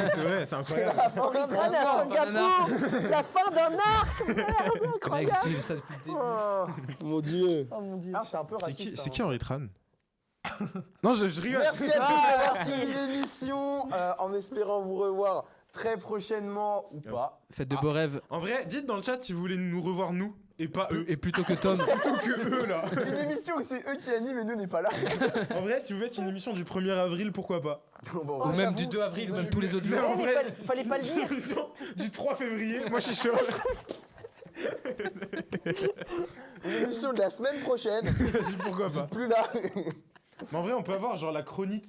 C'est vrai, c'est incroyable. Henri Tran est à Singapour. La fin d'un arc. Merde, Mec, incroyable. je suis ça depuis le début. Oh, mon dieu. Oh mon dieu. Ah, c'est un peu C'est raciste. qui hein. Henri Tran? Non, je rigole. Merci à tous Ah, d'avoir merci. suivi l'émission, en espérant vous revoir très prochainement ou pas. Faites de beaux rêves. En vrai, dites dans le chat si vous voulez nous revoir nous et pas eux. Et plutôt que Tom. Plutôt que eux là. Une émission où c'est eux qui animent et nous n'est pas là. En vrai, si vous faites une émission du 1er avril, pourquoi pas? Bon, Ou Oh, même j'avoue, du 2 avril, ou même tous les autres Mais jours. en Mais vrai, fallait pas le dire. une émission du 3 février, moi je suis chaud. une émission de la semaine prochaine. Vas-y, pourquoi pas? Plus là. Mais en vrai, on peut avoir genre la chronique.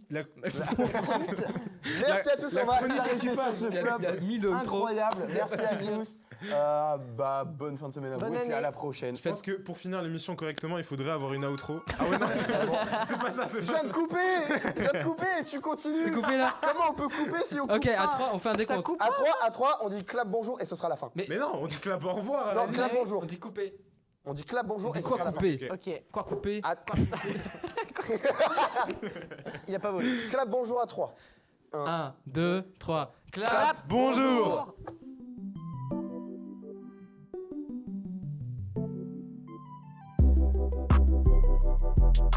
Merci à tous, on va chronique s'arrêter sur équipage. ce Il y a flop 1000 outros. incroyable. Merci à tous. Bonne fin de semaine à vous Bonne et puis à année. la prochaine. Je pense que pour finir l'émission correctement, il faudrait avoir une outro. Ah ouais, non, c'est pas ça, c'est Je pas viens ça. de couper. Je viens de couper et tu continues. C'est coupé là. Comment on peut couper si on coupe Ok, à pas 3, on fait un Ça décompte. coupe. À 3, on dit clap bonjour et ce sera la fin. Mais non, on dit clap au revoir. à la Non, limite. clap bonjour. On dit couper. On dit clap bonjour On dit et ce quoi sera la fin. couper Ok, Quoi couper À- il a pas volé. Clap bonjour à 3. 1, 2, 3. Clap. Clap. Bonjour. Bonjour.